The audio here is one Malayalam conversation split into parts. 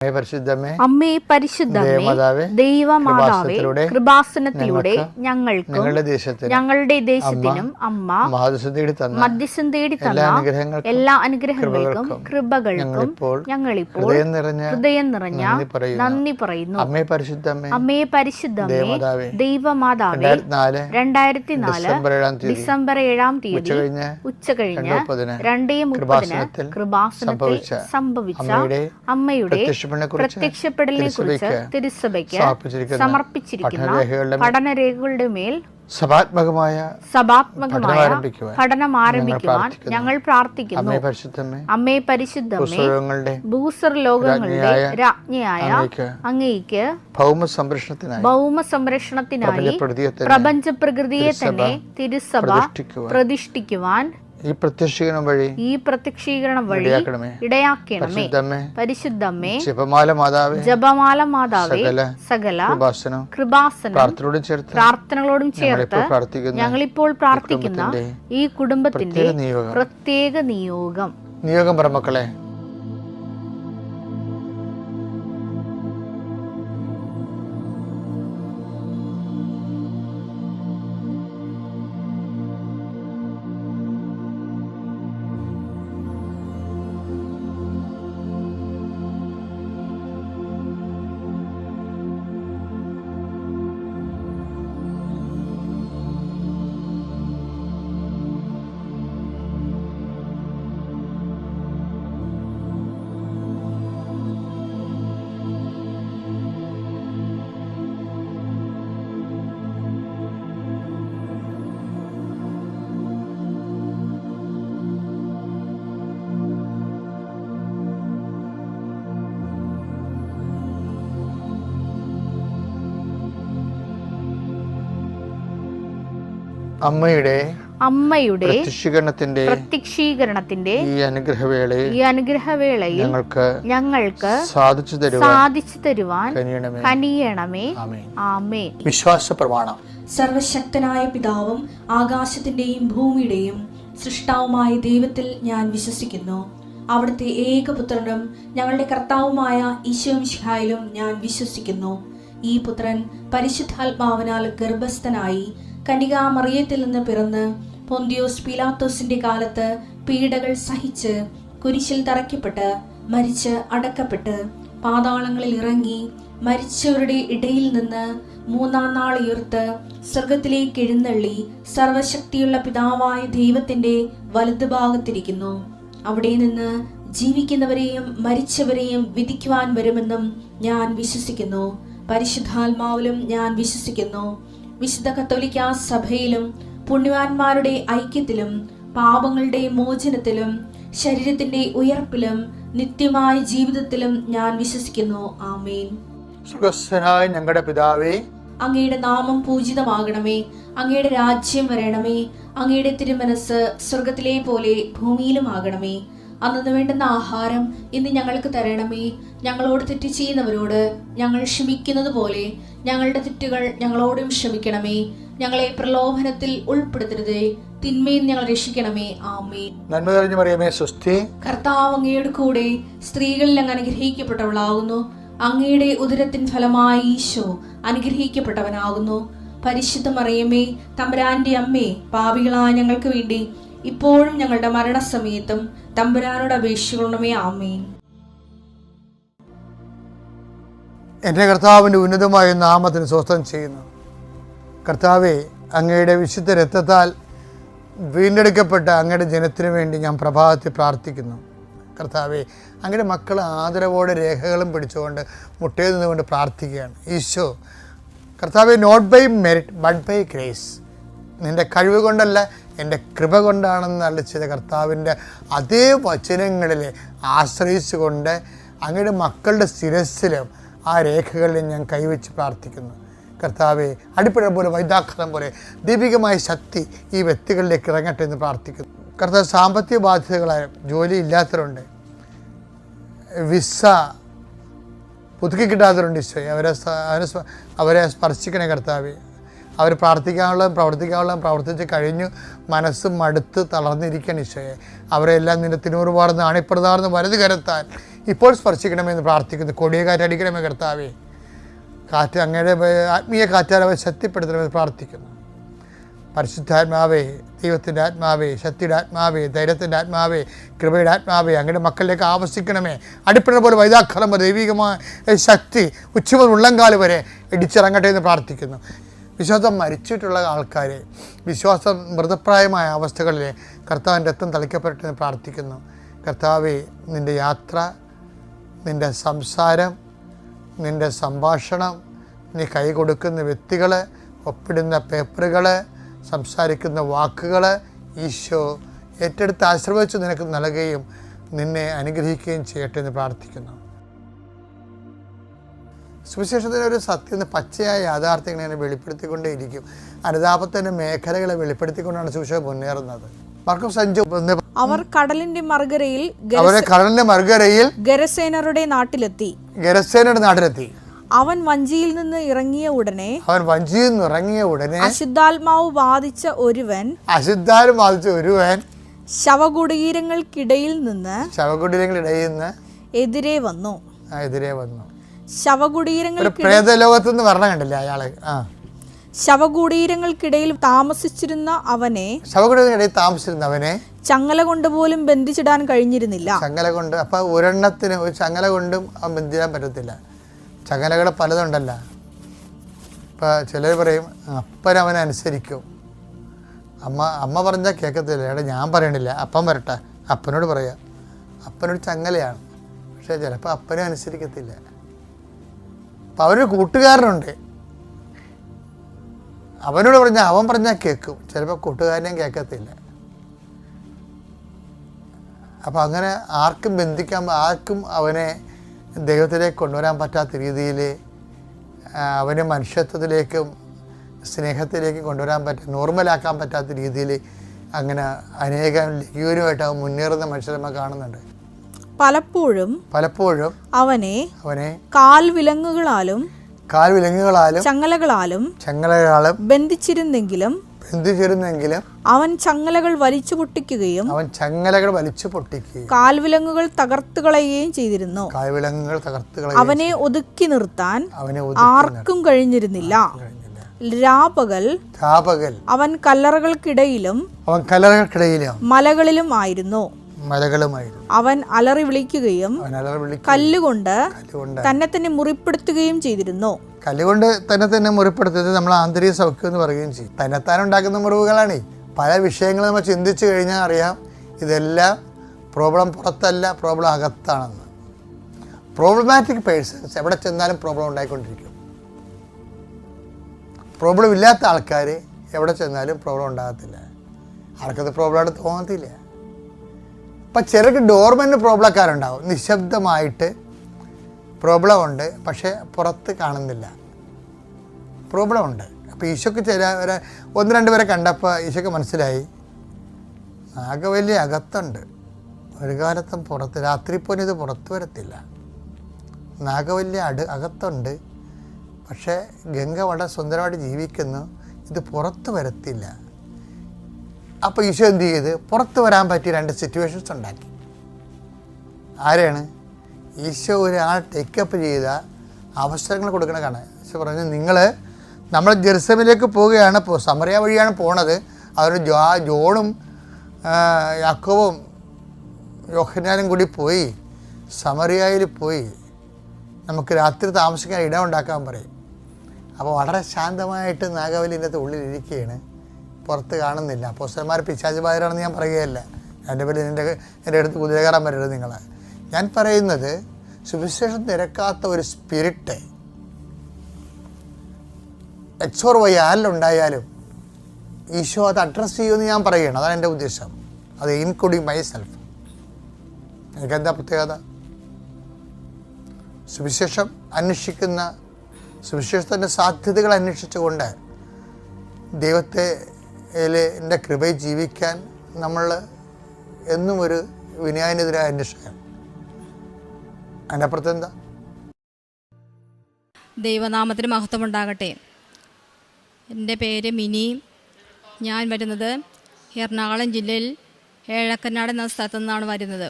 അമ്മേ പരിശുദ്ധമേ, ദൈവമാതാവേ, കൃപാസനത്തിലൂടെ ഞങ്ങൾക്കും ഞങ്ങളുടെ ദേശത്തിനും അമ്മ മധ്യസ്ഥം തേടി തന്ന എല്ലാ അനുഗ്രഹങ്ങൾക്കും കൃപകൾക്കും ഞങ്ങളിപ്പോൾ ഹൃദയം നിറഞ്ഞ നന്ദി പറയുന്നു. അമ്മേ പരിശുദ്ധമേ, ദൈവമാതാവേ, 2004 ഡിസംബർ 7 ഉച്ചകഴിഞ്ഞ് 2:30 കൃപാസനത്തിൽ സംഭവിച്ച അമ്മയുടെ പ്രത്യക്ഷപ്പെടലിനെ കുറിച്ച് തിരുസഭയ്ക്ക് സമർപ്പിച്ചിരിക്കുന്ന പഠനരേഖകളുടെ മേൽ സഭാത്മകമായ പഠനം ആരംഭിക്കുവാൻ ഞങ്ങൾ പ്രാർത്ഥിക്കുന്നു. അമ്മേ പരിശുദ്ധമേ, ഭൂസ്വർ ലോകങ്ങളുടെ രാജ്ഞിയായ അങ്ങേയ്ക്ക് ഭൗമ സംരക്ഷണത്തിനായി പ്രപഞ്ച പ്രകൃതിയെ തന്നെ തിരുസഭ പ്രതിഷ്ഠിക്കുവാൻ ഈ പ്രത്യക്ഷീകരണം വഴി ഇടയാക്കണമേ. പരിശുദ്ധമേ, ജപമാല മാതാവേ, സകല കൃപാസനം പ്രാർത്ഥനകളോടും ചേർത്ത് ഞങ്ങളിപ്പോൾ പ്രാർത്ഥിക്കുന്ന ഈ കുടുംബത്തിന്റെ പ്രത്യേക നിയോഗം പറമക്കളെ, അമ്മയുടെ പ്രത്യക്ഷീകരണത്തിന്റെ ഈ അനുഗ്രഹവേളയിൽ ഞങ്ങൾക്ക് സാധിച്ചു തരുവാൻ കനിയണമേ. ആമേൻ. വിശ്വാസ പ്രമാണം. സർവശക്തനായ പിതാവും ആകാശത്തിന്റെയും ഭൂമിയുടെയും സൃഷ്ടാവുമായ ദൈവത്തിൽ ഞാൻ വിശ്വസിക്കുന്നു. അവിടുത്തെ ഏകപുത്രനും ഞങ്ങളുടെ കർത്താവുമായ ഈശോ മിശിഹായിലും ഞാൻ വിശ്വസിക്കുന്നു. ഈ പുത്രൻ പരിശുദ്ധാത്മാവിനാൽ ഗർഭസ്ഥനായി കന്യകാമറിയത്തിൽ നിന്ന് പിറന്ന് പൊന്തിയോസ് പീലാത്തോസിന്റെ കാലത്ത് പീഡകൾ സഹിച്ച് കുരിശിൽ തറയ്ക്കപ്പെട്ട് മരിച്ച് അടക്കപ്പെട്ട് പാതാളങ്ങളിൽ ഇറങ്ങി മരിച്ചവരുടെ ഇടയിൽ നിന്ന് 3-ാം നാൾ ഉയർത്ത് സ്വർഗത്തിലേക്ക് എഴുന്നള്ളി സർവശക്തിയുള്ള പിതാവായ ദൈവത്തിന്റെ വലതുഭാഗത്തിരിക്കുന്നു. അവിടെ നിന്ന് ജീവിക്കുന്നവരെയും മരിച്ചവരെയും വിധിക്കുവാൻ വരുമെന്നും ഞാൻ വിശ്വസിക്കുന്നു. പരിശുദ്ധാത്മാവിലും ഞാൻ വിശ്വസിക്കുന്നു. വിശുദ്ധ കത്തോലിക്കാ സഭയിലും പുണ്യവാന്മാരുടെ ഐക്യത്തിലും പാപങ്ങളുടെ മോചനത്തിലും ശരീരത്തിന്റെ ഉയർപ്പിലും നിത്യമായ ജീവിതത്തിലും ഞാൻ വിശ്വസിക്കുന്നു. ആമേൻ. സ്വർഗ്ഗസ്ഥനായ ഞങ്ങളുടെ പിതാവേ, അങ്ങയുടെ നാമം പൂജിതമാകണമേ. അങ്ങയുടെ രാജ്യം വരണമേ. അങ്ങയുടെ തിരുമനസ് സ്വർഗത്തിലെ പോലെ ഭൂമിയിലും ആകണമേ. അന്നു വേണ്ടുന്ന ആഹാരം ഇന്ന് ഞങ്ങൾക്ക് തരണമേ. ഞങ്ങളോട് തെറ്റ് ചെയ്യുന്നവരോട് ഞങ്ങൾ ക്ഷമിക്കുന്നത് പോലെ ഞങ്ങളുടെ തെറ്റുകൾ ഞങ്ങളോടും ക്ഷമിക്കണമേ. ഞങ്ങളെ പ്രലോഭനത്തിൽ ഉൾപ്പെടുത്തരുതേ, തിന്മയിൽ ഞങ്ങൾ രക്ഷിക്കണമേ. ആമേൻ. നന്മ നിറഞ്ഞ മറിയമേ, സ്വസ്തി. കർത്താവ് അങ്ങയുടെ കൂടെ സ്ത്രീകളിൽ അങ്ങ് അനുഗ്രഹിക്കപ്പെട്ടവളാകുന്നു. അങ്ങയുടെ ഉദരത്തിൻ ഫലമായി ഈശോ അനുഗ്രഹിക്കപ്പെട്ടവനാകുന്നു. പരിശുദ്ധ മറിയമേ, തമ്പുരാന്റെ അമ്മേ, പാപികളായ ഞങ്ങൾക്ക് വേണ്ടി ഇപ്പോഴും ഞങ്ങളുടെ മരണസമയത്തും തമ്പുരാനോട് അപേക്ഷിക്കണമേ. ആമേൻ. എൻ്റെ കർത്താവിൻ്റെ ഉന്നതമായ നാമത്തിന് സ്വസ്ഥം ചെയ്യുന്നു. കർത്താവെ, അങ്ങയുടെ വിശുദ്ധ രക്തത്താൽ വീണ്ടെടുക്കപ്പെട്ട അങ്ങയുടെ ജനത്തിനു വേണ്ടി ഞാൻ പ്രഭാതത്തിൽ പ്രാർത്ഥിക്കുന്നു. കർത്താവെ, അങ്ങയുടെ മക്കൾ ആദരവോടെ രേഖകളും പിടിച്ചുകൊണ്ട് മുട്ടയിൽ നിന്നുകൊണ്ട് പ്രാർത്ഥിക്കുകയാണ്. ഈശോ കർത്താവെ, not by merit but by grace, നിൻ്റെ കഴിവ് കൊണ്ടല്ല എൻ്റെ കൃപ കൊണ്ടാണെന്ന് അളിച്ചത് കർത്താവിൻ്റെ അതേ വചനങ്ങളിൽ ആശ്രയിച്ചുകൊണ്ട് അങ്ങയുടെ മക്കളുടെ ശിരസ്സിലും ആ രേഖകളിൽ ഞാൻ കൈവച്ച് പ്രാർത്ഥിക്കുന്നു. കർത്താവെ, അടിപ്പഴ പോലെ വൈദാഖലം പോലെ ദീപികമായ ശക്തി ഈ വ്യക്തികളിലേക്ക് ഇറങ്ങട്ടെ എന്ന് പ്രാർത്ഥിക്കുന്നു. കർത്താവ്, സാമ്പത്തിക ബാധ്യതകളായ ജോലി ഇല്ലാത്തവരുണ്ട്, വിസ പുതുക്കി കിട്ടാത്തവരുണ്ട്. ഈശോയെ, അവരെ സ്പർശിക്കണേ കർത്താവെ. അവർ പ്രാർത്ഥിക്കാനുള്ളതും പ്രവർത്തിച്ച് കഴിഞ്ഞു മനസ്സ് മടുത്ത് തളർന്നിരിക്കണം ഈശോയെ. അവരെല്ലാം നിന്റെ തിരുമുറുപാടുന്ന അണിപ്രതാർന്ന് വലത് കരത്താൻ ഇപ്പോൾ സ്പർശിക്കണമെന്ന് പ്രാർത്ഥിക്കുന്നു. കൊടിയ കാറ്റടിക്കണമേ കർത്താവേ, കാറ്റ് അങ്ങയുടെ ആത്മീയ കാറ്റാൽ അവരെ ശക്തിപ്പെടുത്തണമെന്ന് പ്രാർത്ഥിക്കുന്നു. പരിശുദ്ധാത്മാവേ, ദൈവത്തിൻ്റെ ആത്മാവേ, ശക്തിയുടെ ആത്മാവേ, ധൈര്യത്തിൻ്റെ ആത്മാവേ, കൃപയുടെ ആത്മാവേ, അങ്ങയുടെ മക്കളിലേക്ക് ആവസിക്കണമേ. അടിപ്പിണ പോലെ വൈതാക്കാലം പോലെ ദൈവികമായ ശക്തി ഉച്ചമുതൽ ഉള്ളംകാല് വരെ ഇടിച്ചിറങ്ങട്ടെ എന്ന് പ്രാർത്ഥിക്കുന്നു. വിശ്വാസം മരിച്ചിട്ടുള്ള ആൾക്കാരെ, വിശ്വാസം മൃതപ്രായമായ അവസ്ഥകളിൽ കർത്താവിൻ്റെ രക്തം തളിക്കപ്പെടട്ടെ എന്ന് പ്രാർത്ഥിക്കുന്നു. കർത്താവേ, നിൻ്റെ യാത്ര, നിൻ്റെ സംസാരം, നിൻ്റെ സംഭാഷണം, നീ കൈ കൊടുക്കുന്ന വ്യക്തികൾ, ഒപ്പിടുന്ന പേപ്പറുകൾ, സംസാരിക്കുന്ന വാക്കുകൾ ഈശോ ഏറ്റെടുത്ത് ആശീർവദിച്ച് നിനക്ക് നൽകുകയും നിന്നെ അനുഗ്രഹിക്കുകയും ചെയ്യട്ടെ എന്ന് പ്രാർത്ഥിക്കുന്നു. സുവിശേഷത്തിൻ്റെ ഒരു സത്യം, പച്ചയായ യാഥാർത്ഥ്യങ്ങൾ ഇങ്ങനെ വെളിപ്പെടുത്തിക്കൊണ്ടേയിരിക്കും. അനുതാപത്തിൻ്റെ മേഖലകളെ വെളിപ്പെടുത്തിക്കൊണ്ടാണ് സുവിശേഷം മുന്നേറുന്നത്. അവർ കടലിന്റെ മറുകരയിൽ ഗരസേനരുടെ നാട്ടിലെത്തി. അവൻ വഞ്ചിയിൽ നിന്ന് ഇറങ്ങിയ ഉടനെ അശുദ്ധാത്മാവ് ബാധിച്ച ഒരുവൻ ശവകുടീരങ്ങൾക്കിടയിൽ നിന്ന് എതിരെ വന്നു. ശവകുടീരങ്ങൾക്കിടയിൽ താമസിച്ചിരുന്ന അവനെ ചങ്ങല കൊണ്ട് പോലും ബന്ധിച്ചിടാൻ കഴിഞ്ഞിരുന്നില്ല. ഒരെണ്ണത്തിന് ഒരു ചങ്ങല കൊണ്ടും ബന്ധിക്കാൻ പറ്റത്തില്ല. ചങ്ങലകൾ പലതുണ്ടല്ല. ഇപ്പം ചിലർ പറയും അപ്പനവനെ അനുസരിക്കും, അമ്മ പറഞ്ഞാൽ കേൾക്കത്തില്ല. എടാ ഞാൻ പറയണില്ല, അപ്പൻ വരട്ടെ, അപ്പനോട് പറയാം. അപ്പനൊരു ചങ്ങലയാണ്, പക്ഷേ ചിലപ്പോൾ അപ്പനെ അനുസരിക്കത്തില്ല. അപ്പം അവനൊരു കൂട്ടുകാരനുണ്ട്, അവനോട് പറഞ്ഞാൽ അവൻ പറഞ്ഞാൽ കേൾക്കും, ചിലപ്പോൾ കൂട്ടുകാരനെയും കേൾക്കത്തില്ല. അപ്പം അങ്ങനെ ആർക്കും ബന്ധിക്കാൻ, ആർക്കും അവനെ ദൈവത്തിലേക്ക് കൊണ്ടുവരാൻ പറ്റാത്ത രീതിയിൽ, അവനെ മനുഷ്യത്വത്തിലേക്കും സ്നേഹത്തിലേക്കും കൊണ്ടുവരാൻ നോർമലാക്കാൻ പറ്റാത്ത രീതിയിൽ അങ്ങനെ അനേകം ലഘൂരമായിട്ട് അവൻ മുന്നേറുന്ന മനുഷ്യരെ നമ്മൾ കാണുന്നുണ്ട്. പലപ്പോഴും അവനെ കാൽവിലങ്ങുകളാലും ചങ്ങലകളാലും ബന്ധിച്ചിരുന്നെങ്കിലും അവൻ ചങ്ങലകൾ വലിച്ചു പൊട്ടിക്കുകയും കാൽവിലങ്ങുകൾ തകർത്ത് കളയുകയും ചെയ്തിരുന്നു. അവനെ ഒതുക്കി നിർത്താൻ ആർക്കും കഴിഞ്ഞിരുന്നില്ല. രാപകൽ അവൻ കല്ലറകൾക്കിടയിലും മലകളിലും ആയിരുന്നു. അവൻ അലറി വിളിക്കുകയും കല്ലുകൊണ്ട് തന്നെ തന്നെ മുറിപ്പെടുത്തുകയും ചെയ്തിരുന്നു. കല്ലുകൊണ്ട് തന്നെ മുറിപ്പെടുത്തുന്നത് നമ്മൾ ആന്തരിക സൗഖ്യം എന്ന് പറയുകയും ചെയ്യും. തന്നെത്താനുണ്ടാക്കുന്ന മുറിവുകളാണ്. പല വിഷയങ്ങൾ നമ്മൾ ചിന്തിച്ചു കഴിഞ്ഞാൽ അറിയാം ഇതെല്ലാം പ്രോബ്ലം പുറത്തല്ല, പ്രോബ്ലം അകത്താണെന്ന്. പ്രോബ്ലമാറ്റിക് പേഴ്സൺസ് എവിടെ ചെന്നാലും പ്രോബ്ലം ഉണ്ടായിക്കൊണ്ടിരിക്കും. പ്രോബ്ലം ഇല്ലാത്ത ആൾക്കാർ എവിടെ ചെന്നാലും പ്രോബ്ലം ഉണ്ടാകത്തില്ല. ആർക്കത് പ്രോബ്ലമായിട്ട് തോന്നത്തില്ല. അപ്പം ചിലർക്ക് ഡോർമെൻ്റ് പ്രോബ്ലക്കാരുണ്ടാവും, നിശബ്ദമായിട്ട് പ്രോബ്ലം ഉണ്ട്, പക്ഷേ പുറത്ത് കാണുന്നില്ല. പ്രോബ്ലം ഉണ്ട്. അപ്പോൾ ഈശോക്ക് ഒന്ന് രണ്ട് പേരെ കണ്ടപ്പോൾ ഈശോക്ക് മനസ്സിലായി നാഗവല്ലി അകത്തുണ്ട്, ഒരു കാലത്തും പുറത്ത്, രാത്രി പോലും ഇത് പുറത്ത് വരത്തില്ല. നാഗവല്ലി അകത്തുണ്ട്, പക്ഷേ ഗംഗ വളരെ സുന്ദരമായിട്ട് ജീവിക്കുന്നു, ഇത് പുറത്ത് വരത്തില്ല. അപ്പോൾ ഈശോ എന്ത് ചെയ്ത് പുറത്ത് വരാൻ പറ്റിയ രണ്ട് സിറ്റുവേഷൻസ് ഉണ്ടാക്കി. ആരെയാണ്? ഈശോ ഒരാൾ ടേക്കപ്പ് ചെയ്ത അവസരങ്ങൾ കൊടുക്കണ കാണാൻ. ഈശോ പറഞ്ഞു നമ്മൾ ജെറുസലേമിലേക്ക് പോവുകയാണ്, സമറിയ വഴിയാണ് പോണത്. അവർ ജോണും യാക്കോബും യോഹന്നാനും കൂടി പോയി സമറിയയിൽ പോയി നമുക്ക് രാത്രി താമസിക്കാൻ ഇടം ഉണ്ടാക്കാൻ പറയും. അപ്പോൾ വളരെ ശാന്തമായിട്ട് നാഗവല്ലിൻ്റെ ഉള്ളിലിരിക്കുകയാണ്, പുറത്ത് കാണുന്നില്ല. അപ്പോസ്തലന്മാർ പിശാച് ബാധിതരാണെന്ന് ഞാൻ പറയുകയല്ല. എൻ്റെ പേരിൽ എൻ്റെ അടുത്ത് കുതിര കയറാൻ പറ്റരുത് നിങ്ങൾ. ഞാൻ പറയുന്നത് സുവിശേഷം നിരക്കാത്ത ഒരു സ്പിരിറ്റ് എക്സോർ വൈ ആരിലുണ്ടായാലും ഈശോ അത് അഡ്രസ്സ് ചെയ്യുമെന്ന് ഞാൻ പറയുകയാണ്. അതാണ് എൻ്റെ ഉദ്ദേശം. അത് ഇൻക്ലൂഡിങ് മൈ സെൽഫ്. എനിക്കെന്താ പ്രത്യേകത? സുവിശേഷം അന്വേഷിക്കുന്ന, സുവിശേഷത്തിൻ്റെ സാധ്യതകൾ അന്വേഷിച്ചുകൊണ്ട് ദൈവത്തിൻ്റെ കൃപയിൽ ജീവിക്കാൻ നമ്മൾ എന്നും ഒരു വിനയാനെതിരായ അന്വേഷകൻ. അതിൻ്റെ അപ്പുറത്ത് എന്താ? ദൈവനാമത്തിന് മഹത്വമുണ്ടാകട്ടെ. എൻ്റെ പേര് മിനി. ഞാൻ വരുന്നത് എറണാകുളം ജില്ലയിൽ ഏഴക്കനാട് എന്ന സ്ഥലത്തു നിന്നാണ് വരുന്നത്.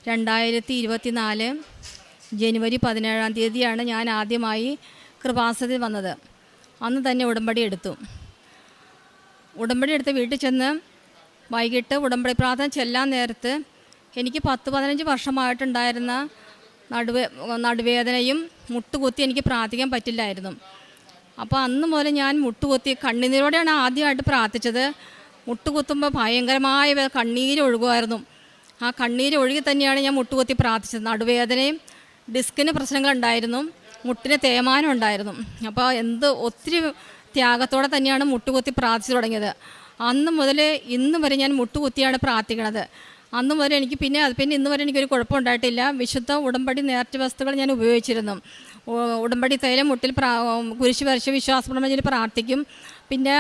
2024 ജനുവരി 17-ാം തീയതിയാണ് ഞാൻ ആദ്യമായി കൃപാസനത്തിൽ വന്നത്. അന്ന് തന്നെ ഉടമ്പടി എടുത്തു. ഉടമ്പടി എടുത്ത് വീട്ടിൽ ചെന്ന് വൈകിട്ട് ഉടമ്പടി പ്രാർത്ഥന ചെല്ലാൻ നേരത്ത് എനിക്ക് 10-15 വർഷമായിട്ടുണ്ടായിരുന്ന നടുവേദനയും മുട്ടുകുത്തി എനിക്ക് പ്രാർത്ഥിക്കാൻ പറ്റില്ലായിരുന്നു. അപ്പോൾ അന്ന് മുതൽ ഞാൻ മുട്ടുകുത്തി കണ്ണുനീരോടെയാണ് ആദ്യമായിട്ട് പ്രാർത്ഥിച്ചത്. മുട്ടുകുത്തുമ്പോൾ ഭയങ്കരമായ കണ്ണീരൊഴുകുമായിരുന്നു. ആ കണ്ണീരൊഴുകി തന്നെയാണ് ഞാൻ മുട്ടുകുത്തി പ്രാർത്ഥിച്ചത്. നടുവേദനയും ഡിസ്കിന് പ്രശ്നങ്ങളുണ്ടായിരുന്നു, മുട്ടിന് തേയ്മാനം ഉണ്ടായിരുന്നു. അപ്പോൾ ഒത്തിരി ത്യാഗത്തോടെ തന്നെയാണ് മുട്ടുകുത്തി പ്രാർത്ഥിച്ചു തുടങ്ങിയത്. അന്ന് മുതൽ ഇന്ന് വരെ ഞാൻ മുട്ടുകുത്തിയാണ് പ്രാർത്ഥിക്കണത്. അന്ന് മുതൽ എനിക്ക് പിന്നെ ഇന്ന് വരെ എനിക്കൊരു കുഴപ്പമുണ്ടായിട്ടില്ല. വിശുദ്ധ ഉടമ്പടി നേർച്ച വസ്തുക്കൾ ഞാൻ ഉപയോഗിച്ചിരുന്നു. ഉടമ്പടി തൈലം മുട്ടിൽ കുരിശ് വരച്ച് വിശ്വാസപ്രമേയത്തിൽ പ്രാർത്ഥിക്കും. പിന്നെ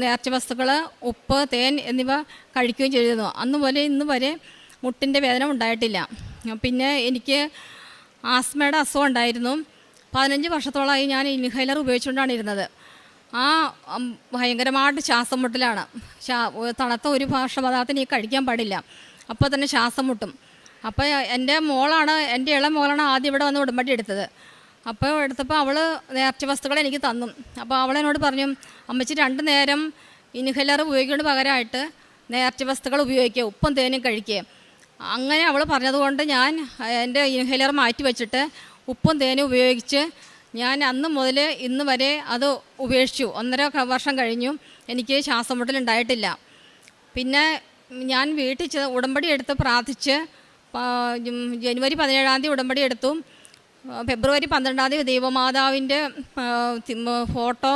നേർച്ച വസ്തുക്കൾ, ഉപ്പ്, തേൻ എന്നിവ കഴിക്കുകയും ചെയ്തിരുന്നു. അന്ന് മുതൽ ഇന്ന് വരെ മുട്ടിൻ്റെ വേദന ഉണ്ടായിട്ടില്ല. പിന്നെ എനിക്ക് ആസ്മയുടെ അസുഖം ഉണ്ടായിരുന്നു. 15 വർഷത്തോളമായി ഞാൻ ഇൻഹൈലർ ഉപയോഗിച്ചുകൊണ്ടാണ് ഇരുന്നത്. ആ ഭയങ്കരമായിട്ട് ശ്വാസം മുട്ടലാണ്. തണുത്ത ഒരു ഭക്ഷണപദാർത്ഥം നീ കഴിക്കാൻ പാടില്ല, അപ്പോൾ തന്നെ ശ്വാസം മുട്ടും. അപ്പോൾ എൻ്റെ ഇളയ മോളാണ് ആദ്യം ഇവിടെ വന്ന് ഉടമ്പടി എടുത്തത്. അപ്പോൾ എടുത്തപ്പോൾ അവൾ നേർച്ച വസ്തുക്കൾ എനിക്ക് തന്നു. അപ്പോൾ അവളെന്നോട് പറഞ്ഞു, അമ്മച്ചി 2 നേരം ഇൻഹൈലർ ഉപയോഗിക്കേണ്ട പകരമായിട്ട് നേർച്ച വസ്തുക്കൾ ഉപയോഗിക്കുക, ഉപ്പും തേനും കഴിക്കുക. അങ്ങനെ അവൾ പറഞ്ഞതുകൊണ്ട് ഞാൻ എൻ്റെ ഇൻഹൈലർ മാറ്റി വെച്ചിട്ട് ഉപ്പും തേനും ഉപയോഗിച്ച് ഞാൻ അന്ന് മുതൽ ഇന്ന് വരെ അത് ഉപേക്ഷിച്ചു. 1.5 വർഷം കഴിഞ്ഞു, എനിക്ക് ശ്വാസം മുട്ടലുണ്ടായിട്ടില്ല. പിന്നെ ഞാൻ വീട്ടിൽ ഉടമ്പടി എടുത്ത് പ്രാർത്ഥിച്ച് ജനുവരി 17-ാം തീയതി ഉടമ്പടി എടുത്തു. ഫെബ്രുവരി 12-ാം തീയതി ദൈവമാതാവിൻ്റെ ഫോട്ടോ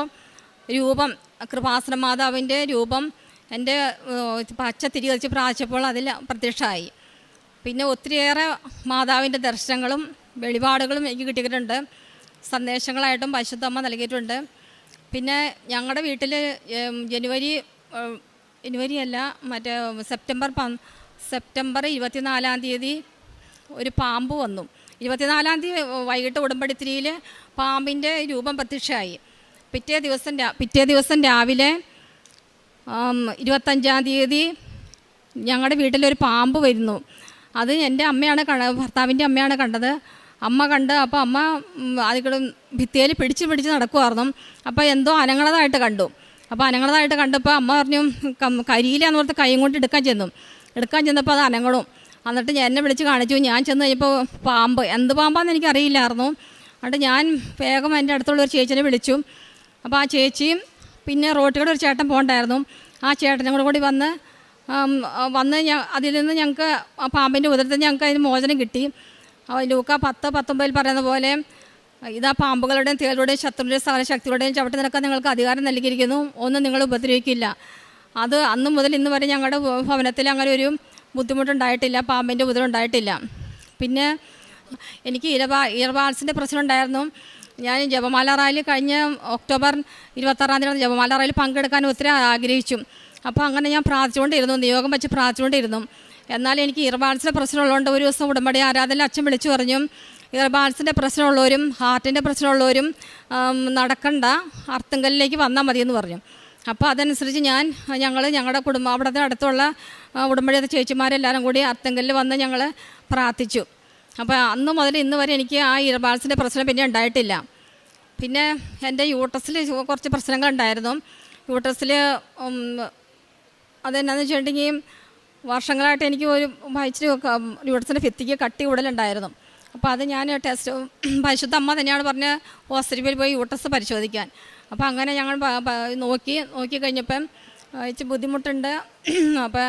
രൂപം, കൃപാസന മാതാവിൻ്റെ രൂപം എൻ്റെ പച്ച തിരി വെച്ച് പ്രാർത്ഥിച്ചപ്പോൾ അതിൽ പ്രത്യക്ഷമായി. പിന്നെ ഒത്തിരിയേറെ മാതാവിൻ്റെ ദർശനങ്ങളും വെളിപാടുകളും എനിക്ക് കിട്ടിയിട്ടുണ്ട്. സന്ദേശങ്ങളായിട്ടും പരിശുദ്ധമ്മ നൽകിയിട്ടുണ്ട്. പിന്നെ ഞങ്ങളുടെ വീട്ടിൽ സെപ്റ്റംബർ 24-ാം തീയതി ഒരു പാമ്പ് വന്നു. 24-ാം തീയതി വൈകിട്ട് ഉടമ്പടിത്തിരിയിൽ പാമ്പിൻ്റെ രൂപം പ്രത്യക്ഷമായി. പിറ്റേ ദിവസം രാവിലെ 25-ാം തീയതി ഞങ്ങളുടെ വീട്ടിലൊരു പാമ്പ് വരുന്നു. അത് എൻ്റെ അമ്മയാണ് ഭർത്താവിൻ്റെ അമ്മയാണ് കണ്ടത്. അമ്മ കണ്ട്, അപ്പോൾ അമ്മ അതിൽ ഭിത്തിയിൽ പിടിച്ച് നടക്കുമായിരുന്നു. അപ്പോൾ എന്തോ അനങ്ങണതായിട്ട് കണ്ടു. അപ്പോൾ അനങ്ങണതായിട്ട് കണ്ടപ്പോൾ അമ്മ പറഞ്ഞു കരിയിലാന്ന് പറഞ്ഞ് കൈ കൊണ്ട് എടുക്കാൻ ചെന്നപ്പോൾ അത് അനങ്ങണം. എന്നിട്ട് എന്നെ വിളിച്ച് കാണിച്ചു. ഞാൻ ചെന്ന് കഴിഞ്ഞപ്പോൾ പാമ്പ്, എന്ത് പാമ്പാന്ന് എനിക്കറിയില്ലായിരുന്നു. എന്നിട്ട് ഞാൻ വേഗം എൻ്റെ അടുത്തുള്ള ഒരു ചേച്ചിനെ വിളിച്ചു. അപ്പോൾ ആ ചേച്ചിയും പിന്നെ റോട്ടിലൂടെ ഒരു ചേട്ടൻ പോകണ്ടായിരുന്നു, ആ ചേട്ടനും കൂടി വന്ന് അതിൽ നിന്ന് ഞങ്ങൾക്ക് ആ പാമ്പിൻ്റെ ഉദരത്തിൽ ഞങ്ങൾക്ക് അതിന് മോചനം കിട്ടി. ലൂക്ക 10:19 പറയുന്ന പോലെ ഇതാ പാമ്പുകളുടെയും തേളുടെയും ശത്രുവിൻ്റെയും സകല ശക്തികളുടെയും ചവിട്ടി നിൽക്കാൻ നിങ്ങൾക്ക് അധികാരം നൽകിയിരിക്കുന്നു, ഒന്നും നിങ്ങൾ ഉപദ്രവിക്കില്ല. അത് അന്ന് മുതൽ ഇന്ന് വരെ ഞങ്ങളുടെ ഭവനത്തിൽ അങ്ങനെ ഒരു ബുദ്ധിമുട്ടുണ്ടായിട്ടില്ല, പാമ്പിൻ്റെ ഉപദ്രവം ഉണ്ടായിട്ടില്ല. പിന്നെ എനിക്ക് ഇയർബാൾസിൻ്റെ പ്രശ്നം ഉണ്ടായിരുന്നു. ഞാൻ ജപമാല റാലി കഴിഞ്ഞ ഒക്ടോബർ 26-ാം തീയതി ജപമാല റാലി പങ്കെടുക്കാൻ ഒത്തിരി ആഗ്രഹിച്ചു. അപ്പോൾ അങ്ങനെ ഞാൻ പ്രാർത്ഥിച്ചുകൊണ്ടിരുന്നു, നിയോഗം വെച്ച് പ്രാർത്ഥിച്ചുകൊണ്ടിരുന്നു. എന്നാൽ എനിക്ക് ഇയർബാൾസിൻ്റെ പ്രശ്നമുള്ളതുകൊണ്ട് ഒരു ദിവസം ഉടമ്പടി ആരാധനയിൽ അച്ഛൻ വിളിച്ചു പറഞ്ഞു, ഇയർബാൾസിൻ്റെ പ്രശ്നമുള്ളവരും ഹാർട്ടിൻ്റെ പ്രശ്നമുള്ളവരും നടക്കണ്ട, അർത്തുങ്കലിലേക്ക് വന്നാൽ മതിയെന്ന് പറഞ്ഞു. അപ്പോൾ അതനുസരിച്ച് ഞങ്ങളുടെ കുടുംബം അവിടുത്തെ അടുത്തുള്ള ഉടമ്പടി ചേച്ചിമാരെല്ലാവരും കൂടി അർത്തുങ്കലിൽ വന്ന് ഞങ്ങൾ പ്രാർത്ഥിച്ചു. അപ്പോൾ അന്ന് മുതൽ ഇന്ന് വരെ എനിക്ക് ആ ഇയർബാൾസിൻ്റെ പ്രശ്നം പിന്നെ ഉണ്ടായിട്ടില്ല. പിന്നെ എൻ്റെ യൂട്രസിൽ കുറച്ച് പ്രശ്നങ്ങളുണ്ടായിരുന്നു. യൂട്രസിൽ അതെന്നാന്ന് വെച്ചിട്ടുണ്ടെങ്കിൽ വർഷങ്ങളായിട്ട് എനിക്ക് ഒരു ഇച്ചിരി യൂട്രസിൻ്റെ ഭിത്തിക്ക് കട്ടി കൂടുതലുണ്ടായിരുന്നു. അപ്പോൾ അത് ഞാൻ പരിശുദ്ധ അമ്മ തന്നെയാണ് പറഞ്ഞ് ഹോസ്പിറ്റലിൽ പോയി യൂട്രസ് പരിശോധിക്കാൻ. അപ്പോൾ അങ്ങനെ ഞങ്ങൾ നോക്കി കഴിഞ്ഞപ്പം ഇച്ചിരി ബുദ്ധിമുട്ടുണ്ട്. അപ്പോൾ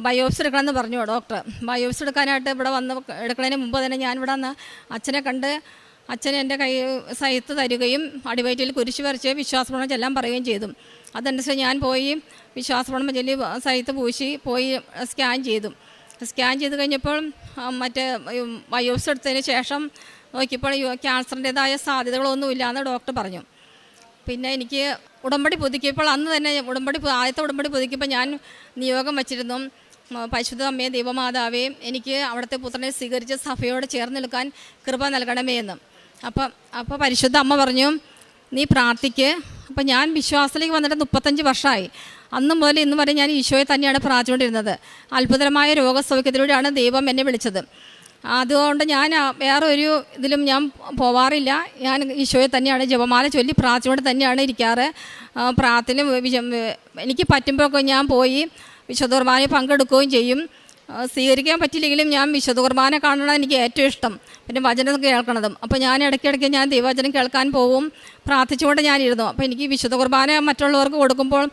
ബയോപ്സി എടുക്കണമെന്ന് പറഞ്ഞു ഡോക്ടർ. ബയോപ്സി എടുക്കാനായിട്ട് ഇവിടെ എടുക്കുന്നതിന് മുമ്പ് തന്നെ ഞാൻ ഇവിടെ വന്ന് അച്ഛനെ കണ്ട് അച്ഛൻ എൻ്റെ കൈ സൈത്ത് തരികയും അടിവയറ്റിൽ കുരിശ് വരച്ച് വിശ്വാസപ്രമാണം ചെല്ലാൻ പറയുകയും ചെയ്തു. അതനുസരിച്ച് ഞാൻ പോയി വിശ്വാസപ്രമാണം ചൊല്ലി സൈത്ത് പൂശി പോയി സ്കാൻ ചെയ്ത് കഴിഞ്ഞപ്പോൾ മറ്റേ ബയോപ്സി എടുത്തതിന് ശേഷം നോക്കിയപ്പോൾ ക്യാൻസറിൻ്റേതായ സാധ്യതകളൊന്നുമില്ല എന്ന് ഡോക്ടർ പറഞ്ഞു. പിന്നെ എനിക്ക് ഉടമ്പടി പുതുക്കിയപ്പോൾ അന്ന് തന്നെ ആദ്യത്തെ ഉടമ്പടി പുതുക്കിയപ്പോൾ ഞാൻ നിയോഗം വച്ചിരുന്നു, പരിശുദ്ധ അമ്മയെ ദൈവമാതാവേ എനിക്ക് അവിടുത്തെ പുത്രനെ സ്വീകരിച്ച് സഭയോട് ചേർന്ന് നിൽക്കാൻ കൃപ നൽകണമേ എന്ന്. അപ്പോൾ പരിശുദ്ധ അമ്മ പറഞ്ഞു നീ പ്രാർത്ഥിക്ക്. അപ്പോൾ ഞാൻ വിശ്വാസത്തിലേക്ക് വന്നിട്ട് 35 വർഷമായി. അന്ന് മുതൽ ഇന്ന് വരെ ഞാൻ ഈശോയെ തന്നെയാണ് പ്രാർത്ഥിച്ചുകൊണ്ടിരുന്നത്. അത്ഭുതകരമായ രോഗസൗഖ്യത്തിലൂടെയാണ് ദൈവം എന്നെ വിളിച്ചത്. അതുകൊണ്ട് ഞാൻ വേറെ ഒരു ഇതിലും ഞാൻ പോവാറില്ല. ഞാൻ ഈശോയെ തന്നെയാണ് ജപമാല ചൊല്ലി പ്രാർത്ഥനയോടെ തന്നെയാണ് ഇരിക്കാറ്. പ്രാർത്ഥന എനിക്ക് പറ്റുമ്പോഴൊക്കെ ഞാൻ പോയി വിശുദ്ധ കുർബാനയിൽ പങ്കെടുക്കുകയും ചെയ്യും. സ്വീകരിക്കാൻ പറ്റില്ലെങ്കിലും ഞാൻ വിശുദ്ധ കുർബാന കാണണം എനിക്ക് ഏറ്റവും ഇഷ്ടം, പിന്നെ വചനം കേൾക്കണതും. അപ്പോൾ ഞാൻ ഇടയ്ക്കിടയ്ക്ക് ഞാൻ ദൈവവചനം കേൾക്കാൻ പോവും, പ്രാർത്ഥിച്ചുകൊണ്ട് ഞാനിരുന്നു. അപ്പോൾ എനിക്ക് വിശുദ്ധ കുർബാന മറ്റുള്ളവർക്ക് കൊടുക്കുമ്പോൾ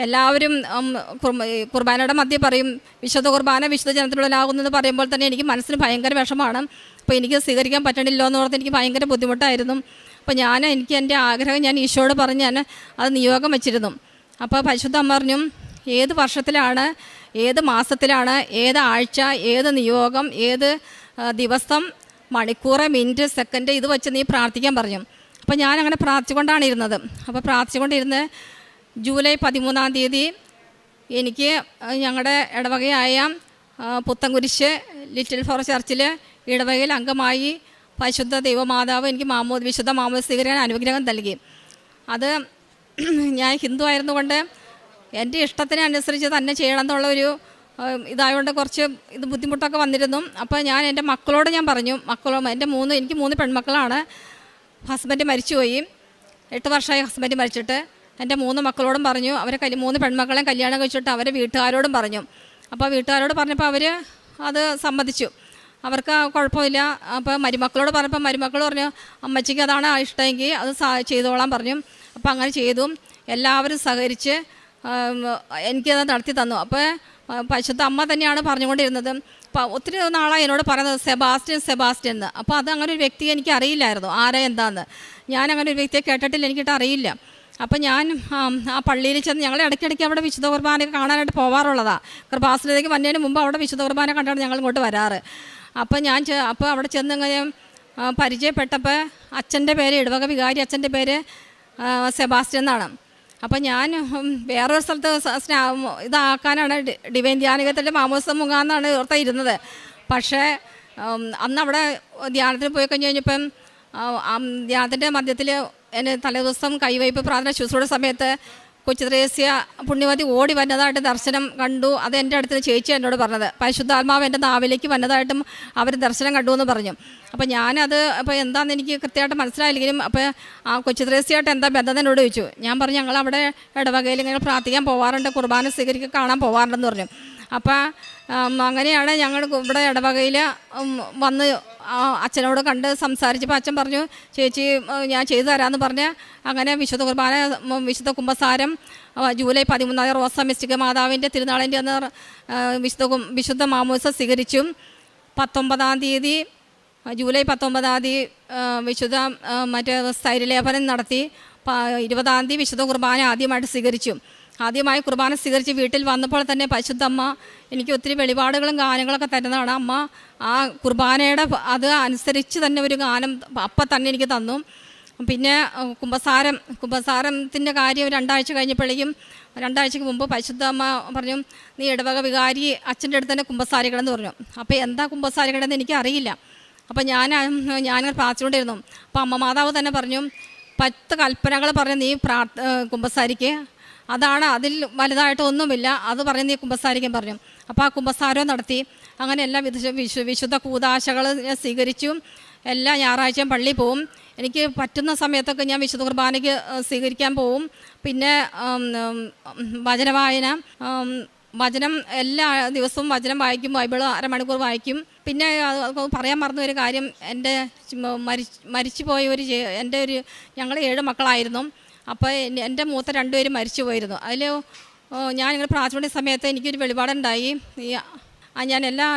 എല്ലാവരും കുർബാനയുടെ മധ്യേ പറയും വിശുദ്ധ കുർബാന വിശുദ്ധ ജനത്തിലുള്ളതാകുന്നത് പറയുമ്പോൾ തന്നെ എനിക്ക് മനസ്സിന് ഭയങ്കര വിഷമാണ്. അപ്പോൾ എനിക്ക് സ്വീകരിക്കാൻ പറ്റണില്ലോ എന്ന് ഓർത്ത് എനിക്ക് ഭയങ്കര ബുദ്ധിമുട്ടായിരുന്നു. അപ്പോൾ എനിക്ക് എൻ്റെ ആഗ്രഹം ഞാൻ ഈശോയോട് പറഞ്ഞ് ഞാൻ അത് നിയോഗം വെച്ചിരുന്നു. അപ്പോൾ പരിശുദ്ധ അമ്മ പറഞ്ഞു, ഏത് വർഷത്തിലാണ്, ഏത് മാസത്തിലാണ്, ഏത് ആഴ്ച, ഏത് നിയോഗം, ഏത് ദിവസം, മണിക്കൂർ, മിനിറ്റ്, സെക്കൻഡ് ഇത് വെച്ച് നീ പ്രാർത്ഥിക്കാൻ പറഞ്ഞു. അപ്പോൾ ഞാനങ്ങനെ പ്രാർത്ഥിച്ചുകൊണ്ടാണ് ഇരുന്നത്. അപ്പോൾ പ്രാർത്ഥിച്ചുകൊണ്ടിരുന്ന് ജൂലൈ 13 എനിക്ക് ഞങ്ങളുടെ ഇടവകയായ പുത്തൻകുരിശ് ലിറ്റിൽ ഫോർ ചർച്ചിൽ ഇടവകയിൽ അംഗമായി പരിശുദ്ധ ദൈവമാതാവ് എനിക്ക് വിശുദ്ധ മാമോദീസ സ്വീകരിക്കാൻ അനുഗ്രഹം നൽകി. അത് ഞാൻ ഹിന്ദു ആയിരുന്നുകൊണ്ട് എൻ്റെ ഇഷ്ടത്തിനനുസരിച്ച് തന്നെ ചെയ്യണം എന്നുള്ളൊരു ഇതായതുകൊണ്ട് കുറച്ച് ബുദ്ധിമുട്ടൊക്കെ വന്നിരുന്നു. അപ്പോൾ ഞാൻ എൻ്റെ മക്കളോട് ഞാൻ പറഞ്ഞു, എനിക്ക് 3 പെൺമക്കളാണ്. ഹസ്ബൻഡ് മരിച്ചുപോയി, 8 വർഷമായി ഹസ്ബൻഡ് മരിച്ചിട്ട്. എൻ്റെ 3 മക്കളോടും പറഞ്ഞു, അവരെ 3 പെൺമക്കളെയും കല്യാണം കഴിച്ചിട്ട് അവരെ വീട്ടുകാരോടും പറഞ്ഞു. അപ്പോൾ വീട്ടുകാരോട് പറഞ്ഞപ്പോൾ അവർ അത് സമ്മതിച്ചു, അവർക്ക് കുഴപ്പമില്ല. അപ്പോൾ മരുമക്കളോട് പറഞ്ഞപ്പോൾ മരുമക്കൾ പറഞ്ഞു അമ്മച്ചിക്ക് അതാണ് ഇഷ്ടമെങ്കിൽ അത് ചെയ്തോളാൻ പറഞ്ഞു. അപ്പോൾ അങ്ങനെ ചെയ്തു. എല്ലാവരും സഹകരിച്ച് എനിക്കത് നടത്തി തന്നു. അപ്പോൾ പരിശുദ്ധ അമ്മ തന്നെയാണ് പറഞ്ഞുകൊണ്ടിരുന്നത്. അപ്പോൾ ഒത്തിരി നാളായി എന്നോട് പറയുന്നത് സെബാസ്റ്റ്യൻ എന്ന്. അപ്പോൾ അത് അങ്ങനെ ഒരു വ്യക്തിയെ എനിക്ക് അറിയില്ലായിരുന്നു, ആരാ എന്താന്ന്. ഞാൻ അങ്ങനെ ഒരു വ്യക്തിയെ കേട്ടിട്ടില്ല, എനിക്കിട്ട് അറിയില്ല. അപ്പം ഞാൻ ആ പള്ളിയിൽ ചെന്ന് ഞങ്ങൾ ഇടയ്ക്കിടയ്ക്ക് അവിടെ വിശുദ്ധ കുർബാനയൊക്കെ കാണാനായിട്ട് പോകാറുള്ളതാണ്. കൃപാസനത്തിലേക്ക് വന്നതിന് മുമ്പ് അവിടെ വിശുദ്ധ കുർബാന കണ്ടാണ് ഞങ്ങൾ ഇങ്ങോട്ട് വരാറ്. അപ്പോൾ അവിടെ ചെന്ന് ഇങ്ങനെ പരിചയപ്പെട്ടപ്പോൾ അച്ഛൻ്റെ പേര്, ഇടവക വികാരി അച്ഛൻ്റെ പേര് സെബാസ്റ്റ്യൻ എന്നാണ്. അപ്പം ഞാൻ വേറൊരു സ്ഥലത്ത് ഇതാക്കാനാണ് ഡിവൈൻ ധ്യാനകത്തിൻ്റെ മാമോദിസ മുഖാന്നാണ് ഓർത്ത ഇരുന്നത്. പക്ഷേ അന്ന് അവിടെ ധ്യാനത്തിന് പോയി കഴിഞ്ഞ് കഴിഞ്ഞപ്പം ധ്യാനത്തിൻ്റെ മധ്യത്തിൽ എന്നെ തലേദിവസം കൈവയ്പ് പ്രാർത്ഥന ശുശ്രൂഷ സമയത്ത് കൊച്ചു ത്രേസ്യ പുണ്യവതി ഓടി വന്നതായിട്ട് ദർശനം കണ്ടു. അത് എൻ്റെ അടുത്ത് ചേച്ചി എന്നോട് പറഞ്ഞത്, പരിശുദ്ധാത്മാവ് എൻ്റെ നാവിലേക്ക് വന്നതായിട്ടും അവർ ദർശനം കണ്ടു എന്ന് പറഞ്ഞു. അപ്പോൾ ഞാനത് അപ്പോൾ എന്താണെന്ന് എനിക്ക് കൃത്യമായിട്ട് മനസ്സിലായില്ലെങ്കിലും അപ്പോൾ ആ കൊച്ചു ത്രേസ്യയായിട്ട് എന്താ ബന്ധം എന്നോട് ചോദിച്ചു. ഞാൻ പറഞ്ഞു ഞങ്ങളവിടെ ഇടവകയിൽ ഇങ്ങനെ പ്രാർത്ഥിക്കാൻ പോകാറുണ്ട്, കുർബാന സ്വീകരിക്കാൻ കാണാൻ പോകാറുണ്ടെന്ന് പറഞ്ഞു. അപ്പോൾ അങ്ങനെയാണ് ഞങ്ങൾ ഇവിടെ ഇടവകയിൽ വന്ന് അച്ഛനോട് കണ്ട് സംസാരിച്ചപ്പോൾ അച്ഛൻ പറഞ്ഞു ചേച്ചി ഞാൻ ചെയ്തു തരാമെന്ന് പറഞ്ഞ് അങ്ങനെ വിശുദ്ധ കുർബാന വിശുദ്ധ കുമ്പസാരം ജൂലൈ 13 റോസ മിസ്റ്റിക്ക മാതാവിൻ്റെ തിരുനാളിൻ്റെ അന്ന് വിശുദ്ധ മാമോദിസ സ്വീകരിച്ചു. 19 ജൂലൈ 19 വിശുദ്ധ സ്ഥൈര്യലേപനം നടത്തി. 20 വിശുദ്ധ കുർബാന ആദ്യമായിട്ട് സ്വീകരിച്ചു. ആദ്യമായി കുർബാന സ്വീകരിച്ച് വീട്ടിൽ വന്നപ്പോൾ തന്നെ പരിശുദ്ധ അമ്മ എനിക്ക് ഒത്തിരി വെളിപാടുകളും ഗാനങ്ങളൊക്കെ തരുന്നതാണ്. അമ്മ ആ കുർബാനയുടെ അത് അനുസരിച്ച് തന്നെ ഒരു ഗാനം അപ്പം തന്നെ എനിക്ക് തന്നു. പിന്നെ കുമ്പസാരത്തിൻ്റെ കാര്യം 2 ആഴ്ച കഴിഞ്ഞപ്പോഴേക്കും 2 ആഴ്ചയ്ക്ക് മുമ്പ് പരിശുദ്ധ അമ്മ പറഞ്ഞു നീ ഇടവക വികാരി അച്ഛൻ്റെ അടുത്ത് തന്നെ കുമ്പസാരിക്കണമെന്ന് പറഞ്ഞു. അപ്പോൾ എന്താ കുമ്പസാരിക്കണമെന്ന് എനിക്കറിയില്ല. അപ്പോൾ ഞാൻ പ്രാർത്ഥിച്ചുകൊണ്ടിരുന്നു. അപ്പോൾ അമ്മ മാതാവ് തന്നെ പറഞ്ഞു 10 കൽപ്പനകൾ പറഞ്ഞ് നീ കുമ്പസാരിക്ക്, അതാണ്, അതിൽ വലുതായിട്ട് ഒന്നുമില്ല, അത് പറഞ്ഞ് നീ കുമ്പസാരിക്കാൻ പറഞ്ഞു. അപ്പോൾ ആ കുമ്പസാരം നടത്തി. അങ്ങനെ എല്ലാ വിശുദ്ധ കൂദാശകൾ ഞാൻ സ്വീകരിച്ചു. എല്ലാ ഞായറാഴ്ചയും പള്ളിയിൽ പോവും. എനിക്ക് പറ്റുന്ന സമയത്തൊക്കെ ഞാൻ വിശുദ്ധ കുർബാനയ്ക്ക് സ്വീകരിക്കാൻ പോവും. പിന്നെ വചനം എല്ലാ ദിവസവും വചനം വായിക്കും, ബൈബിൾ അരമണിക്കൂർ വായിക്കും. പിന്നെ പറയാൻ മറന്ന ഒരു കാര്യം, എൻ്റെ മരിച്ചു പോയ ഞങ്ങൾ 7 മക്കളായിരുന്നു. അപ്പോൾ എൻ്റെ മൂത്ത 2 പേരും മരിച്ചു പോയിരുന്നു. അതിൽ ഞാനിങ്ങനെ പ്രാർത്ഥന സമയത്ത് എനിക്കൊരു വെളിപാടുണ്ടായി. ഞാൻ എല്ലാ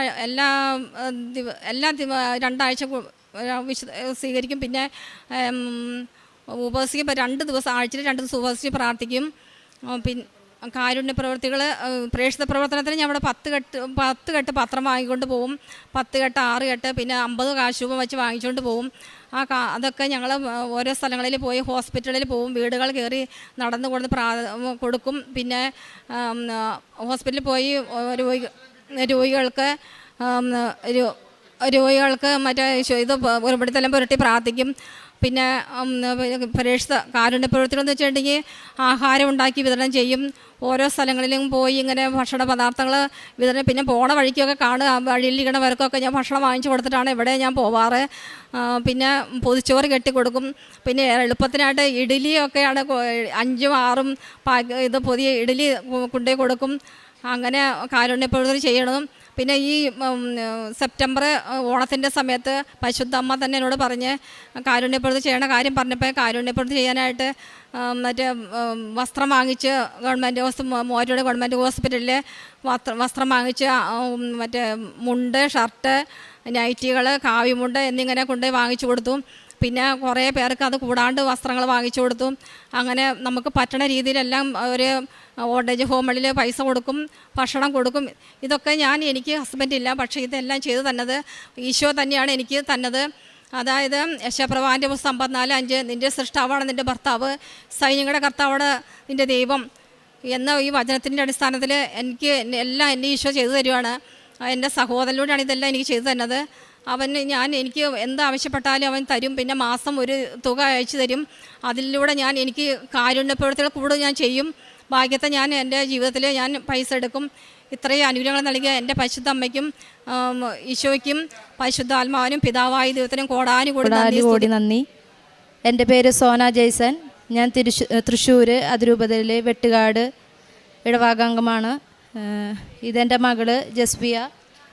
2 ആഴ്ച സ്വീകരിക്കും. പിന്നെ ഉപവസിക്കും. 2 ദിവസം ആഴ്ചയിൽ 2 ദിവസം ഉപവസിച്ച് പ്രാർത്ഥിക്കും. പിന്നെ കാരുണ്യ പ്രവർത്തികൾ പ്രേക്ഷിത പ്രവർത്തനത്തിന് ഞാൻ അവിടെ 10 കെട്ട് പത്രം വാങ്ങിക്കൊണ്ട് പോവും. 10 കെട്ട് 6 കെട്ട് പിന്നെ 50 കാശ് രൂപ വെച്ച് വാങ്ങിച്ചുകൊണ്ട് പോവും. അതൊക്കെ ഞങ്ങൾ ഓരോ സ്ഥലങ്ങളിൽ പോയി ഹോസ്പിറ്റലിൽ പോവും, വീടുകൾ കയറി നടന്നു കൊടുക്കും. പിന്നെ ഹോസ്പിറ്റലിൽ പോയി രോഗികൾക്ക് രോഗികൾക്ക് മറ്റേ ഇത് ഉരുപടിത്തലം പുരട്ടി പ്രാർത്ഥിക്കും. പിന്നെ പരീക്ഷ കാരുണ്യ പ്രവൃത്തികളെന്ന് വെച്ചിട്ടുണ്ടെങ്കിൽ ആഹാരം ഉണ്ടാക്കി വിതരണം ചെയ്യും. ഓരോ സ്ഥലങ്ങളിലും പോയി ഇങ്ങനെ ഭക്ഷണ പദാർത്ഥങ്ങൾ വിതരണം, പിന്നെ പോണ വഴിക്കൊക്കെ കാണുക, വഴിയിലിരിക്കണവർക്കൊക്കെ ഞാൻ ഭക്ഷണം വാങ്ങിച്ചു കൊടുത്തിട്ടാണ് ഇവിടെ ഞാൻ പോവാറ്. പിന്നെ പൊതിച്ചോറ് കെട്ടിക്കൊടുക്കും. പിന്നെ എളുപ്പത്തിനായിട്ട് ഇഡ്ഡലിയൊക്കെയാണ് 5ഉം 6ഉം ഇത് പുതിയ ഇഡ്ഡലി കൊണ്ടുപോയി കൊടുക്കും. അങ്ങനെ കാരുണ്യ പ്രവൃത്തി ചെയ്യണം. പിന്നെ ഈ സെപ്റ്റംബർ ഓണത്തിൻ്റെ സമയത്ത് പരിശുദ്ധ അമ്മ തന്നെ എന്നോട് പറഞ്ഞ് കാരുണ്യപ്രവൃത്തി ചെയ്യണ കാര്യം പറഞ്ഞപ്പോൾ കാരുണ്യപ്രവൃത്തി ചെയ്യാനായിട്ട് മറ്റേ വസ്ത്രം വാങ്ങിച്ച് മൂവാറ്റുപുഴ ഗവൺമെൻറ് ഹോസ്പിറ്റലിൽ വസ്ത്രം വാങ്ങിച്ച് മറ്റേ മുണ്ട്, ഷർട്ട്, നൈറ്റികൾ, കാവിമുണ്ട് എന്നിങ്ങനെ കൊണ്ടുപോയി വാങ്ങിച്ചു കൊടുത്തു. പിന്നെ കുറേ പേർക്ക് അത് കൂടാണ്ട് വസ്ത്രങ്ങൾ വാങ്ങിച്ചു കൊടുത്തു. അങ്ങനെ നമുക്ക് പറ്റണ രീതിയിലെല്ലാം ഒരു ഓൾഡ് ഏജ് ഹോമുകളിൽ പൈസ കൊടുക്കും, ഭക്ഷണം കൊടുക്കും. ഇതൊക്കെ എനിക്ക് ഹസ്ബൻഡ് ഇല്ല, പക്ഷേ ഇതെല്ലാം ചെയ്തു തന്നത് ഈശോ തന്നെയാണ് എനിക്ക് തന്നത്. അതായത് യശപ്രവാൻ്റെ പുസ്തകം 54:5 നിൻ്റെ സൃഷ്ടാവാണ് നിൻ്റെ ഭർത്താവ്, സൈന്യങ്ങളുടെ കർത്താവാണ് നിൻ്റെ ദൈവം എന്ന ഈ വചനത്തിൻ്റെ അടിസ്ഥാനത്തിൽ എനിക്ക് എല്ലാം എൻ്റെ ഈശോ ചെയ്തു തരുവാണ്. എൻ്റെ സഹോദരനോടാണ് ഇതെല്ലാം എനിക്ക് ചെയ്തു തന്നത്. എനിക്ക് എന്താവശ്യപ്പെട്ടാലും അവൻ തരും. പിന്നെ മാസം ഒരു തുക അയച്ചു തരും. അതിലൂടെ എനിക്ക് കാരുണ്യപ്രവൃത്തികൾ കൂടുതൽ ഞാൻ ചെയ്യും. ഭാഗ്യത്തെ ഞാൻ എൻ്റെ ജീവിതത്തിൽ ഞാൻ പൈസ എടുക്കും. ഇത്രയും അനുഗ്രഹങ്ങൾ നൽകിയ എൻ്റെ പരിശുദ്ധ അമ്മയ്ക്കും ഈശോയ്ക്കും പരിശുദ്ധാത്മാവിനും പിതാവായ ദൈവത്തിനും കോടാനുകോടി നന്ദി. എൻ്റെ പേര് സോന ജയ്സൺ. ഞാൻ തൃശ്ശൂർ അതിരൂപതയിലെ വെട്ടുകാട് ഇടവാകാംഗമാണ്. ഇതെൻ്റെ മകള് ജസ്വിയ,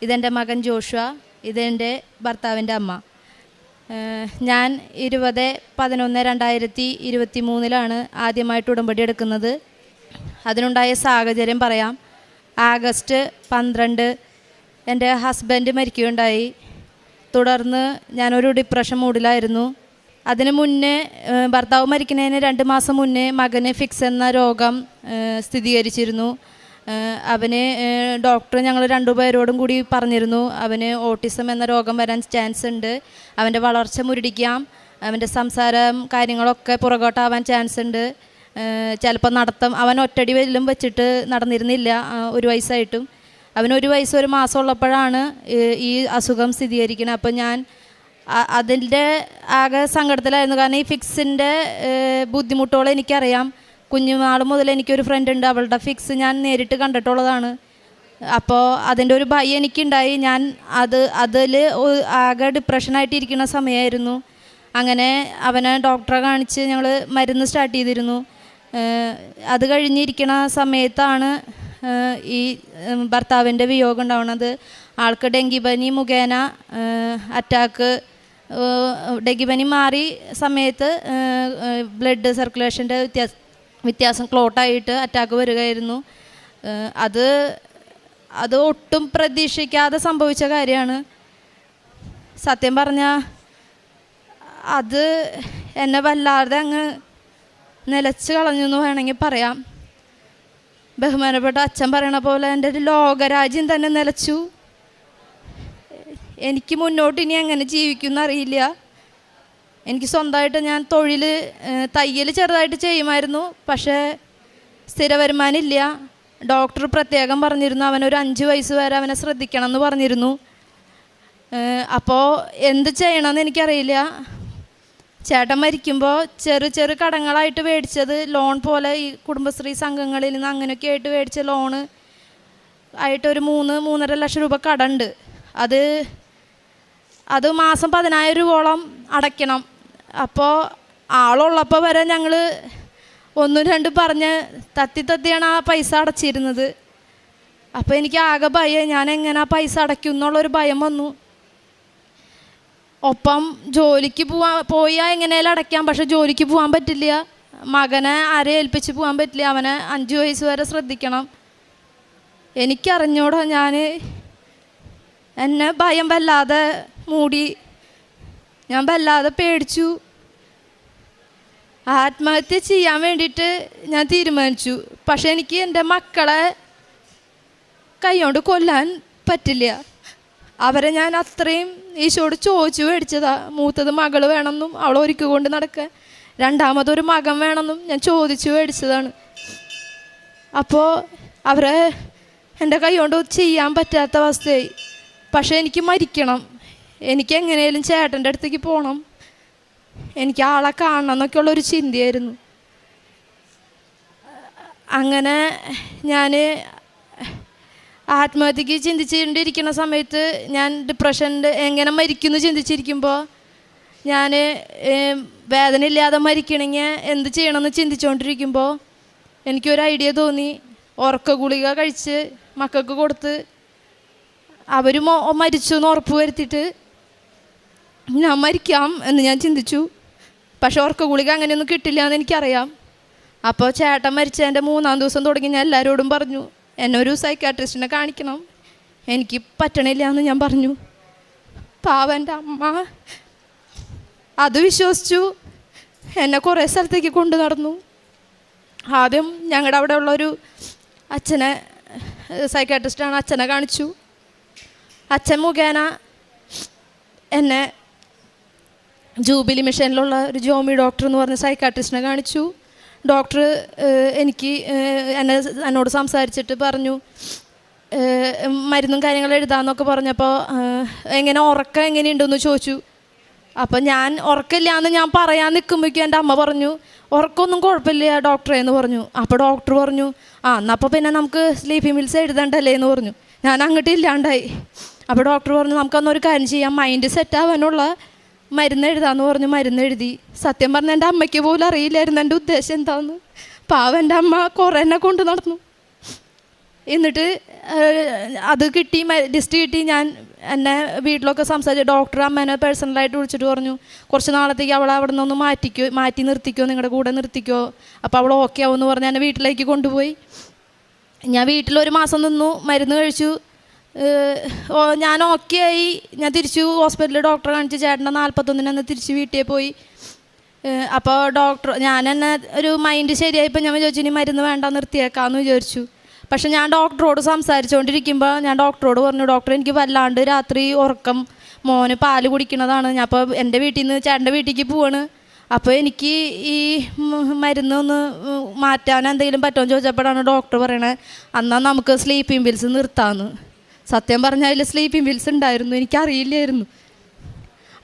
ഇതെൻ്റെ മകൻ ജോഷുവ, ഇതെൻ്റെ ഭർത്താവിൻ്റെ അമ്മ. ഞാൻ 20/11/2023 ആദ്യമായിട്ട് ഉടമ്പടി എടുക്കുന്നത്. അതിനുണ്ടായ സാഹചര്യം പറയാം. ആഗസ്റ്റ് 12 എൻ്റെ ഹസ്ബൻഡ് മരിക്കുകയുണ്ടായി. തുടർന്ന് ഞാനൊരു ഡിപ്രഷൻ മൂഡിലായിരുന്നു. അതിന് മുന്നേ ഭർത്താവ് മരിക്കുന്നതിന് 2 മാസം മുന്നേ മകന് ഫിക്സ് എന്ന രോഗം സ്ഥിരീകരിച്ചിരുന്നു. അവന് ഡോക്ടർ ഞങ്ങൾ 2 പേരോടും കൂടി പറഞ്ഞിരുന്നു അവന് ഓട്ടിസം എന്ന രോഗം വരാൻ ചാൻസ് ഉണ്ട്, അവൻ്റെ വളർച്ച മുരടിക്കാം, അവൻ്റെ സംസാരം കാര്യങ്ങളൊക്കെ പുറകോട്ടാവാൻ ചാൻസ് ഉണ്ട്, ചിലപ്പോൾ നടത്തം അവൻ ഒറ്റടി വല്ലതും വെച്ചിട്ട് നടന്നിരുന്നില്ല 1 വയസ്സായിട്ടും. അവന് 1 വയസ്സ് 1 മാസം ഉള്ളപ്പോഴാണ് ഈ അസുഖം സ്ഥിരീകരിക്കുന്നത്. അപ്പം ഞാൻ അതിൻ്റെ ആകെ സങ്കടത്തിലായിരുന്നു. കാരണം ഈ ഫിക്സിൻ്റെ ബുദ്ധിമുട്ടുകൾ എനിക്കറിയാം. കുഞ്ഞുനാൾ മുതൽ എനിക്കൊരു ഫ്രണ്ട് ഉണ്ട്, അവളുടെ ഫിക്സ് ഞാൻ നേരിട്ട് കണ്ടിട്ടുള്ളതാണ്. അപ്പോൾ അതിൻ്റെ ഒരു ഭയം എനിക്കുണ്ടായി. ഞാൻ അതിൽ ആകെ ഡിപ്രഷനായിട്ടിരിക്കുന്ന സമയമായിരുന്നു. അങ്ങനെ അവനെ ഡോക്ടറെ കാണിച്ച് ഞങ്ങൾ മരുന്ന് സ്റ്റാർട്ട് ചെയ്തിരുന്നു. അത് കഴിഞ്ഞിരിക്കുന്ന സമയത്താണ് ഈ ഭർത്താവിൻ്റെ വിയോഗം ഉണ്ടാവുന്നത്. ആൾക്ക് ഡെങ്കിപ്പനി മുഖേന അറ്റാക്ക്, ഡെങ്കിപ്പനി മാറി സമയത്ത് ബ്ലഡ് സർക്കുലേഷൻ്റെ വ്യത്യാസം ക്ലോട്ടായിട്ട് അറ്റാക്ക് വരികയായിരുന്നു. അത് ഒട്ടും പ്രതീക്ഷിക്കാതെ സംഭവിച്ച കാര്യമാണ്. സത്യം പറഞ്ഞാൽ അത് എന്നെ വല്ലാതെ അങ്ങ് നിലച്ച് കളഞ്ഞു എന്ന് വേണമെങ്കിൽ പറയാം. ബഹുമാനപ്പെട്ട അച്ഛൻ പറയണ പോലെ എൻ്റെ ഒരു ലോകരാജ്യം തന്നെ നിലച്ചു. എനിക്ക് മുന്നോട്ട് ഇനി എങ്ങനെ ജീവിക്കുമെന്ന് അറിയില്ല. എനിക്ക് സ്വന്തമായിട്ട് ഞാൻ തയ്യൽ ചെറുതായിട്ട് ചെയ്യുമായിരുന്നു, പക്ഷേ സ്ഥിര വരുമാനം ഇല്ല. ഡോക്ടർ പ്രത്യേകം പറഞ്ഞിരുന്നു അവനൊരു 5 വയസ്സ് വരെ അവനെ ശ്രദ്ധിക്കണം എന്ന് പറഞ്ഞിരുന്നു. അപ്പോൾ എന്ത് ചെയ്യണമെന്ന് എനിക്കറിയില്ല. ചേട്ടൻ മരിക്കുമ്പോൾ ചെറു കടങ്ങളായിട്ട് മേടിച്ചത് ലോൺ പോലെ ഈ കുടുംബശ്രീ സംഘങ്ങളിൽ നിന്ന് അങ്ങനെയൊക്കെ ആയിട്ട് മേടിച്ച ലോണ് ആയിട്ടൊരു 3-3.5 ലക്ഷം രൂപ കടമുണ്ട്. അത് മാസം 10,000 രൂപയോളം അടയ്ക്കണം. അപ്പോൾ ആളുള്ളപ്പോൾ വരെ ഞങ്ങൾ 1-2 പറഞ്ഞ് തത്തിയാണ് ആ പൈസ അടച്ചിരുന്നത്. അപ്പോൾ എനിക്ക് ആകെ ഭയം, ഞാൻ എങ്ങനെ ആ പൈസ അടയ്ക്കും എന്നുള്ളൊരു ഭയം വന്നു. ഒപ്പം ജോലിക്ക് പോയാൽ എങ്ങനെയാലും അടയ്ക്കാം, പക്ഷെ ജോലിക്ക് പോകാൻ പറ്റില്ല. മകനെ ആരെ ഏൽപ്പിച്ച് പോകാൻ പറ്റില്ല. അവനെ 5 വയസ്സ് വരെ ശ്രദ്ധിക്കണം. എനിക്കറിഞ്ഞൂടാ, എന്നെ ഭയം വല്ലാതെ മൂടി. ഞാൻ വല്ലാതെ പേടിച്ചു. ആത്മഹത്യ ചെയ്യാൻ വേണ്ടിയിട്ട് ഞാൻ തീരുമാനിച്ചു. പക്ഷെ എനിക്ക് എൻ്റെ മക്കളെ കൈകൊണ്ട് കൊല്ലാൻ പറ്റില്ല. അവരെ ഞാൻ അത്രയും ഈശോട് ചോദിച്ചു മേടിച്ചതാ. മൂത്തത് മകൾ വേണമെന്നും അവൾ ഒരുക്കി കൊണ്ട് നടക്കാൻ, രണ്ടാമതൊരു മകൻ വേണമെന്നും ഞാൻ ചോദിച്ചു മേടിച്ചതാണ്. അപ്പോൾ അവരെ എൻ്റെ കൈ കൊണ്ട് ചെയ്യാൻ പറ്റാത്ത അവസ്ഥയായി. പക്ഷേ എനിക്ക് മരിക്കണം, എനിക്ക് എങ്ങനെയാലും ചേട്ടൻ്റെ അടുത്തേക്ക് പോകണം, എനിക്ക് ആളെ കാണണം എന്നൊക്കെയുള്ളൊരു ചിന്തയായിരുന്നു. അങ്ങനെ ഞാൻ ആത്മഹത്യക്ക് ചിന്തിച്ചുകൊണ്ടിരിക്കുന്ന സമയത്ത് ഞാൻ ഡിപ്രഷൻ്റെ എങ്ങനെ മരിക്കുന്നു ചിന്തിച്ചിരിക്കുമ്പോൾ ഞാൻ വേദന ഇല്ലാതെ മരിക്കണമെങ്കിൽ എന്ത് ചെയ്യണമെന്ന് ചിന്തിച്ചുകൊണ്ടിരിക്കുമ്പോൾ എനിക്കൊരു ഐഡിയ തോന്നി. ഉറക്ക ഗുളിക കഴിച്ച് മക്കൾക്ക് കൊടുത്ത് അവർ മരിച്ചു എന്ന് ഉറപ്പ് വരുത്തിയിട്ട് ഞാൻ മരിക്കാം എന്ന് ഞാൻ ചിന്തിച്ചു. പക്ഷെ ഉറക്ക ഗുളിക അങ്ങനെയൊന്നും കിട്ടില്ല എന്ന് എനിക്കറിയാം. അപ്പോൾ ചേട്ടൻ മരിച്ചതിൻ്റെ 3-ാം ദിവസം തുടങ്ങി ഞാൻ എല്ലാവരോടും പറഞ്ഞു, എന്നെ ഒരു സൈക്കാട്രിസ്റ്റിനെ കാണിക്കണം, എനിക്ക് പറ്റണില്ല എന്ന് ഞാൻ പറഞ്ഞു. പാവൻ്റെ അമ്മ അത് വിശ്വസിച്ചു എന്നെ കുറേ സ്ഥലത്തേക്ക് കൊണ്ടു നടന്നു. ആദ്യം ഞങ്ങളുടെ അവിടെ ഉള്ളൊരു അച്ഛനെ, സൈക്കാട്രിസ്റ്റാണ്, അച്ഛനെ കാണിച്ചു. അച്ഛൻ മുഖേന എന്നെ ജൂബിലി മിഷനിലുള്ള ഒരു ജോമി ഡോക്ടർ എന്ന് പറഞ്ഞ സൈക്കാട്രിസ്റ്റിനെ കാണിച്ചു. ഡോക്ടർ എന്നോട് സംസാരിച്ചിട്ട് പറഞ്ഞു, മരുന്നും കാര്യങ്ങളും എഴുതാമെന്നൊക്കെ പറഞ്ഞപ്പോൾ എങ്ങനെ ഉറക്കം എങ്ങനെയുണ്ടെന്ന് ചോദിച്ചു. അപ്പം ഞാൻ ഉറക്കമില്ല എന്ന് ഞാൻ പറയാൻ നിൽക്കുമ്പോഴേക്കും എൻ്റെ അമ്മ പറഞ്ഞു, ഉറക്കമൊന്നും കുഴപ്പമില്ല ഡോക്ടറെ എന്ന് പറഞ്ഞു. അപ്പോൾ ഡോക്ടർ പറഞ്ഞു, എന്നാൽ അപ്പോൾ പിന്നെ നമുക്ക് സ്ലീപ്പിംഗ് പിൽസ് എഴുതണ്ടല്ലേ എന്ന് പറഞ്ഞു. ഞാൻ അങ്ങോട്ട് ഇല്ലാണ്ടായി. അപ്പോൾ ഡോക്ടർ പറഞ്ഞു, നമുക്കൊന്നൊരു കാര്യം ചെയ്യാം, മൈൻഡ് സെറ്റ് ആവാനുള്ള മരുന്ന് എഴുതാമെന്ന് പറഞ്ഞു. മരുന്ന് എഴുതി. സത്യം പറഞ്ഞാൽ എൻ്റെ അമ്മയ്ക്ക് പോലും അറിയില്ലായിരുന്നു എൻ്റെ ഉദ്ദേശം എന്താണെന്ന്. പാവം എൻ്റെ അമ്മ കുറേ എന്നെ കൊണ്ട് നടന്നു. എന്നിട്ട് അത് കിട്ടി, ലിസ്റ്റ് കിട്ടി. ഞാൻ എന്നെ വീട്ടിലൊക്കെ സംസാരിച്ചു. ഡോക്ടർ അമ്മേനെ പേഴ്സണലായിട്ട് വിളിച്ചിട്ട് പറഞ്ഞു, കുറച്ച് നാളത്തേക്ക് അവളെ അവിടെ നിന്നൊന്ന് മാറ്റി നിർത്തിക്കോ, നിങ്ങളുടെ കൂടെ നിർത്തിക്കോ, അപ്പോൾ അവൾ ഓക്കെ ആവുമെന്ന് പറഞ്ഞ് എന്നെ വീട്ടിലേക്ക് കൊണ്ടുപോയി. ഞാൻ വീട്ടിലൊരു മാസം നിന്നു, മരുന്ന് കഴിച്ചു. ഞാൻ ഓക്കെ ആയി. ഞാൻ തിരിച്ചു ഹോസ്പിറ്റലിൽ ഡോക്ടറെ കാണിച്ച് ചേട്ടൻ്റെ 41 തിരിച്ച് വീട്ടിൽ പോയി. അപ്പോൾ ഞാൻ എന്നെ ഒരു മൈൻഡ് ശരിയായപ്പോൾ ഞാൻ വിചാരിച്ചു ഇനി മരുന്ന് വേണ്ട, നിർത്തിയേക്കാമെന്ന് വിചാരിച്ചു. പക്ഷെ ഞാൻ ഡോക്ടറോട് സംസാരിച്ചുകൊണ്ടിരിക്കുമ്പോൾ ഞാൻ ഡോക്ടറോട് പറഞ്ഞു, ഡോക്ടർ എനിക്ക് വല്ലാണ്ട് രാത്രി ഉറക്കം, മോന് പാല് കുടിക്കുന്നതാണ്, ഞാൻ അപ്പോൾ എൻ്റെ വീട്ടിൽ നിന്ന് ചേട്ടൻ്റെ വീട്ടിലേക്ക് പോവാണ്, അപ്പോൾ എനിക്ക് ഈ മരുന്ന് ഒന്ന് മാറ്റാൻ എന്തെങ്കിലും പറ്റുമെന്ന് ചോദിച്ചപ്പോഴാണ് ഡോക്ടർ പറയണത്, എന്നാൽ നമുക്ക് സ്ലീപ്പിംഗ് പിൽസ് നിർത്താമെന്ന്. സത്യം പറഞ്ഞാൽ അതിൽ സ്ലീപ്പിംഗ് പിൽസ് ഉണ്ടായിരുന്നു, എനിക്കറിയില്ലായിരുന്നു.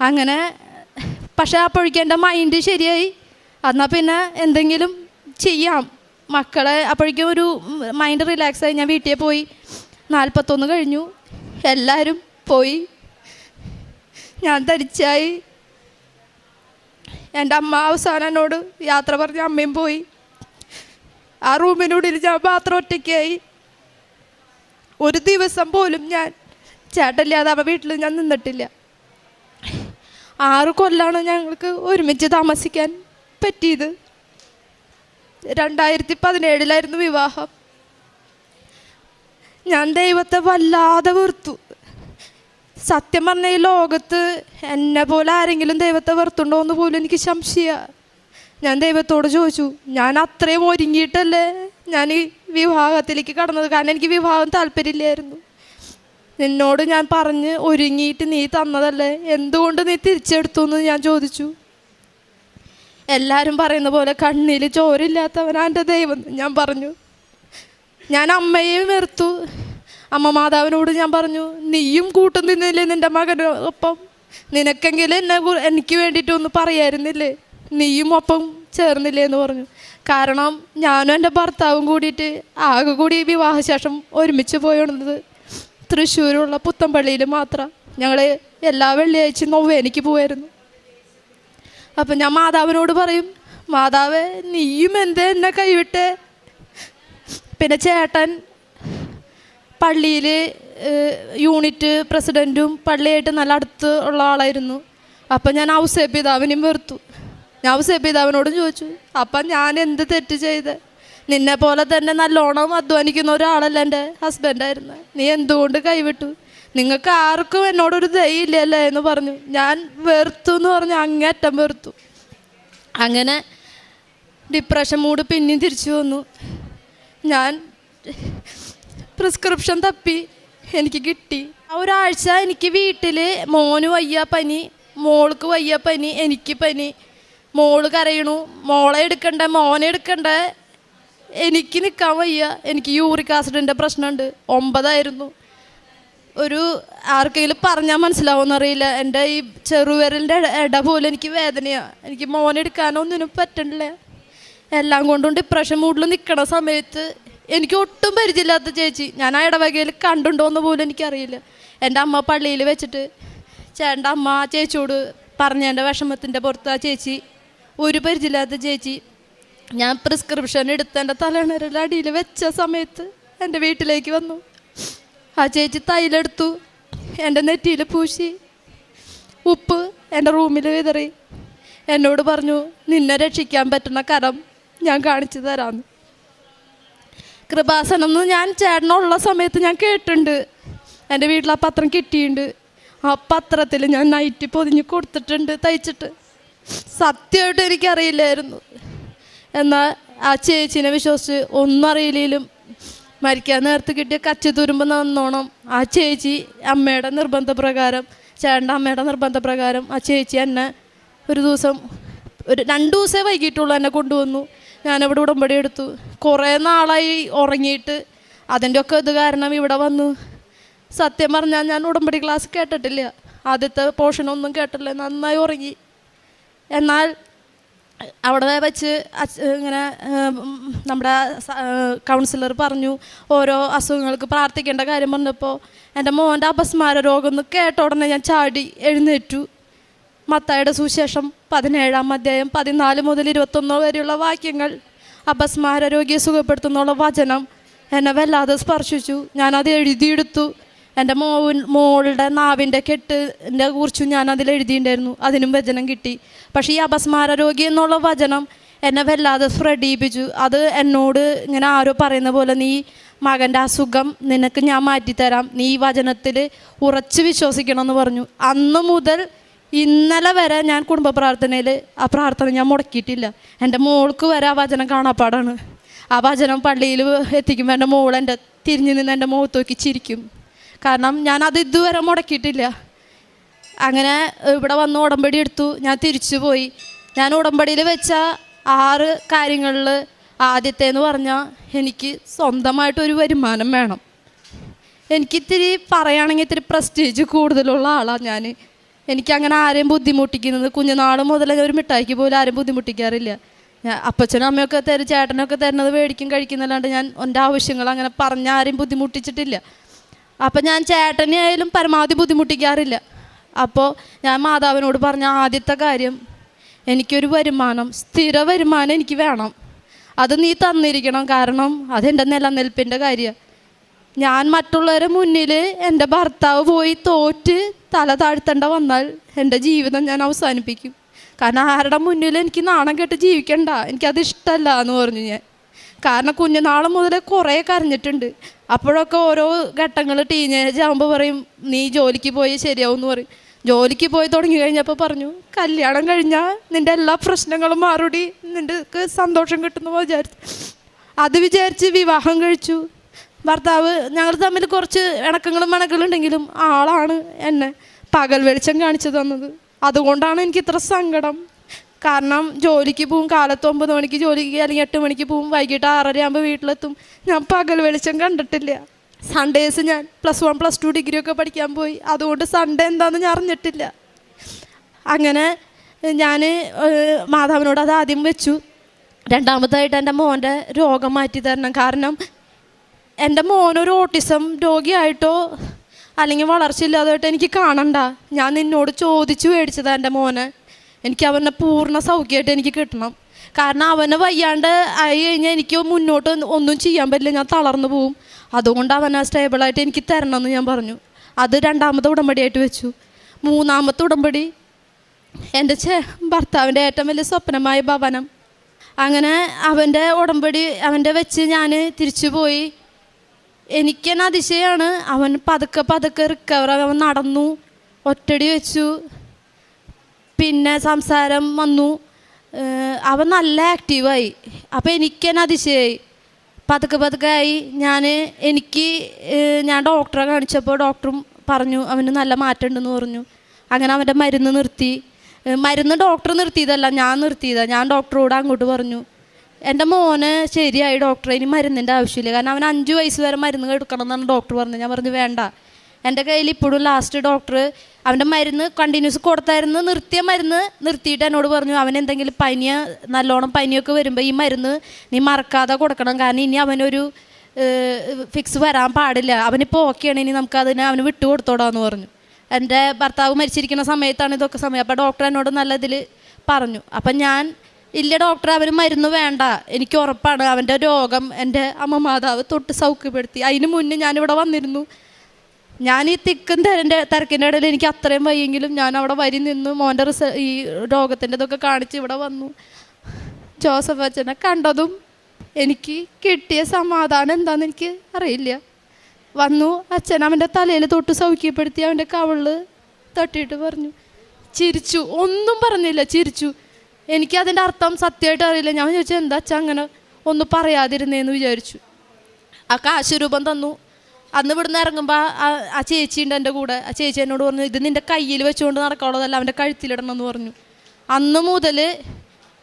അങ്ങനെ പക്ഷേ അപ്പോഴേക്കും എൻ്റെ മൈൻഡ് ശരിയായി. എന്നാൽ പിന്നെ എന്തെങ്കിലും ചെയ്യാം മക്കളെ. അപ്പോഴേക്കും ഒരു മൈൻഡ് റിലാക്സായി. ഞാൻ വീട്ടിൽ പോയി. 41 കഴിഞ്ഞു, എല്ലാവരും പോയി, ഞാൻ തരിച്ചായി. എൻ്റെ അമ്മ അവസാനം എന്നോട് യാത്ര പറഞ്ഞ അമ്മയും പോയി. ആ റൂമിനുള്ളിൽ ഞാൻ മാത്രം ഒറ്റയ്ക്കായി. ഒരു ദിവസം പോലും ഞാൻ ചേട്ടനില്ലാതെ അവ വീട്ടിൽ ഞാൻ നിന്നിട്ടില്ല. 6 കൊല്ലമാണ് ഞങ്ങൾക്ക് ഒരുമിച്ച് താമസിക്കാൻ പറ്റിയത്. 2017 വിവാഹം. ഞാൻ ദൈവത്തെ വല്ലാതെ വെറുത്തു. സത്യം പറഞ്ഞ ഈ ലോകത്ത് എന്നെ പോലെ ആരെങ്കിലും ദൈവത്തെ വെറുത്തുണ്ടോ എന്ന് പോലും എനിക്ക് സംശയമാണ്. ഞാൻ ദൈവത്തോട് ചോദിച്ചു, ഞാൻ അത്രയും ഒരുങ്ങിയിട്ടല്ലേ ഞാൻ ഈ വിവാഹത്തിലേക്ക് കടന്നത്, കാരണം എനിക്ക് വിവാഹം താല്പര്യമില്ലായിരുന്നു. നിന്നോട് ഞാൻ പറഞ്ഞ് ഒരുങ്ങിയിട്ട് നീ തന്നതല്ലേ, എന്തുകൊണ്ട് നീ തിരിച്ചെടുത്തു എന്ന് ഞാൻ ചോദിച്ചു. എല്ലാവരും പറയുന്ന പോലെ കണ്ണിൽ ചോരില്ലാത്തവനാ എൻ്റെ ദൈവം ഞാൻ പറഞ്ഞു. ഞാൻ അമ്മയെ വെറുത്തു. അമ്മ മാതാവിനോട് ഞാൻ പറഞ്ഞു, നീയും കൂട്ടം തിന്നില്ലേ നിൻ്റെ മകനൊപ്പം, നിനക്കെങ്കിലും എനിക്ക് വേണ്ടിയിട്ടൊന്ന് പറയായിരുന്നില്ലേ, നീയും ഒപ്പം ചേർന്നില്ലേ എന്ന് പറഞ്ഞു. കാരണം ഞാനും എൻ്റെ ഭർത്താവും കൂടിയിട്ട് ആകെ കൂടി വിവാഹശേഷം ഒരുമിച്ച് പോയത് തൃശ്ശൂരുള്ള പുത്തമ്പള്ളിയിൽ മാത്രം. ഞങ്ങൾ എല്ലാ വെള്ളിയാഴ്ചയും നൊവേനയ്ക്ക് പോവായിരുന്നു. അപ്പം ഞാൻ മാതാവിനോട് പറയും, മാതാവേ നീയും എന്തേ എന്നെ കൈവിട്ടേ. പിന്നെ ചേട്ടൻ പള്ളിയിൽ യൂണിറ്റ് പ്രസിഡൻറ്റും പള്ളിയായിട്ട് നല്ല അടുത്ത് ഉള്ള ആളായിരുന്നു. അപ്പം ഞാൻ ഔസേപ്പ് പിതാവിനെയും വെറുത്തു. ഞാൻ ഔസേപ്പ് പിതാവിനോടും ചോദിച്ചു, അപ്പം ഞാൻ എന്ത് തെറ്റ് ചെയ്ത്? നിന്നെ പോലെ തന്നെ നല്ലോണം അധ്വാനിക്കുന്ന ഒരാളല്ല എൻ്റെ ഹസ്ബൻഡായിരുന്നു, നീ എന്തുകൊണ്ട് കൈവിട്ടു? നിങ്ങൾക്ക് ആർക്കും എന്നോടൊരു ദയയില്ലല്ലേ എന്ന് പറഞ്ഞു. ഞാൻ വെറുത്തു എന്ന് പറഞ്ഞ് അങ്ങേറ്റം വെറുത്തു. അങ്ങനെ ഡിപ്രഷൻ മൂഡ് പിന്നെയും തിരിച്ചു വന്നു. ഞാൻ പ്രിസ്ക്രിപ്ഷൻ തപ്പി, എനിക്ക് കിട്ടി. ആ ഒരാഴ്ച എനിക്ക് വീട്ടിൽ മോന് വയ്യ പനി, മോൾക്ക് വയ്യ പനി, എനിക്ക് പനി. മോള് കരയണു, മോളെ എടുക്കണ്ടേ മോനെ എടുക്കണ്ടേ, എനിക്ക് നിൽക്കാൻ വയ്യ. എനിക്ക് യൂറിക് ആസിഡിൻ്റെ പ്രശ്നമുണ്ട്, 9 ആയിരുന്നു. ഒരു ആർക്കെങ്കിലും പറഞ്ഞാൽ മനസ്സിലാവുമെന്നറിയില്ല. എൻ്റെ ഈ ചെറുവിരലിൻ്റെ ഇട പോലും എനിക്ക് വേദനയാണ്. എനിക്ക് മോനെടുക്കാനോ ഒന്നിനും പറ്റണില്ല. എല്ലാം കൊണ്ടും ഡിപ്രഷൻ മൂഡിൽ നിൽക്കണ സമയത്ത് എനിക്ക് ഒട്ടും പരിചയമില്ലാത്ത ചേച്ചി, ഞാൻ ആ ഇടവകയിൽ കണ്ടുണ്ടോയെന്ന് പോലും എനിക്കറിയില്ല. എൻ്റെ അമ്മ പള്ളിയിൽ വെച്ചിട്ട് ചേട്ടൻ്റെ അമ്മ ആ ചേച്ചിയോട് പറഞ്ഞ എൻ്റെ വിഷമത്തിൻ്റെ പുറത്ത് ആ ചേച്ചി, ഒരു പരിചയമില്ലാത്ത ചേച്ചി, ഞാൻ പ്രിസ്ക്രിപ്ഷൻ എടുത്ത് എൻ്റെ തലണരുടെ അടിയിൽ വെച്ച സമയത്ത് എൻ്റെ വീട്ടിലേക്ക് വന്നു. ആ ചേച്ചി തൈലെടുത്തു, എൻ്റെ നെറ്റിയിൽ പൂശി, ഉപ്പ് എൻ്റെ റൂമിൽ വിതറി, എന്നോട് പറഞ്ഞു നിന്നെ രക്ഷിക്കാൻ പറ്റുന്ന കരം ഞാൻ കാണിച്ചു തരാമെന്ന്. കൃപാസനം എന്ന് ഞാൻ ചേട്ടനുള്ള സമയത്ത് ഞാൻ കേട്ടിട്ടുണ്ട്. എൻ്റെ വീട്ടിൽ ആ പത്രം കിട്ടിയിട്ടുണ്ട്. ആ പത്രത്തിൽ ഞാൻ നൈറ്റ് പൊതിഞ്ഞ് കൊടുത്തിട്ടുണ്ട് തയ്ച്ചിട്ട്. സത്യമായിട്ട് എനിക്കറിയില്ലായിരുന്നു. എന്നാൽ ആ ചേച്ചീനെ വിശ്വസിച്ച് ഒന്നും അറിയില്ലെങ്കിലും മരിക്കാൻ നേരത്ത് കിട്ടിയ കച്ചി തുരുമ്പ് നന്നോണം ആ ചേച്ചി അമ്മയുടെ നിർബന്ധപ്രകാരം, ചേട്ടൻ്റെ അമ്മയുടെ നിർബന്ധപ്രകാരം ആ ചേച്ചി എന്നെ ഒരു ദിവസം, ഒരു 2 ദിവസമേ വൈകിട്ടുള്ളൂ, എന്നെ കൊണ്ടുവന്നു. ഞാനിവിടെ ഉടമ്പടി എടുത്തു. കുറേ നാളായി ഉറങ്ങിയിട്ട്. അതിൻ്റെ ഒക്കെ ഇത് കാരണം ഇവിടെ വന്നു. സത്യം പറഞ്ഞാൽ ഞാൻ ഉടമ്പടി ക്ലാസ് കേട്ടിട്ടില്ല. ആദ്യത്തെ പോർഷനൊന്നും കേട്ടില്ല. നന്നായി ഉറങ്ങി. എന്നാൽ അവിടെ വെച്ച് ഇങ്ങനെ നമ്മുടെ കൗൺസിലർ പറഞ്ഞു, ഓരോ അസുഖങ്ങൾക്ക് പ്രാർത്ഥിക്കേണ്ട കാര്യം പറഞ്ഞപ്പോൾ എൻ്റെ മോൻ്റെ അപസ്മാര രോഗം എന്ന് കേട്ട ഉടനെ ഞാൻ ചാടി എഴുന്നേറ്റു. മത്തായിയുടെ സുവിശേഷം 17-ാം അധ്യായം 14 മുതൽ 21 വരെയുള്ള വാക്യങ്ങൾ, അപസ്മാര രോഗിയെ സുഖപ്പെടുത്തുന്നുള്ള വചനം എന്നെ വല്ലാതെ സ്പർശിച്ചു. ഞാനത് എഴുതിയെടുത്തു. എൻ്റെ മോളുടെ നാവിൻ്റെ കെട്ടിൻ്റെ കുറിച്ചും ഞാനതിൽ എഴുതിയിട്ടുണ്ടായിരുന്നു. അതിനും വചനം കിട്ടി. പക്ഷേ ഈ അപസ്മാര രോഗി എന്നുള്ള വചനം എന്നെ വല്ലാതെ സ്പ്രെഡ് ചെയ്യിപ്പിച്ചു. അത് എന്നോട് ഇങ്ങനെ ആരോ പറയുന്ന പോലെ, നീ മകൻ്റെ അസുഖം നിനക്ക് ഞാൻ മാറ്റിത്തരാം, നീ ഈ വചനത്തിൽ ഉറച്ച് വിശ്വസിക്കണം എന്ന് പറഞ്ഞു. അന്ന് മുതൽ ഇന്നലെ വരെ ഞാൻ കുടുംബ പ്രാർത്ഥനയിൽ ആ പ്രാർത്ഥന ഞാൻ മുടക്കിയിട്ടില്ല. എൻ്റെ മോൾക്ക് വരെ ആ വചനം കാണാപ്പാടാണ്. ആ വചനം പള്ളിയിൽ എത്തിക്കുമ്പോൾ എൻ്റെ മോൾ എൻ്റെ തിരിഞ്ഞു നിന്ന് എൻ്റെ മുഖത്ത് നോക്കി ചിരിക്കും. കാരണം ഞാനത് ഇതുവരെ മുടക്കിയിട്ടില്ല. അങ്ങനെ ഇവിടെ വന്ന് ഉടമ്പടി എടുത്തു. ഞാൻ തിരിച്ചു പോയി. ഞാൻ ഉടമ്പടിയിൽ വെച്ച 6 കാര്യങ്ങളിൽ ആദ്യത്തേന്ന് പറഞ്ഞാൽ, എനിക്ക് സ്വന്തമായിട്ടൊരു വരുമാനം വേണം. എനിക്കിത്തിരി പറയുകയാണെങ്കിൽ ഇത്തിരി പ്രസ്റ്റീജ് കൂടുതലുള്ള ആളാണ് ഞാൻ. എനിക്കങ്ങനെ ആരെയും ബുദ്ധിമുട്ടിക്കുന്നത്, കുഞ്ഞുനാൾ മുതൽ ഒരു മിഠായിക്ക് പോലും ആരെയും ബുദ്ധിമുട്ടിക്കാറില്ല. അപ്പച്ചനും അമ്മയൊക്കെ തരും, ചേട്ടനൊക്കെ തരുന്നത് മേടിക്കും കഴിക്കുന്നല്ലാണ്ട് ഞാൻ എൻ്റെ ആവശ്യങ്ങൾ അങ്ങനെ പറഞ്ഞ ആരെയും ബുദ്ധിമുട്ടിച്ചിട്ടില്ല. അപ്പം ഞാൻ ചേട്ടനെ ആയാലും പരമാവധി ബുദ്ധിമുട്ടിക്കാറില്ല. അപ്പോൾ ഞാൻ മാതാവിനോട് പറഞ്ഞ ആദ്യത്തെ കാര്യം, എനിക്കൊരു വരുമാനം, സ്ഥിര വരുമാനം എനിക്ക് വേണം. അത് നീ തന്നിരിക്കണം. കാരണം അതെൻ്റെ നിലനിൽപ്പിൻ്റെ കാര്യമാണ്. ഞാൻ മറ്റുള്ളവരുടെ മുന്നിൽ എൻ്റെ ഭർത്താവ് പോയി തോറ്റ് തല താഴ്ത്തേണ്ട വന്നാൽ എൻ്റെ ജീവിതം ഞാൻ അവസാനിപ്പിക്കും. കാരണം ആരുടെ മുന്നിൽ എനിക്ക് നാണം കെട്ട് ജീവിക്കണ്ട, എനിക്കത് ഇഷ്ടമല്ല എന്ന് പറഞ്ഞു ഞാൻ. കാരണം കുഞ്ഞുനാൾ മുതൽ കുറേ കരഞ്ഞിട്ടുണ്ട്. അപ്പോഴൊക്കെ ഓരോ ഘട്ടങ്ങൾ ടീനേജ് ആകുമ്പോൾ പറയും, നീ ജോലിക്ക് പോയി ശരിയാവും എന്ന് പറയും. ജോലിക്ക് പോയി തുടങ്ങി കഴിഞ്ഞപ്പോൾ പറഞ്ഞു, കല്യാണം കഴിഞ്ഞാൽ നിൻ്റെ എല്ലാ പ്രശ്നങ്ങളും മാറുടി, നിൻ്റെ സന്തോഷം കിട്ടുന്നു വിചാരിച്ചു. അത് വിചാരിച്ച് വിവാഹം കഴിച്ചു. ഭർത്താവ് ഞങ്ങൾ തമ്മിൽ കുറച്ച് ഇണക്കങ്ങളും മണകളുണ്ടെങ്കിലും ആളാണ് എന്നെ പകൽ വെളിച്ചം കാണിച്ചു തന്നത്. അതുകൊണ്ടാണ് എനിക്ക് ഇത്ര സങ്കടം. കാരണം ജോലിക്ക് പോവും, കാലത്ത് 9 മണിക്ക് ജോലിക്ക് അല്ലെങ്കിൽ 8 മണിക്ക് പോവും, വൈകിട്ട് 6:30 ആകുമ്പോൾ വീട്ടിലെത്തും. ഞാൻ പകൽ വെളിച്ചം കണ്ടിട്ടില്ല. സൺഡേസ് ഞാൻ +1 +2 ഡിഗ്രി ഒക്കെ പഠിക്കാൻ പോയി. അതുകൊണ്ട് സൺഡേ എന്താണെന്ന് ഞാൻ അറിഞ്ഞിട്ടില്ല. അങ്ങനെ ഞാൻ മാതാവിനോട് അത് ആദ്യം വെച്ചു. രണ്ടാമതായിട്ട് എൻ്റെ മോൻ്റെ രോഗം മാറ്റി തരണം. കാരണം എൻ്റെ മോനൊരു ഓട്ടിസം രോഗിയായിട്ടോ അല്ലെങ്കിൽ വളർച്ചയില്ലാതായിട്ടോ എനിക്ക് കാണണ്ട. ഞാൻ നിന്നോട് ചോദിച്ചു മേടിച്ചതാണ് എൻ്റെ മോനെ. എനിക്ക് അവനെ പൂർണ്ണ സൗഖ്യമായിട്ട് എനിക്ക് കിട്ടണം. കാരണം അവനെ വയ്യാണ്ട് ആയി കഴിഞ്ഞാൽ എനിക്ക് മുന്നോട്ട് ഒന്നും ചെയ്യാൻ പറ്റില്ല, ഞാൻ തളർന്നു പോവും. അതുകൊണ്ട് അവനെ സ്റ്റേബിളായിട്ട് എനിക്ക് തരണമെന്ന് ഞാൻ പറഞ്ഞു. അത് 2ാമത്തെ ഉടമ്പടിയായിട്ട് വെച്ചു. 3ാമത്തെ ഉടമ്പടി എൻ്റെ ഭർത്താവിൻ്റെ ഏറ്റവും വലിയ സ്വപ്നമായ ഭവനം. അങ്ങനെ അവൻ്റെ ഉടമ്പടി അവൻ്റെ വെച്ച് ഞാൻ തിരിച്ചു പോയി. എനിക്കെന്നെ അതിശയമാണ്. അവൻ പതുക്കെ റിക്കവർ, അവൻ നടന്നു, ഒറ്റടി വെച്ചു, പിന്നെ സംസാരം വന്നു, അവൻ നല്ല ആക്റ്റീവായി. അപ്പോൾ എനിക്കെന്നെ അതിശയമായി. പതുക്കെ ആയി. ഞാൻ ഡോക്ടറെ കാണിച്ചപ്പോൾ ഡോക്ടറും പറഞ്ഞു അവന് നല്ല മാറ്റം ഉണ്ടെന്ന് പറഞ്ഞു. അങ്ങനെ അവൻ്റെ മരുന്ന് നിർത്തി. മരുന്ന് ഡോക്ടർ നിർത്തിയതല്ല, ഞാൻ നിർത്തിയതാണ്. ഞാൻ ഡോക്ടറോട് അങ്ങോട്ട് പറഞ്ഞു, എൻ്റെ മോന് ശരിയായി ഡോക്ടറെ, ഇനി മരുന്നിൻ്റെ ആവശ്യമില്ല. കാരണം അവൻ 5 വയസ്സ് വരെ മരുന്ന് എടുക്കണം എന്നാണ് ഡോക്ടർ പറഞ്ഞത്. ഞാൻ പറഞ്ഞു വേണ്ട, എൻ്റെ കയ്യിൽ ഇപ്പോഴും ലാസ്റ്റ് ഡോക്ടർ അവൻ്റെ മരുന്ന് കണ്ടിന്യൂസ് കൊടുത്തായിരുന്നു. നിർത്തിയ മരുന്ന് നിർത്തിയിട്ട് എന്നോട് പറഞ്ഞു, അവനെന്തെങ്കിലും നല്ലോണം പനിയൊക്കെ വരുമ്പോൾ ഈ മരുന്ന് നീ മറക്കാതെ കൊടുക്കണം, കാരണം ഇനി അവനൊരു ഫിക്സ് വരാൻ പാടില്ല, അവനിപ്പോൾ ഓക്കെയാണ്, ഇനി നമുക്കതിനെ അവന് വിട്ടു കൊടുത്തോടാന്ന് പറഞ്ഞു. എൻ്റെ ഭർത്താവ് മരിച്ചിരിക്കുന്ന സമയത്താണ് ഇതൊക്കെ സമയം. അപ്പോൾ ഡോക്ടർ എന്നോട് നല്ല ഇതിൽ പറഞ്ഞു. അപ്പം ഞാൻ, ഇല്ല ഡോക്ടർ, അവന് മരുന്ന് വേണ്ട, എനിക്ക് ഉറപ്പാണ് അവൻ്റെ രോഗം എൻ്റെ അമ്മ മാതാവ് തൊട്ട് സൗഖ്യപ്പെടുത്തി. അതിന് മുന്നേ ഞാനിവിടെ വന്നിരുന്നു. ഞാൻ ഈ തിരക്കിൻ്റെ ഇടയിൽ എനിക്ക് അത്രയും വയ്യെങ്കിലും ഞാൻ അവിടെ വരി നിന്ന് മോൻ്റെ ഈ രോഗത്തിൻ്റെ ഇതൊക്കെ കാണിച്ച് ഇവിടെ വന്നു. ജോസഫ് അച്ഛനെ കണ്ടതും എനിക്ക് കിട്ടിയ സമാധാനം എന്താണെന്ന് എനിക്ക് അറിയില്ല. വന്നു, അച്ഛൻ അവൻ്റെ തലയിൽ തൊട്ട് സൗഖ്യപ്പെടുത്തി, അവൻ്റെ കവിള് തട്ടിയിട്ട് പറഞ്ഞു, ചിരിച്ചു, ഒന്നും പറഞ്ഞില്ല, ചിരിച്ചു. എനിക്കതിൻ്റെ അർത്ഥം സത്യമായിട്ട് അറിയില്ല. ഞാൻ ചോദിച്ചു, എന്താ അച്ഛൻ അങ്ങനെ ഒന്നും പറയാതിരുന്നേന്ന് വിചാരിച്ചു. ആ കാശുരൂപം തന്നു. അന്ന് ഇവിടുന്ന് ഇറങ്ങുമ്പോൾ ആ ചേച്ചി ഉണ്ട് എൻ്റെ കൂടെ. ആ ചേച്ചി എന്നോട് പറഞ്ഞു, ഇത് നിൻ്റെ കയ്യിൽ വെച്ചുകൊണ്ട് നടക്കാനുള്ളതല്ല, അവൻ്റെ കഴുത്തിലിടണം എന്ന് പറഞ്ഞു. അന്ന് മുതൽ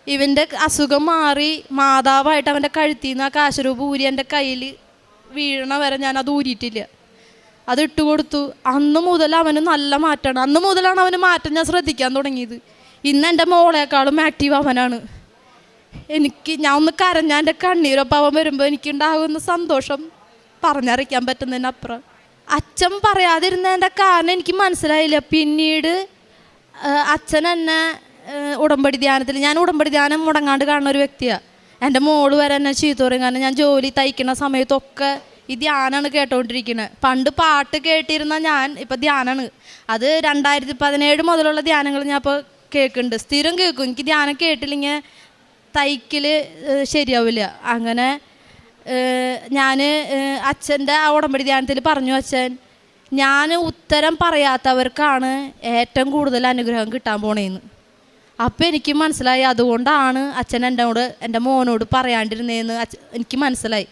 ഇവൻ്റെ അസുഖം മാറി മാതാവായിട്ട് അവൻ്റെ കഴുത്തിൽ നിന്ന് ആ കാശുരൂപം ഊരി എൻ്റെ കയ്യിൽ വീഴണ വരെ ഞാൻ അത് ഊരിയിട്ടില്ല. അത് ഇട്ട് കൊടുത്തു. അന്ന് മുതൽ അവന് നല്ല മാറ്റമാണ്. അന്ന് മുതലാണ് അവന് മാറ്റം ഞാൻ ശ്രദ്ധിക്കാൻ തുടങ്ങിയത്. ഇന്ന് എൻ്റെ മോളേക്കാളും ആക്റ്റീവ് അവനാണ്. ഞാൻ ഒന്ന് കരഞ്ഞാൽ എൻ്റെ കണ്ണീരൊപ്പം അവൻ വരുമ്പോൾ എനിക്കുണ്ടാകുന്ന സന്തോഷം പറഞ്ഞറിയിക്കാൻ പറ്റുന്നതിനപ്പുറം. അച്ഛൻ പറയാതിരുന്നതിൻ്റെ കാരണം എനിക്ക് മനസ്സിലായില്ല. പിന്നീട് അച്ഛൻ എന്നെ ഉടമ്പടി ധ്യാനത്തിൽ, ഞാൻ ഉടമ്പടി ധ്യാനം മുടങ്ങാണ്ട് കാണുന്ന ഒരു വ്യക്തിയാണ്. എൻ്റെ മോള് വരെ എന്നെ ചീത്ത പറയും, കാരണം ഞാൻ ജോലി തയ്ക്കുന്ന സമയത്തൊക്കെ ഈ ധ്യാനമാണ് കേട്ടോണ്ടിരിക്കുന്നത്. പണ്ട് പാട്ട് കേട്ടിരുന്ന ഞാൻ ഇപ്പം ധ്യാനമാണ്. അത് 2017 മുതലുള്ള ധ്യാനങ്ങൾ ഞാൻ ഇപ്പോൾ കേൾക്കുന്നുണ്ട്, സ്ഥിരം കേൾക്കും. എനിക്ക് ധ്യാനം കേട്ടില്ലെങ്കിൽ തയ്ക്കൽ ശരിയാവില്ല. അങ്ങനെ ഞാൻ അച്ഛൻ്റെ ആ ഉടമ്പടി ധ്യാനത്തിൽ പറഞ്ഞു, അച്ഛൻ, ഞാൻ ഉത്തരം പറയാത്തവർക്കാണ് ഏറ്റവും കൂടുതൽ അനുഗ്രഹം കിട്ടാൻ പോണേന്ന്. അപ്പം എനിക്ക് മനസ്സിലായി, അതുകൊണ്ടാണ് അച്ഛൻ എൻ്റെ മോനോട് പറയാണ്ടിരുന്നതെന്ന് എനിക്ക് മനസ്സിലായി.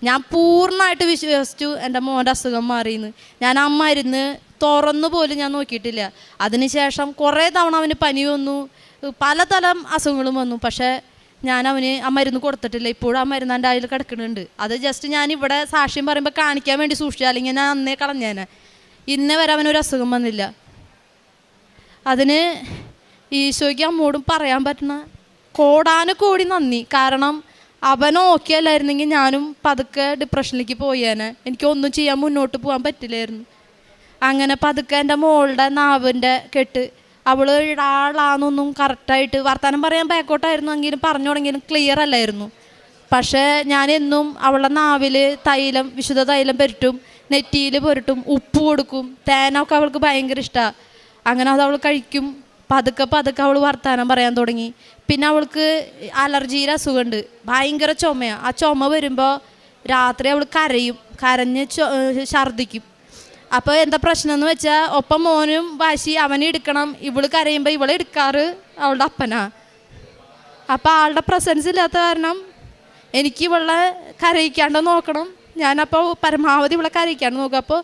ഞാൻ പൂർണ്ണമായിട്ട് വിശ്വസിച്ചു എൻ്റെ മോൻ്റെ അസുഖം മാറിയെന്ന്. ഞാൻ ആ മരുന്ന് തുറന്നു പോലും ഞാൻ നോക്കിയിട്ടില്ല. അതിനുശേഷം കുറേ തവണ അവന് പനി വന്നു, പലതരം അസുഖങ്ങളും വന്നു. പക്ഷേ ഞാൻ അവന് ആ മരുന്ന് കൊടുത്തിട്ടില്ല. ഇപ്പോഴും ആ മരുന്ന് എൻ്റെ അതിൽ കിടക്കുന്നുണ്ട്. അത് ജസ്റ്റ് ഞാൻ ഇവിടെ സാക്ഷ്യം പറയുമ്പോൾ കാണിക്കാൻ വേണ്ടി സൂക്ഷിച്ചു, അല്ലെങ്കിൽ ഞാൻ അന്നേ കളഞ്ഞേനെ. ഇന്നേ വരെ അവനൊരു അസുഖം വന്നില്ല. അതിന് ഈശോയ്ക്ക് അമ്മോടും പറയാൻ പറ്റുന്ന കോടാനുകോടി നന്ദി. കാരണം അവൻ ഓക്കെ അല്ലായിരുന്നെങ്കിൽ ഞാനും പതുക്കെ ഡിപ്രഷനിലേക്ക് പോയേനെ. എനിക്കൊന്നും ചെയ്യാൻ മുന്നോട്ട് പോകാൻ പറ്റില്ലായിരുന്നു. അങ്ങനെ പതുക്കെ എൻ്റെ മോളുടെ നാവിൻ്റെ കെട്ട്, അവൾ ആളാന്നൊന്നും കറക്റ്റായിട്ട് വർത്തമാനം പറയാൻ ബാക്കോട്ടായിരുന്നു എങ്കിലും പറഞ്ഞു തുടങ്ങിയാലും ക്ലിയർ അല്ലായിരുന്നു. പക്ഷേ ഞാനെന്നും അവളുടെ നാവിൽ തൈലം, വിശുദ്ധ തൈലം പുരട്ടും, നെറ്റിയിൽ പുരട്ടും, ഉപ്പ് കൊടുക്കും, തേനൊക്കെ അവൾക്ക് ഭയങ്കര ഇഷ്ടമാണ്. അങ്ങനെ അത് അവൾ കഴിക്കും. പതുക്കെ പതുക്കെ അവൾ വർത്തമാനം പറയാൻ തുടങ്ങി. പിന്നെ അവൾക്ക് അലർജിയുടെ അസുഖമുണ്ട്, ഭയങ്കര ചുമയാണ്. ആ ചുമ വരുമ്പോൾ രാത്രി അവൾ കരയും, കരഞ്ഞ് ഛർദ്ദിക്കും. അപ്പോൾ എന്താ പ്രശ്നം എന്ന് വെച്ചാൽ, ഒപ്പം മോനും വാശി, അവനെ എടുക്കണം. ഇവള് കരയുമ്പോൾ ഇവളെ എടുക്കാറ് അവളുടെ അപ്പനാ. അപ്പോൾ ആളുടെ പ്രസൻസ് ഇല്ലാത്ത കാരണം എനിക്ക് ഇവളെ കരയിക്കാണ്ട് നോക്കണം. ഞാനപ്പോൾ പരമാവധി ഇവളെ കരയിക്കാണ്ട് നോക്കും. അപ്പോൾ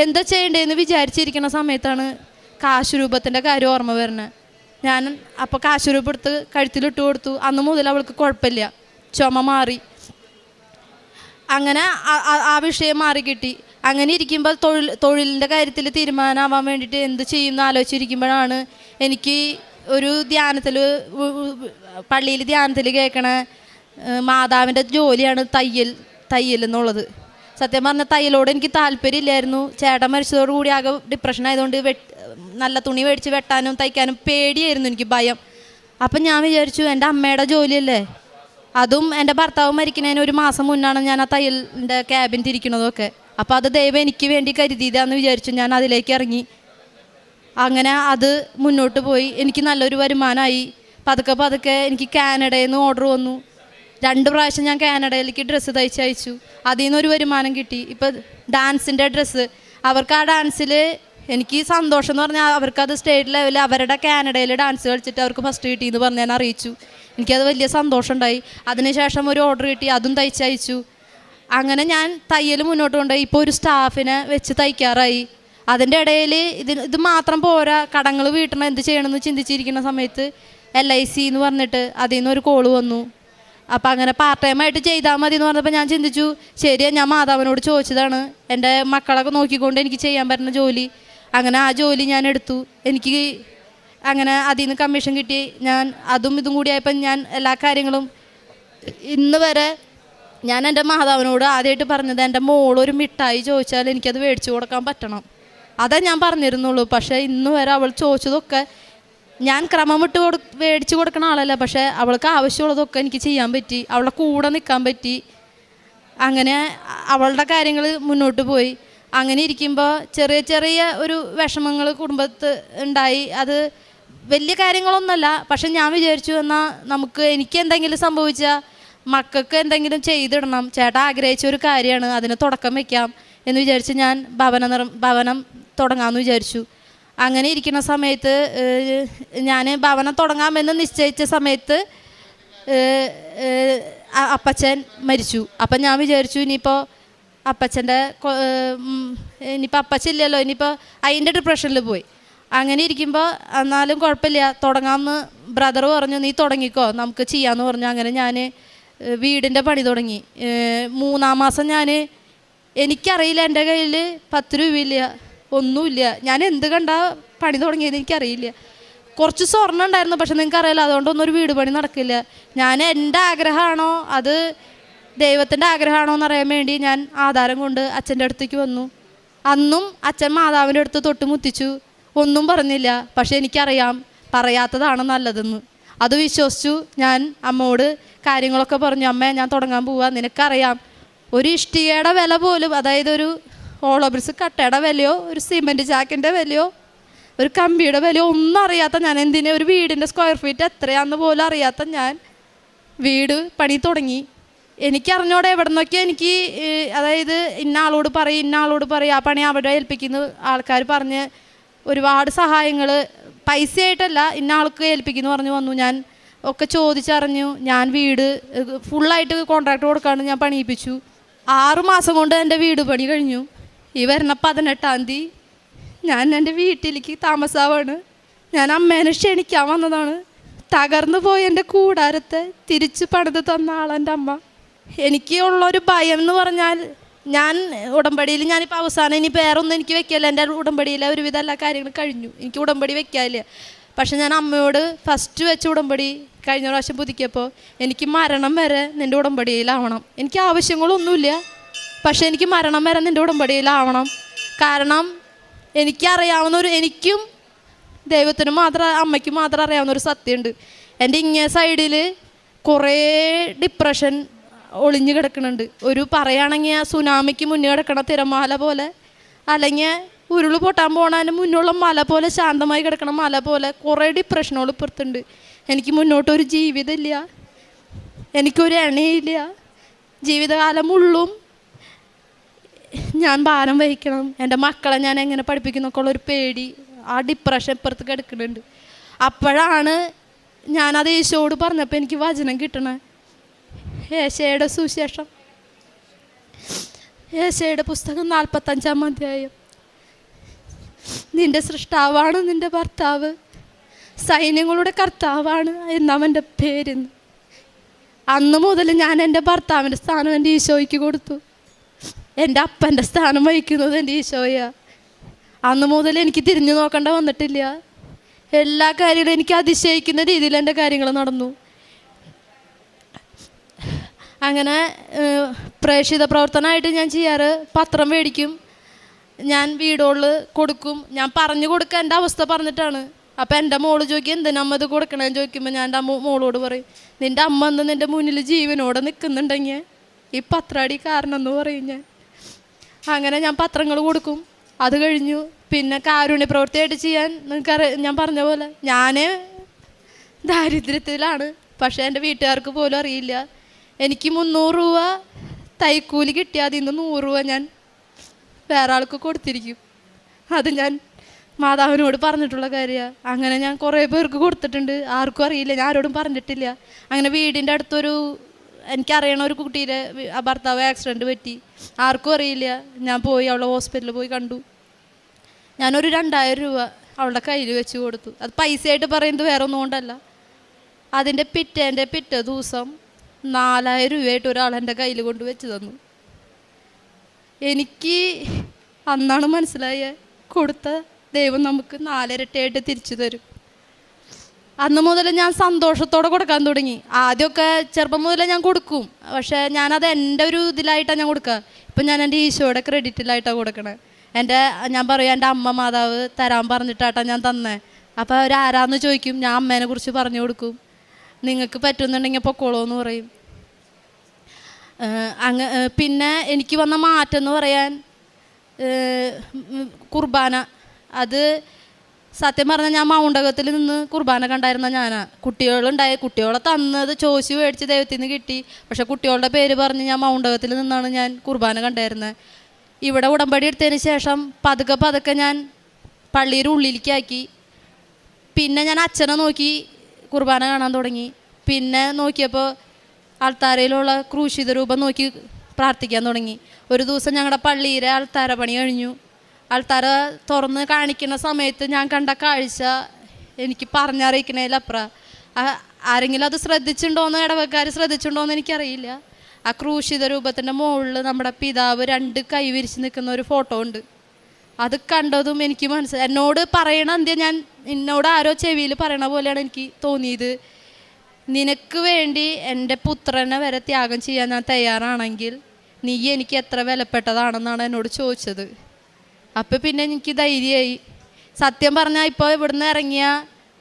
എന്താ ചെയ്യേണ്ടതെന്ന് വിചാരിച്ചിരിക്കുന്ന സമയത്താണ് കാശുരൂപത്തിൻ്റെ കാര്യം ഓർമ്മ വരുന്നത്. ഞാൻ അപ്പോൾ കാശുരൂപം എടുത്ത് കഴുത്തിലിട്ട് കൊടുത്തു. അന്ന് മുതൽ അവൾക്ക് കുഴപ്പമില്ല, ചുമ മാറി. അങ്ങനെ ആ വിഷയം മാറി കിട്ടി. അങ്ങനെ ഇരിക്കുമ്പോൾ തൊഴിലിൻ്റെ കാര്യത്തിൽ തീരുമാനമാവാൻ വേണ്ടിയിട്ട് എന്ത് ചെയ്യുമെന്ന് ആലോചിച്ചിരിക്കുമ്പോഴാണ് എനിക്ക് ഒരു ധ്യാനത്തിൽ, പള്ളിയിൽ ധ്യാനത്തിൽ കേൾക്കണ മാതാവിൻ്റെ ജോലിയാണ് തയ്യൽ എന്നുള്ളത്. സത്യം പറഞ്ഞാൽ തയ്യലോട് എനിക്ക് താല്പര്യമില്ലായിരുന്നു. ചേട്ടൻ മരിച്ചതോടുകൂടി ആകെ ഡിപ്രഷൻ ആയതുകൊണ്ട് നല്ല തുണി മേടിച്ച് വെട്ടാനും തയ്ക്കാനും പേടിയായിരുന്നു, എനിക്ക് ഭയം. അപ്പം ഞാൻ വിചാരിച്ചു, എൻ്റെ അമ്മയുടെ ജോലിയല്ലേ, അതും എൻ്റെ ഭർത്താവ് മരിക്കുന്നതിന് 1 മാസം മുന്നാണ് ഞാൻ ആ തയ്യലിൻ്റെ ക്യാബിൻ തിരിക്കണതൊക്കെ. അപ്പോൾ അത് ദൈവം എനിക്ക് വേണ്ടി കരുതിയതാന്ന് വിചാരിച്ചു. ഞാൻ അതിലേക്ക് ഇറങ്ങി. അങ്ങനെ അത് മുന്നോട്ട് പോയി. എനിക്ക് നല്ലൊരു വരുമാനമായി. പതുക്കെ പതുക്കെ എനിക്ക് കാനഡയിൽ നിന്ന് ഓർഡർ വന്നു. 2 പ്രാവശ്യം ഞാൻ കാനഡയിലേക്ക് ഡ്രസ്സ് തയ്ച്ചയച്ചു. അതിൽ നിന്നൊരു വരുമാനം കിട്ടി. ഇപ്പോൾ ഡാൻസിൻ്റെ ഡ്രസ്സ്, അവർക്ക് ആ ഡാൻസിൽ എനിക്ക് സന്തോഷം എന്ന് പറഞ്ഞാൽ, അവർക്കത് സ്റ്റേറ്റ് ലെവലിൽ അവരുടെ കാനഡയിൽ ഡാൻസ് കളിച്ചിട്ട് അവർക്ക് ഫസ്റ്റ് കിട്ടിയെന്ന് പറഞ്ഞ് ഞാൻ അറിയിച്ചു. എനിക്കത് വലിയ സന്തോഷം ഉണ്ടായി. അതിനുശേഷം ഒരു ഓർഡർ കിട്ടി, അതും തയ്ച്ചയച്ചു. അങ്ങനെ ഞാൻ തയ്യൽ മുന്നോട്ട് കൊണ്ടുപോയി. ഇപ്പോൾ ഒരു സ്റ്റാഫിനെ വെച്ച് തയ്ക്കാറായി. അതിൻ്റെ ഇടയിൽ ഇത് മാത്രം പോരാ, കടങ്ങൾ വീട്ടണം, എന്ത് ചെയ്യണമെന്ന് ചിന്തിച്ചിരിക്കുന്ന സമയത്ത് LIC എന്ന് പറഞ്ഞിട്ട് അതിൽ നിന്നൊരു കോള് വന്നു. അപ്പം അങ്ങനെ പാർട്ട് ടൈമായിട്ട് ചെയ്താൽ മതി എന്ന് പറഞ്ഞപ്പോൾ ഞാൻ ചിന്തിച്ചു, ശരിയാ, ഞാൻ മാതാവിനോട് ചോദിച്ചതാണ് എൻ്റെ മക്കളൊക്കെ നോക്കിക്കൊണ്ട് എനിക്ക് ചെയ്യാൻ പറ്റുന്ന ജോലി. അങ്ങനെ ആ ജോലി ഞാൻ എടുത്തു. എനിക്ക് അങ്ങനെ അതിൽ നിന്ന് കമ്മീഷൻ കിട്ടി. ഞാൻ അതും ഇതും കൂടി ആയപ്പോൾ ഞാൻ എല്ലാ കാര്യങ്ങളും ഇന്ന് വരെ ഞാൻ എൻ്റെ മാതാവിനോട് ആദ്യമായിട്ട് പറഞ്ഞത്, എൻ്റെ മോളൊരു മിഠായി ചോദിച്ചാൽ എനിക്കത് മേടിച്ചു കൊടുക്കാൻ പറ്റണം. അതേ ഞാൻ പറഞ്ഞിരുന്നുള്ളൂ. പക്ഷേ ഇന്ന് വരെ അവൾ ചോദിച്ചതൊക്കെ ഞാൻ ക്രമം വിട്ട് മേടിച്ചു കൊടുക്കണ ആളല്ല, പക്ഷേ അവൾക്ക് ആവശ്യമുള്ളതൊക്കെ എനിക്ക് ചെയ്യാൻ പറ്റി, അവളുടെ കൂടെ നിൽക്കാൻ പറ്റി. അങ്ങനെ അവളുടെ കാര്യങ്ങൾ മുന്നോട്ട് പോയി. അങ്ങനെ ഇരിക്കുമ്പോൾ ചെറിയ ചെറിയ ഒരു വിഷമങ്ങൾ കുടുംബത്ത് ഉണ്ടായി. അത് വലിയ കാര്യങ്ങളൊന്നുമല്ല. പക്ഷെ ഞാൻ വിചാരിച്ചു, എന്നാൽ എനിക്ക് എന്തെങ്കിലും സംഭവിച്ചാൽ മക്കൾക്ക് എന്തെങ്കിലും ചെയ്തിടണം. ചേട്ടാ ആഗ്രഹിച്ച ഒരു കാര്യമാണ്, അതിന് തുടക്കം വയ്ക്കാം എന്ന് വിചാരിച്ച് ഞാൻ ഭവനം തുടങ്ങാമെന്ന് വിചാരിച്ചു. അങ്ങനെ ഇരിക്കുന്ന സമയത്ത് ഞാൻ ഭവനം തുടങ്ങാമെന്ന് നിശ്ചയിച്ച സമയത്ത് അപ്പച്ചൻ മരിച്ചു. അപ്പം ഞാൻ വിചാരിച്ചു, ഇനിയിപ്പോൾ അപ്പച്ചനില്ലല്ലോ, ഇനിയിപ്പോൾ അതിൻ്റെ ഡിപ്രഷനിൽ പോയി. അങ്ങനെ ഇരിക്കുമ്പോൾ എന്നാലും കുഴപ്പമില്ല, തുടങ്ങാമെന്ന് ബ്രദർ പറഞ്ഞു, നീ തുടങ്ങിക്കോ, നമുക്ക് ചെയ്യാമെന്ന് പറഞ്ഞു. അങ്ങനെ ഞാൻ വീടിൻ്റെ പണി തുടങ്ങി. 3-ാം മാസം എനിക്കറിയില്ല, എൻ്റെ കയ്യിൽ 10 രൂപയില്ല, ഒന്നുമില്ല. ഞാൻ എന്ത് കണ്ടാ പണി തുടങ്ങിയത് എനിക്കറിയില്ല. കുറച്ച് സ്വർണ്ണം ഉണ്ടായിരുന്നു, പക്ഷെ നിങ്ങൾക്കറിയില്ല, അതുകൊണ്ടൊന്നും ഒരു വീട് പണി നടക്കില്ല. ഞാൻ എൻ്റെ ആഗ്രഹമാണോ അത് ദൈവത്തിൻ്റെ ആഗ്രഹമാണോ എന്നറിയാൻ വേണ്ടി ഞാൻ ആധാരം കൊണ്ട് അച്ഛൻ്റെ അടുത്തേക്ക് വന്നു. അന്നും അച്ഛൻ മാതാവിൻ്റെ അടുത്ത് തൊട്ട് മുത്തിച്ചു, ഒന്നും പറഞ്ഞില്ല. പക്ഷെ എനിക്കറിയാം പറയാത്തതാണ് നല്ലതെന്ന്. അത് വിശ്വസിച്ചു ഞാൻ അമ്മയോട് കാര്യങ്ങളൊക്കെ പറഞ്ഞു. അമ്മ, ഞാൻ തുടങ്ങാൻ പോവാ, നിനക്കറിയാം ഒരു ഇഷ്ടികയുടെ വില പോലും, അതായത് ഒരു ഓളോബ്രിസ് കട്ടയുടെ വിലയോ ഒരു സിമെൻറ്റ് ചാക്കിൻ്റെ വിലയോ ഒരു കമ്പിയുടെ വിലയോ ഒന്നും അറിയാത്ത ഞാൻ, എന്തിനാ ഒരു വീടിൻ്റെ സ്ക്വയർ ഫീറ്റ് എത്രയാണെന്ന് പോലും അറിയാത്ത ഞാൻ വീട് പണി തുടങ്ങി. എനിക്കറിഞ്ഞോടെ എവിടെ നിന്നൊക്കെ എനിക്ക്, അതായത് ഇന്ന ആളോട് പറയും, ആ പണി അവിടെ ഏൽപ്പിക്കുന്ന ആൾക്കാർ പറഞ്ഞ് ഒരുപാട് സഹായങ്ങൾ പൈസയായിട്ടല്ല, ഇന്ന ആൾക്ക് ഏൽപ്പിക്കുന്നു പറഞ്ഞു വന്നു. ഞാൻ ഒക്കെ ചോദിച്ചറിഞ്ഞു. ഞാൻ വീട് ഫുള്ളായിട്ട് കോൺട്രാക്ട് കൊടുക്കാണ്ട് ഞാൻ പണിയിപ്പിച്ചു. 6 മാസം കൊണ്ട് എൻ്റെ വീട് പണി കഴിഞ്ഞു. ഈ വരുന്ന 18-ാം തീയതി ഞാൻ എൻ്റെ വീട്ടിലേക്ക് താമസാവാണ്. ഞാൻ അമ്മേനെ ക്ഷണിക്കാൻ വന്നതാണ്. തകർന്നു പോയി എൻ്റെ കൂടാരത്തെ തിരിച്ച് പണിത് തന്ന ആളെൻ്റെ അമ്മ. എനിക്ക് ഉള്ളൊരു ഭയം എന്ന് പറഞ്ഞാൽ, ഞാൻ ഉടമ്പടിയിൽ ഞാനിപ്പോൾ അവസാനം ഇനി വേറൊന്നും എനിക്ക് വെക്കില്ല. എൻ്റെ ഉടമ്പടിയിലെ ഒരുവിധം എല്ലാ കാര്യങ്ങളും കഴിഞ്ഞു, എനിക്ക് ഉടമ്പടി വെക്കാനില്ല. പക്ഷെ ഞാൻ അമ്മയോട് ഫസ്റ്റ് വെച്ച ഉടമ്പടി കഴിഞ്ഞ പ്രാവശ്യം പുതുക്കിയപ്പോൾ, എനിക്ക് മരണം വരെ നിൻ്റെ ഉടമ്പടിയിലാവണം. എനിക്ക് ആവശ്യങ്ങളൊന്നുമില്ല, പക്ഷെ എനിക്ക് മരണം വരെ നിൻ്റെ ഉടമ്പടിയിലാവണം. കാരണം എനിക്കും ദൈവത്തിന് മാത്രം, അമ്മയ്ക്ക് മാത്രം അറിയാവുന്നൊരു സത്യമുണ്ട്. എൻ്റെ ഇങ്ങേ സൈഡിൽ കുറേ ഡിപ്രഷൻ ഒളിഞ്ഞു കിടക്കുന്നുണ്ട്. ഒരു പറയുകയാണെങ്കിൽ സുനാമിക്ക് മുന്നേ കിടക്കണ തിരമാല പോലെ, അല്ലെങ്കിൽ ഉരുൾ പൊട്ടാൻ പോണതിന് മുന്നുള്ള മല പോലെ, ശാന്തമായി കിടക്കണ മല പോലെ കുറേ ഡിപ്രഷനുകൾ ഇപ്പുറത്തുണ്ട്. എനിക്ക് മുന്നോട്ടൊരു ജീവിതമില്ല, എനിക്കൊരു എണയില്ല. ജീവിതകാലം മുള്ളും ഞാൻ ഭാരം വഹിക്കണം. എൻ്റെ മക്കളെ ഞാൻ എങ്ങനെ പഠിപ്പിക്കുന്നൊക്കെ ഉള്ളൊരു പേടി, ആ ഡിപ്രഷൻ ഇപ്പുറത്ത് കിടക്കുന്നുണ്ട്. അപ്പോഴാണ് ഞാനത് യേശുവോട് പറഞ്ഞപ്പോൾ എനിക്ക് വചനം കിട്ടണേ. യേശയുടെ സുവിശേഷം, യേശയുടെ പുസ്തകം 45-ാം അധ്യായം. നിന്റെ സൃഷ്ടാവാണ് നിന്റെ ഭർത്താവ്, സൈന്യങ്ങളുടെ കർത്താവാണ് എന്നവൻ്റെ പേരെന്ന്. അന്ന് മുതൽ ഞാൻ എൻ്റെ ഭർത്താവിൻ്റെ സ്ഥാനം എൻ്റെ ഈശോയ്ക്ക് കൊടുത്തു. എൻ്റെ അപ്പൻ്റെ സ്ഥാനം വഹിക്കുന്നത് എൻ്റെ ഈശോയാ. അന്ന് മുതൽ എനിക്ക് തിരിഞ്ഞു നോക്കേണ്ട വന്നിട്ടില്ല. എല്ലാ കാര്യങ്ങളും എനിക്ക് അതിശയിക്കുന്ന രീതിയിൽ എൻ്റെ കാര്യങ്ങൾ നടന്നു. അങ്ങനെ പ്രേക്ഷിത പ്രവർത്തനമായിട്ട് ഞാൻ ചെയ്യാറ്, പത്രം മേടിക്കും, ഞാൻ വീടുകളിൽ കൊടുക്കും. ഞാൻ പറഞ്ഞു കൊടുക്കുക എൻ്റെ അവസ്ഥ പറഞ്ഞിട്ടാണ്. അപ്പം എൻ്റെ മോള് ചോദിക്കും, എന്തിനമ്മ ഇത് കൊടുക്കണമെന്ന് ചോദിക്കുമ്പോൾ ഞാൻ എൻ്റെ മോളോട് പറയും, നിൻ്റെ അമ്മ എന്ന് നിൻ്റെ മുന്നിൽ ജീവനോടെ നിൽക്കുന്നുണ്ടെങ്കിൽ ഈ പത്രടി കാരണം എന്ന് പറയും ഞാൻ. അങ്ങനെ ഞാൻ പത്രങ്ങൾ കൊടുക്കും. അത് കഴിഞ്ഞു പിന്നെ കാരുണ്യ പ്രവൃത്തിയായിട്ട് ചെയ്യാൻ ഞാൻ പറഞ്ഞ പോലെ ഞാൻ ദാരിദ്ര്യത്തിലാണ്. പക്ഷേ എൻ്റെ വീട്ടുകാർക്ക് പോലും അറിയില്ല. എനിക്ക് 300 രൂപ തൈക്കൂലി കിട്ടിയാൽ അതിൽ നിന്ന് 100 രൂപ ഞാൻ വേറെ ആൾക്ക് കൊടുത്തിരിക്കും. അത് ഞാൻ മാതാവിനോട് പറഞ്ഞിട്ടുള്ള കാര്യമാണ്. അങ്ങനെ ഞാൻ കുറേ പേർക്ക് കൊടുത്തിട്ടുണ്ട്. ആർക്കും അറിയില്ല, ഞാൻ ആരോടും പറഞ്ഞിട്ടില്ല. അങ്ങനെ വീടിൻ്റെ അടുത്തൊരു എനിക്കറിയണ ഒരു കുട്ടിയുടെ ഭർത്താവ് ആക്സിഡൻറ്റ് പറ്റി, ആർക്കും അറിയില്ല. ഞാൻ പോയി അവളെ ഹോസ്പിറ്റലിൽ പോയി കണ്ടു. ഞാനൊരു 2000 രൂപ അവളുടെ കയ്യിൽ വെച്ച് കൊടുത്തു. അത് പൈസയായിട്ട് പറയുന്നത് വേറെ ഒന്നും കൊണ്ടല്ല. അതിൻ്റെ പിറ്റേ ദിവസം 4000 രൂപയായിട്ട് ഒരാൾ എൻ്റെ കയ്യിൽ കൊണ്ട് വെച്ച് തന്നു. എനിക്ക് അന്നാണ് മനസ്സിലായ കൊടുത്ത ദൈവം നമുക്ക് 4 ഇരട്ടിയായിട്ട് തിരിച്ചു തരും. അന്ന് മുതൽ ഞാൻ സന്തോഷത്തോടെ കൊടുക്കാൻ തുടങ്ങി. ആദ്യമൊക്കെ ചെറുപ്പം മുതലേ ഞാൻ കൊടുക്കും, പക്ഷേ ഞാനത് എൻ്റെ ഒരു ഇതിലായിട്ടാണ് ഞാൻ കൊടുക്കുക. ഇപ്പം ഞാൻ എൻ്റെ ഈശോയുടെ ക്രെഡിറ്റിലായിട്ടാണ് കൊടുക്കണേ. ഞാൻ പറയും എൻ്റെ അമ്മ മാതാവ് തരാൻ പറഞ്ഞിട്ടാട്ടാ ഞാൻ തന്നെ. അപ്പോൾ അവരാരാന്ന് ചോദിക്കും, ഞാൻ അമ്മേനെ കുറിച്ച് പറഞ്ഞു കൊടുക്കും. നിങ്ങൾക്ക് പറ്റുന്നുണ്ടെങ്കിൽ പൊക്കോളൂ എന്ന് പറയും. പിന്നെ എനിക്ക് വന്ന മാറ്റം എന്ന് പറയാൻ കുർബാന. അത് സത്യം പറഞ്ഞാൽ ഞാൻ മൗണ്ടകത്തിൽ നിന്ന് കുർബാന കണ്ടായിരുന്ന ഞാനാ. കുട്ടികളെ തന്നത് ചോദിച്ച് മേടിച്ച് ദൈവത്തിൽ നിന്ന് കിട്ടി. പക്ഷെ കുട്ടികളുടെ പേര് പറഞ്ഞ് ഞാൻ മൗണ്ടകത്തിൽ നിന്നാണ് ഞാൻ കുർബാന കണ്ടായിരുന്നത്. ഇവിടെ ഉടമ്പടി എടുത്തതിന് ശേഷം പതുക്കെ ഞാൻ പള്ളിയുടെ ഉള്ളിലേക്കാക്കി. പിന്നെ ഞാൻ അച്ഛനെ നോക്കി കുർബാന കാണാൻ തുടങ്ങി. പിന്നെ നോക്കിയപ്പോൾ ആൾത്താരയിലുള്ള ക്രൂശിത രൂപം നോക്കി പ്രാർത്ഥിക്കാൻ തുടങ്ങി. ഒരു ദിവസം ഞങ്ങളുടെ പള്ളിയിലെ ആൾത്താര പണി കഴിഞ്ഞു. ആൾത്താര തുറന്ന് കാണിക്കുന്ന സമയത്ത് ഞാൻ കണ്ട കാഴ്ച എനിക്ക് പറഞ്ഞറിയിക്കണേലപ്പുറം. ആരെങ്കിലും അത് ശ്രദ്ധിച്ചിട്ടുണ്ടോയെന്ന്, ഇടവക്കാർ ശ്രദ്ധിച്ചിട്ടുണ്ടോയെന്ന് എനിക്കറിയില്ല. ആ ക്രൂശിത രൂപത്തിൻ്റെ മുകളിൽ നമ്മുടെ പിതാവ് 2 കൈ വിരിച്ച് നിൽക്കുന്ന ഒരു ഫോട്ടോ ഉണ്ട്. അത് കണ്ടതും എനിക്ക് മനസ്സിലായി. എന്നോട് പറയണ എന്നോട് ആരോ ചെവിയിൽ പറയണ പോലെയാണ് എനിക്ക് തോന്നിയത്. നിനക്ക് വേണ്ടി എൻ്റെ പുത്രനെ വരെ ത്യാഗം ചെയ്യാൻ ഞാൻ തയ്യാറാണെങ്കിൽ നീ എനിക്ക് എത്ര വിലപ്പെട്ടതാണെന്നാണ് എന്നോട് ചോദിച്ചത്. അപ്പോൾ പിന്നെ എനിക്ക് ധൈര്യമായി. സത്യം പറഞ്ഞാൽ ഇപ്പോൾ ഇവിടുന്ന് ഇറങ്ങിയ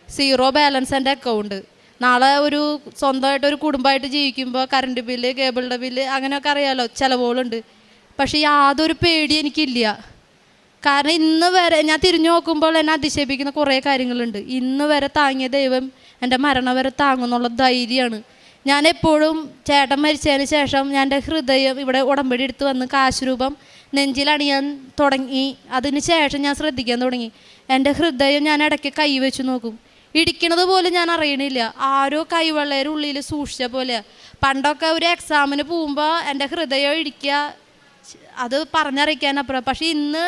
0 ബാലൻസ് എൻ്റെ അക്കൗണ്ട്. നാളെ ഒരു സ്വന്തമായിട്ടൊരു കുടുംബമായിട്ട് ജീവിക്കുമ്പോൾ കറണ്ട് ബില്ല്, കേബിളിൻ്റെ ബില്ല്, അങ്ങനെയൊക്കെ അറിയാമല്ലോ, ചിലവുകളുണ്ട്. പക്ഷേ യാതൊരു പേടി എനിക്കില്ല. കാരണം ഇന്ന് വരെ ഞാൻ തിരിഞ്ഞു നോക്കുമ്പോൾ എന്നെ അതിശയിപ്പിക്കുന്ന കുറേ കാര്യങ്ങളുണ്ട്. ഇന്ന് വരെ താങ്ങിയ ദൈവം എൻ്റെ മരണം വരെ താങ്ങുന്നുള്ള ധൈര്യമാണ്. ഞാൻ എപ്പോഴും ചേട്ടൻ മരിച്ചതിന് ശേഷം ഞാൻ എൻ്റെ ഹൃദയം ഇവിടെ ഉടമ്പടി എടുത്ത് വന്ന് കാശുരൂപം നെഞ്ചിലണിയാൻ തുടങ്ങി. അതിന് ശേഷം ഞാൻ ശ്രദ്ധിക്കാൻ തുടങ്ങി. എൻ്റെ ഹൃദയം ഞാൻ ഇടയ്ക്ക് കൈവച്ച് നോക്കും. ഇടിക്കണത് പോലും ഞാൻ അറിയണില്ല. ആരോ കൈവെള്ളയുടെ ഉള്ളിൽ സൂക്ഷിച്ച പോലെ. പണ്ടൊക്കെ ഒരു എക്സാമിന് പോകുമ്പോൾ എൻ്റെ ഹൃദയം ഇടിക്കുക, അത് പറഞ്ഞറിയിക്കാനപ്പുറം. പക്ഷേ ഇന്ന്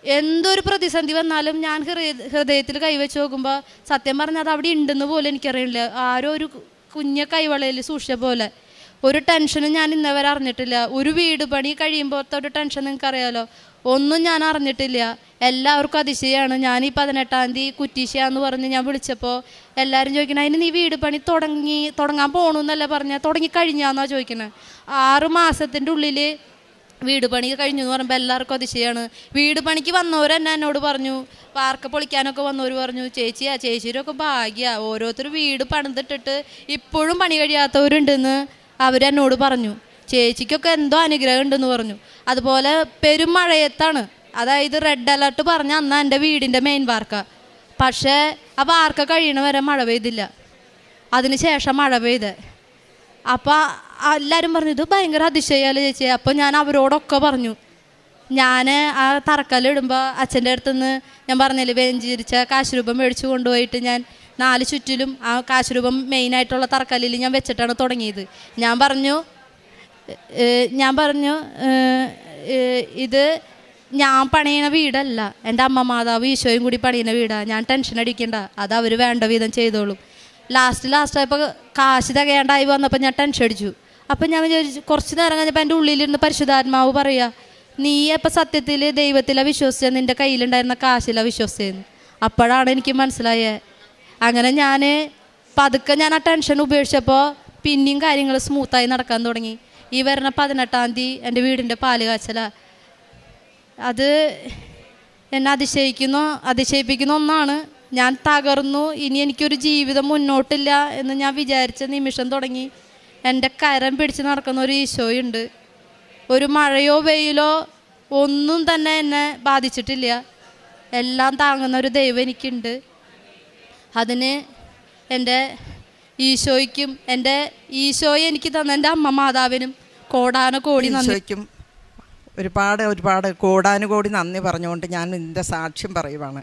എന്തൊരു പ്രതിസന്ധി വന്നാലും ഞാൻ ഹൃദയത്തിൽ കൈവച്ച് നോക്കുമ്പോൾ സത്യം പറഞ്ഞാൽ അത് അവിടെ ഉണ്ടെന്ന് പോലും എനിക്കറിയില്ല. ആരോ ഒരു കുഞ്ഞ കൈവളയിൽ സൂക്ഷിച്ച പോലെ. ഒരു ടെൻഷനും ഞാൻ ഇന്നവരെ അറിഞ്ഞിട്ടില്ല. ഒരു വീട് പണി കഴിയുമ്പോഴത്തെ ഒരു ടെൻഷൻ നിങ്ങൾക്കറിയാലോ, ഒന്നും ഞാൻ അറിഞ്ഞിട്ടില്ല. എല്ലാവർക്കും അതിശയമാണ്. ഞാൻ ഈ 18-ാം തീയതി കുറ്റീശയാന്ന് പറഞ്ഞ് ഞാൻ വിളിച്ചപ്പോൾ എല്ലാവരും ചോദിക്കണം, അതിന് നീ വീട് പണി തുടങ്ങാൻ പോകണമെന്നല്ല പറഞ്ഞാൽ തുടങ്ങിക്കഴിഞ്ഞാന്നാണ് ചോദിക്കുന്നത്. 6 മാസത്തിൻ്റെ ഉള്ളിൽ വീട് പണി കഴിഞ്ഞു എന്ന് പറയുമ്പോൾ എല്ലാവർക്കും അതിശയമാണ്. വീട് പണിക്ക് വന്നവർ തന്നെ എന്നോട് പറഞ്ഞു, വാർക്ക പൊളിക്കാനൊക്കെ വന്നവർ പറഞ്ഞു, ചേച്ചിയൊക്കെ ഭാഗ്യ, ഓരോരുത്തർ വീട് പണിതിട്ടിട്ട് ഇപ്പോഴും പണി കഴിയാത്തവരുണ്ടെന്ന് അവരെന്നോട് പറഞ്ഞു. ചേച്ചിക്കൊക്കെ എന്തോ അനുഗ്രഹം ഉണ്ടെന്ന് പറഞ്ഞു. അതുപോലെ പെരുമഴയത്താണ്, അതായത് റെഡ് അലർട്ട് പറഞ്ഞ അന്ന് എൻ്റെ വീടിൻ്റെ മെയിൻ വാർക്ക. പക്ഷേ ആ വാർക്ക കഴിയണ വരെ മഴ പെയ്തില്ല. അതിന് ശേഷം മഴ പെയ്ത്. അപ്പോൾ എല്ലാവരും പറഞ്ഞു, ഇത് ഭയങ്കര അതിശയല്ലേ ചേച്ചി. അപ്പോൾ ഞാൻ അവരോടൊക്കെ പറഞ്ഞു, ഞാൻ ആ തറക്കല്ലിടുമ്പോൾ അച്ഛൻ്റെ അടുത്തുനിന്ന് ഞാൻ പറഞ്ഞില്ലേ വെഞ്ചിരിച്ച കാശുരൂപം മേടിച്ച് കൊണ്ടുപോയിട്ട് ഞാൻ 4 ചുറ്റിലും ആ കാശുരൂപം മെയിനായിട്ടുള്ള തറക്കല്ലിൽ ഞാൻ വെച്ചിട്ടാണ് തുടങ്ങിയത്. ഞാൻ പറഞ്ഞു ഇത് ഞാൻ പണിയണ വീടല്ല, എൻ്റെ അമ്മ മാതാവ് ഈശോയും കൂടി പണിയണ വീടാണ്. ഞാൻ ടെൻഷൻ അടിക്കണ്ട, അത് അവർ വേണ്ട വിധം ചെയ്തോളും. ലാസ്റ്റായപ്പോൾ കാശ് തികയാണ്ടായി വന്നപ്പോൾ ഞാൻ ടെൻഷൻ അടിച്ചു. അപ്പം ഞാൻ വിചാരിച്ചു, കുറച്ച് നേരം കഴിഞ്ഞപ്പോൾ എൻ്റെ ഉള്ളിലിരുന്ന് പരിശുദ്ധാത്മാവ് പറയുക, നീ അപ്പം സത്യത്തിൽ ദൈവത്തിലാണ് വിശ്വസിച്ചത്, നിൻ്റെ കയ്യിലുണ്ടായിരുന്ന കാശിലാണ് വിശ്വസിച്ചതെന്ന്. അപ്പോഴാണ് എനിക്ക് മനസ്സിലായത്. അങ്ങനെ ഞാൻ പതുക്കെ ഞാൻ ആ ടെൻഷൻ ഉപേക്ഷിച്ചപ്പോൾ പിന്നെയും കാര്യങ്ങൾ സ്മൂത്തായി നടക്കാൻ തുടങ്ങി. ഈ വരുന്ന 18-ാം തീയതി എൻ്റെ വീടിൻ്റെ പാല് കാച്ചലാണ്. അത് എന്നെ അതിശയിപ്പിക്കുന്ന ഒന്നാണ്. ഞാൻ തകർന്നു, ഇനി എനിക്കൊരു ജീവിതം മുന്നോട്ടില്ല എന്ന് ഞാൻ വിചാരിച്ച നിമിഷം തുടങ്ങി എൻ്റെ കരം പിടിച്ച് നടക്കുന്ന ഒരു ഈശോയുണ്ട്. ഒരു മഴയോ വെയിലോ ഒന്നും തന്നെ എന്നെ ബാധിച്ചിട്ടില്ല. എല്ലാം താങ്ങുന്ന ഒരു ദൈവം എനിക്കുണ്ട്. അതിന് എൻ്റെ ഈശോയ്ക്കും എൻ്റെ ഈശോയെ എനിക്ക് തന്ന എൻ്റെ അമ്മ മാതാവിനും കോടാനുകോടി നന്ദിക്കും ഒരുപാട് കോടാനുകോടി നന്ദി പറഞ്ഞുകൊണ്ട് ഞാൻ എൻ്റെ സാക്ഷ്യം പറയുവാണ്.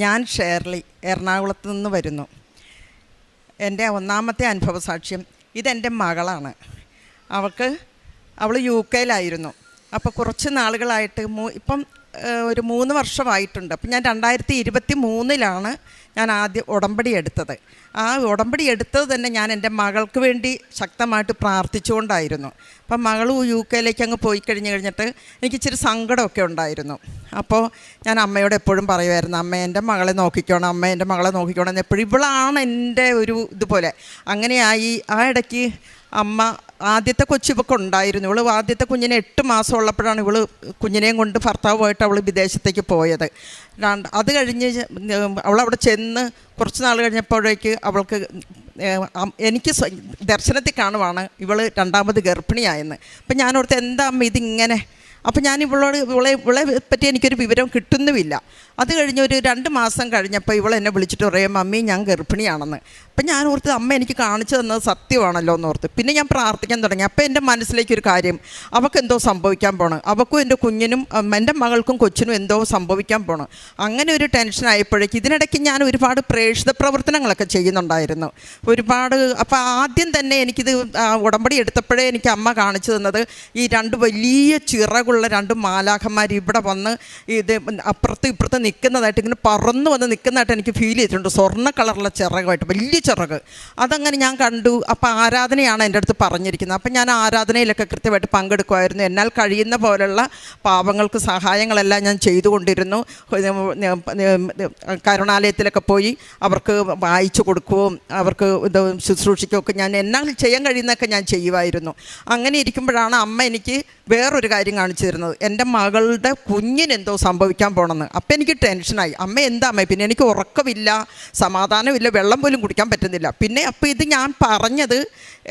ഞാൻ ഷേർലി, എറണാകുളത്ത് നിന്ന് വരുന്നു. എൻ്റെ 1ാമത്തെ അനുഭവ സാക്ഷ്യം, ഇതെൻ്റെ മകളാണ്. അവൾ UK-യിലായിരുന്നു. അപ്പോൾ കുറച്ച് നാളുകളായിട്ട് ഇപ്പം ഒരു 3 വർഷമായിട്ടുണ്ട്. അപ്പം ഞാൻ 2023 ഞാൻ ആദ്യം ഉടമ്പടി എടുത്തത്. ആ ഉടമ്പടി എടുത്തത് തന്നെ ഞാൻ എൻ്റെ മകൾക്ക് വേണ്ടി ശക്തമായിട്ട് പ്രാർത്ഥിച്ചുകൊണ്ടായിരുന്നു. അപ്പം മകൾ UK അങ്ങ് പോയി കഴിഞ്ഞിട്ട് എനിക്ക് ഇച്ചിരി സങ്കടമൊക്കെ ഉണ്ടായിരുന്നു. അപ്പോൾ ഞാൻ അമ്മയോട് എപ്പോഴും പറയുമായിരുന്നു, അമ്മ എൻ്റെ മകളെ നോക്കിക്കോണം, അമ്മ എൻ്റെ മകളെ നോക്കിക്കോണം എന്ന് എപ്പോഴും. ഇവളാണ് എൻ്റെ ഒരു ഇതുപോലെ. അങ്ങനെയായി ആ ഇടയ്ക്ക് അമ്മ ആദ്യത്തെ കൊച്ചിവൊക്കെ ഉണ്ടായിരുന്നു. ഇവൾ ആദ്യത്തെ കുഞ്ഞിനെ 8 മാസം ഉള്ളപ്പോഴാണ് ഇവൾ കുഞ്ഞിനെയും കൊണ്ട് ഭർത്താവുമായിട്ട് അവൾ വിദേശത്തേക്ക് പോയത്. അത് കഴിഞ്ഞ് അവളവിടെ ചെന്ന് കുറച്ച് നാൾ കഴിഞ്ഞപ്പോഴേക്ക് അവൾക്ക് എനിക്ക് ദർശനത്തിൽ കാണുവാണ് ഇവൾ 2ാമത് ഗർഭിണിയായെന്ന്. അപ്പം ഞാനോർത്ത് എന്താ അമ്മ ഇതിങ്ങനെ. അപ്പം ഞാൻ ഇവളെ പറ്റി എനിക്കൊരു വിവരം കിട്ടുന്നുമില്ല. അത് കഴിഞ്ഞ് ഒരു 2 മാസം കഴിഞ്ഞപ്പോൾ ഇവൾ എന്നെ വിളിച്ചിട്ട് പറയും, മമ്മി ഞാൻ ഗർഭിണിയാണെന്ന്. അപ്പം ഞാൻ ഓർത്ത് അമ്മ എനിക്ക് കാണിച്ചു തന്നത് സത്യമാണല്ലോ എന്ന് ഓർത്ത്. പിന്നെ ഞാൻ പ്രാർത്ഥിക്കാൻ തുടങ്ങി. അപ്പോൾ എൻ്റെ മനസ്സിലേക്കൊരു കാര്യം, അവൾക്കെന്തോ സംഭവിക്കാൻ പോണ്, അവൾക്കും എൻ്റെ കുഞ്ഞിനും എൻ്റെ മകൾക്കും കൊച്ചിനും എന്തോ സംഭവിക്കാൻ പോണ്. അങ്ങനെ ഒരു ടെൻഷൻ ആയപ്പോഴേക്ക് ഇതിനിടയ്ക്ക് ഞാൻ ഒരുപാട് പ്രേക്ഷിത പ്രവർത്തനങ്ങളൊക്കെ ചെയ്യുന്നുണ്ടായിരുന്നു ഒരുപാട്. അപ്പോൾ ആദ്യം തന്നെ എനിക്കിത് ഉടമ്പടി എടുത്തപ്പോഴേ എനിക്ക് അമ്മ കാണിച്ചു തന്നത് ഈ 2 വലിയ ചിറകുള്ള 2 മാലാഖന്മാർ ഇവിടെ വന്ന് ഇത് അപ്പുറത്തും ഇപ്പുറത്തും നിൽക്കുന്നതായിട്ട്, ഇങ്ങനെ പറന്ന് വന്ന് നിൽക്കുന്നതായിട്ട് എനിക്ക് ഫീൽ ചെയ്തിട്ടുണ്ട്. സ്വർണ്ണ കളറുള്ള ചിറകായിട്ട് വലിയ ചിറക്. അതങ്ങനെ ഞാൻ കണ്ടു. അപ്പോൾ ആരാധനയാണ് എൻ്റെ അടുത്ത് പറഞ്ഞിരിക്കുന്നത്. അപ്പം ഞാൻ ആരാധനയിലൊക്കെ കൃത്യമായിട്ട് പങ്കെടുക്കുമായിരുന്നു. എന്നാൽ കഴിയുന്ന പോലുള്ള പാവങ്ങൾക്ക് സഹായങ്ങളെല്ലാം ഞാൻ ചെയ്തുകൊണ്ടിരുന്നു. കരുണാലയത്തിലൊക്കെ പോയി അവർക്ക് വായിച്ചു കൊടുക്കുകയും അവർക്ക് ഇത് ശുശ്രൂഷിക്കുകയൊക്കെ ഞാൻ എന്നാൽ ചെയ്യാൻ കഴിയുന്നതൊക്കെ ഞാൻ ചെയ്യുമായിരുന്നു. അങ്ങനെ ഇരിക്കുമ്പോഴാണ് അമ്മ എനിക്ക് വേറൊരു കാര്യം കാണിച്ചു തരുന്നത്, എൻ്റെ മകളുടെ കുഞ്ഞിനെന്തോ സംഭവിക്കാൻ പോകണമെന്ന്. അപ്പം എനിക്ക് ടെൻഷനായി. അമ്മ എന്താ അമ്മ? പിന്നെ എനിക്ക് ഉറക്കമില്ല, സമാധാനമില്ല, വെള്ളം പോലും കുടിക്കാൻ പറ്റുന്നില്ല. പിന്നെ അപ്പോൾ ഇത് ഞാൻ പറഞ്ഞത്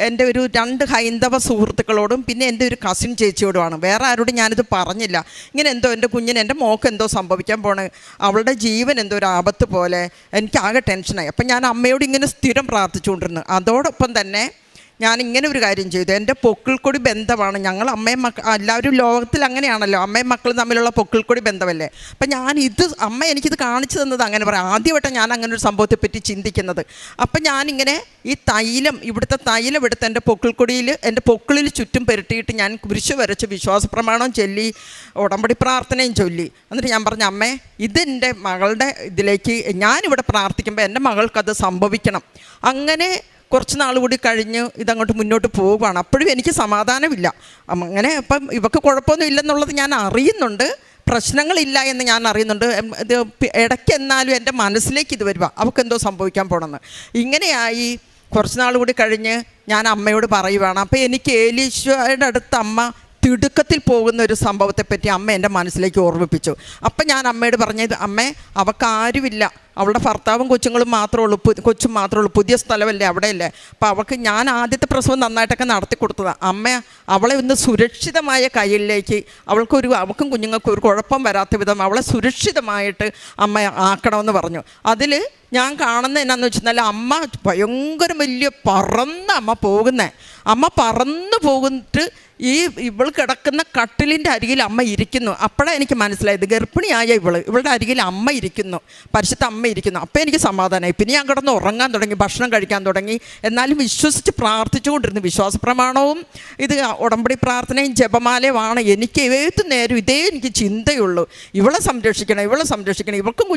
എൻ്റെ ഒരു 2 ഹൈന്ദവ സുഹൃത്തുക്കളോടും പിന്നെ എൻ്റെ ഒരു കസിൻ ചേച്ചിയോടുമാണ്. വേറെ ആരോടും ഞാനിത് പറഞ്ഞില്ല. ഇങ്ങനെ എന്തോ എൻ്റെ കുഞ്ഞിന്, എൻ്റെ മോൾക്ക് എന്തോ സംഭവിക്കാൻ പോണ്, അവളുടെ ജീവൻ എന്തോ ഒരു ആപത്ത് പോലെ. എനിക്കാകെ ടെൻഷനായി. അപ്പം ഞാൻ അമ്മയോട് ഇങ്ങനെ സ്ഥിരം പ്രാർത്ഥിച്ചുകൊണ്ടിരുന്നു. അതോടൊപ്പം തന്നെ ഞാനിങ്ങനെ ഒരു കാര്യം ചെയ്തു. എൻ്റെ പൊക്കിൾക്കൊടി ബന്ധമാണ് ഞങ്ങൾ അമ്മയും എല്ലാവരും ലോകത്തിൽ അങ്ങനെയാണല്ലോ, അമ്മയും മക്കളും തമ്മിലുള്ള പൊക്കിൾക്കൊടി ബന്ധമല്ലേ. അപ്പം അമ്മ എനിക്കിത് കാണിച്ചു തന്നത് അങ്ങനെ പറയാം. ആദ്യമായിട്ട് ഞാൻ അങ്ങനെ ഒരു സംഭവത്തെപ്പറ്റി ചിന്തിക്കുന്നത്. അപ്പം ഞാനിങ്ങനെ ഈ തൈലം, ഇവിടുത്തെ തൈലം എടുത്ത് എൻ്റെ പൊക്കിൾക്കൊടിയിൽ, എൻ്റെ പൊക്കിളിൽ ചുറ്റും പുരട്ടിയിട്ട് ഞാൻ കുരിശ് വരച്ച് വിശ്വാസപ്രമാണം ചൊല്ലി ഉടമ്പടി പ്രാർത്ഥനയും ചൊല്ലി. എന്നിട്ട് ഞാൻ പറഞ്ഞു, അമ്മേ ഇതെൻ്റെ മകളുടെ ഇതിലേക്ക് ഞാനിവിടെ പ്രാർത്ഥിക്കുമ്പോൾ എൻ്റെ മകൾക്കത് സംഭവിക്കണം. അങ്ങനെ കുറച്ച് നാൾ കൂടി കഴിഞ്ഞ് ഇതങ്ങോട്ട് മുന്നോട്ട് പോവുകയാണ്. അപ്പോഴും എനിക്ക് സമാധാനമില്ല. അങ്ങനെ അപ്പം ഇവക്ക് കുഴപ്പമൊന്നും ഇല്ലെന്നുള്ളത് ഞാൻ അറിയുന്നുണ്ട്, പ്രശ്നങ്ങളില്ല എന്ന് ഞാൻ അറിയുന്നുണ്ട്. ഇത് ഇടയ്ക്ക് എന്നാലും എൻ്റെ മനസ്സിലേക്ക് ഇത് വരുക, അവൾക്കെന്തോ സംഭവിക്കാൻ പോകണമെന്ന്. ഇങ്ങനെയായി കുറച്ച് നാൾ കൂടി കഴിഞ്ഞ് ഞാൻ അമ്മയോട് പറയുവാണ്. അപ്പോൾ എനിക്ക് ഏലീശയുടെ അടുത്ത് അമ്മ തിടുക്കത്തിൽ പോകുന്ന ഒരു സംഭവത്തെപ്പറ്റി അമ്മ എൻ്റെ മനസ്സിലേക്ക് ഓർമ്മിപ്പിച്ചു. അപ്പം ഞാൻ അമ്മയോട് പറഞ്ഞത്, അമ്മേ അവൾക്കാരുമില്ല, അവളുടെ ഭർത്താവും കൊച്ചുങ്ങളും മാത്രമേ ഉള്ളൂ, കൊച്ചും മാത്രമേ ഉള്ളൂ, പുതിയ സ്ഥലമല്ലേ, അവിടെയല്ലേ. അപ്പോൾ അവൾക്ക് ഞാൻ ആദ്യത്തെ പ്രസവം നന്നായിട്ടൊക്കെ നടത്തി കൊടുത്തതാണ്. അമ്മ അവളെ ഒന്ന് സുരക്ഷിതമായ കയ്യിലേക്ക്, അവൾക്കും കുഞ്ഞുങ്ങൾക്കും ഒരു കുഴപ്പം വരാത്ത വിധം അവളെ സുരക്ഷിതമായിട്ട് അമ്മ ആക്കണമെന്ന് പറഞ്ഞു. അതിൽ ഞാൻ കാണുന്നത് എന്നാന്ന് വെച്ചാൽ അമ്മ ഭയങ്കര വലിയ അമ്മ പോകുന്നേ. അമ്മ പറന്നു പോയിട്ട് ഇവൾ കിടക്കുന്ന കട്ടിലിൻ്റെ അരികിൽ അമ്മ ഇരിക്കുന്നു. അപ്പോഴാണ് എനിക്ക് മനസ്സിലായത് ഗർഭിണിയായ ഇവളുടെ അരികിൽ അമ്മ ഇരിക്കുന്നു, പരിശുദ്ധ അമ്മ ഇരിക്കുന്നു. അപ്പോൾ എനിക്ക് സമാധാനമായി. പിന്നെ ഞാൻ കിടന്ന് ഉറങ്ങാൻ തുടങ്ങി, ഭക്ഷണം കഴിക്കാൻ തുടങ്ങി. എന്നാലും വിശ്വസിച്ച് പ്രാർത്ഥിച്ചുകൊണ്ടിരുന്നു. വിശ്വാസ പ്രമാണവും ഇത് ഉടമ്പടി പ്രാർത്ഥനയും ജപമാലയുമാണ്. എനിക്ക് ഏത് നേരം ഇതേ എനിക്ക് ചിന്തയുള്ളൂ, ഇവളെ സംരക്ഷിക്കണം, ഇവൾക്കും